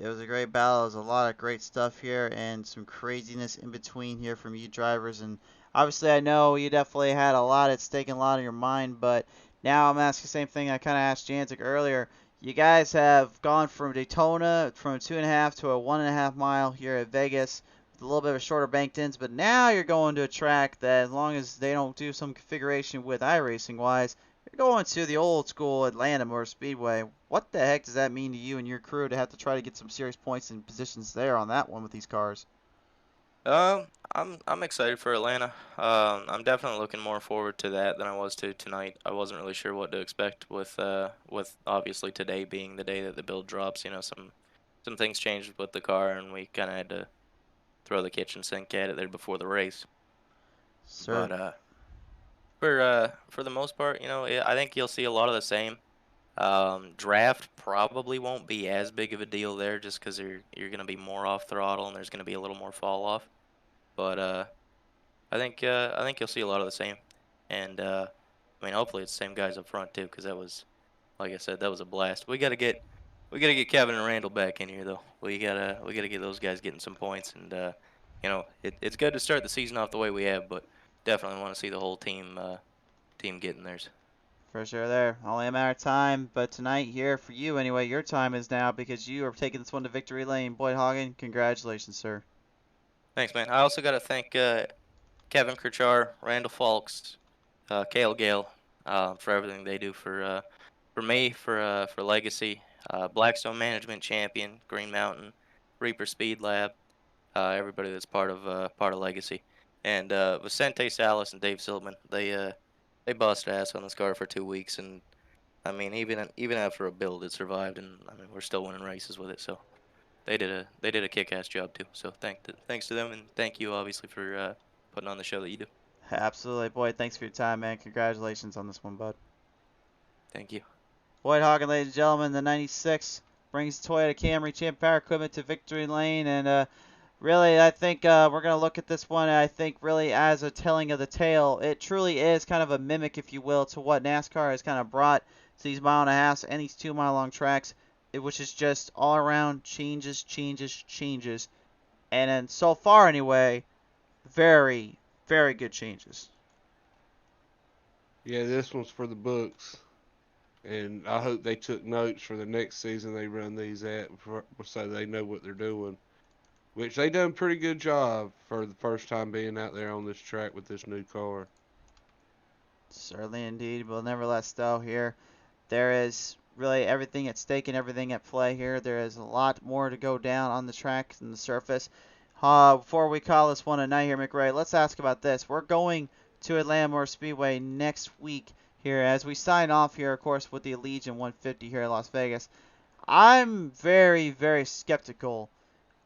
It was a great battle. There was a lot of great stuff here and some craziness in between here from you drivers. And obviously, I know you definitely had a lot at stake and a lot on your mind. But now I'm asking the same thing I kind of asked Janzik earlier. You guys have gone from Daytona from 2.5 to a 1.5 mile here at Vegas with a little bit of a shorter banked ins. But now you're going to a track that, as long as they don't do some configuration with iRacing wise, you're going to the old school Atlanta Motor Speedway. What the heck does that mean to you and your crew to have to try to get some serious points and positions there on that one with these cars?
I'm excited for Atlanta. I'm definitely looking more forward to that than I was to tonight. I wasn't really sure what to expect with obviously today being the day that the build drops. You know, some things changed with the car, and we kind of had to throw the kitchen sink at it there before the race.
Sir.
But for the most part, you know, I think you'll see a lot of the same. Draft probably won't be as big of a deal there, just because you're gonna be more off throttle and there's gonna be a little more fall off. But I think you'll see a lot of the same, and I mean, hopefully it's the same guys up front too, because that was, like I said, that was a blast. We gotta get Kevin and Randall back in here though. We gotta get those guys getting some points, and you know, it's good to start the season off the way we have, but definitely want to see the whole team getting theirs.
For sure there. Only a matter of time, but tonight here for you anyway, your time is now because you are taking this one to victory lane. Boyd Hagen, congratulations, sir.
Thanks, man. I also got to thank Kevin Kirchar, Randall Falks, Cale Gale for everything they do for me, for Legacy, Blackstone Management Champion, Green Mountain, Reaper Speed Lab, everybody that's part of Legacy, and Vicente Salas and Dave Silverman. They bust ass on this car for 2 weeks, and I mean even after a build, it survived, and I mean we're still winning races with it. So they did a kick-ass job too. So thanks to them, and thank you obviously for putting on the show that you do.
Absolutely. Boyd, thanks for your time, man. Congratulations on this one, bud.
Thank you.
Boyd Hagen, ladies and gentlemen, the 96 brings Toyota Camry Champ Power Equipment to victory lane, and really, I think we're going to look at this one, I think, really as a telling of the tale. It truly is kind of a mimic, if you will, to what NASCAR has kind of brought to these mile-and-a-halfs and these 2-mile-long tracks, which is just all around changes, changes, changes. And then so far, anyway, very, very good changes.
Yeah, this one's for the books, and I hope they took notes for the next season they run these at, so they know what they're doing. Which they done a pretty good job for the first time being out there on this track with this new car.
Certainly indeed, but nevertheless, though, here there is really everything at stake and everything at play here. There is a lot more to go down on the track than the surface. Before we call this one a night here, McRae, let's ask about this. We're going to Atlanta Motor Speedway next week here as we sign off here, of course, with the Allegiant 150 here in Las Vegas. I'm very, very skeptical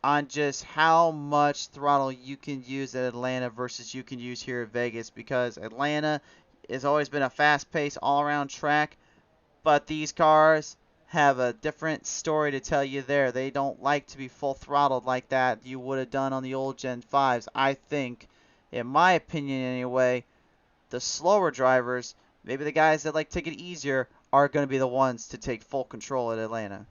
on just how much throttle you can use at Atlanta versus you can use here at Vegas, because Atlanta has always been a fast-paced all-around track, but these cars have a different story to tell you there. They don't like to be full throttled like that you would have done on the old Gen 5s. I think, in my opinion anyway, the slower drivers, maybe the guys that like to take it easier, are going to be the ones to take full control at Atlanta.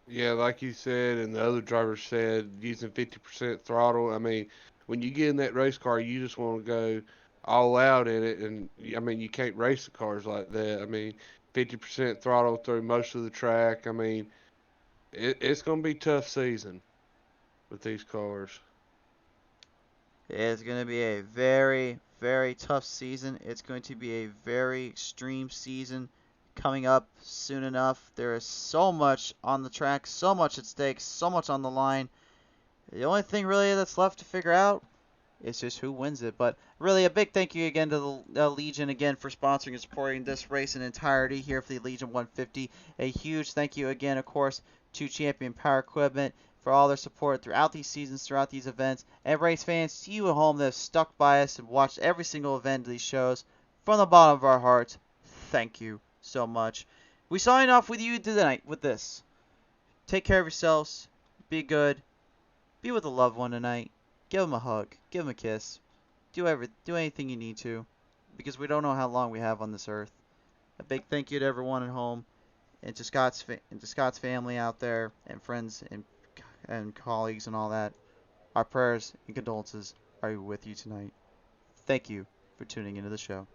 Yeah, like you said, and the other driver said, using 50% throttle. I mean, when you get in that race car, you just want to go all out in it, and I mean, you can't race the cars like that. I mean, 50% throttle through most of the track. I mean, it's going to be a tough season with these cars.
It is going to be a very, very tough season. It's going to be a very extreme season coming up soon enough. There is so much on the track, so much at stake, so much on the line. The only thing really that's left to figure out is just who wins it. But really, a big thank you again to the Legion again for sponsoring and supporting this race in entirety here for the Legion 150. A huge thank you again, of course, to Champion Power Equipment for all their support throughout these seasons, throughout these events. And race fans, to you at home that have stuck by us and watched every single event of these shows, from the bottom of our hearts, thank you so much. We sign off with you tonight with this. Take care of yourselves. Be good. Be with a loved one tonight. Give them a hug. Give them a kiss. Do anything you need to, because we don't know how long we have on this earth. A big thank you to everyone at home, and to Scott's family out there, and friends and colleagues and all that. Our prayers and condolences are with you tonight. Thank you for tuning into the show.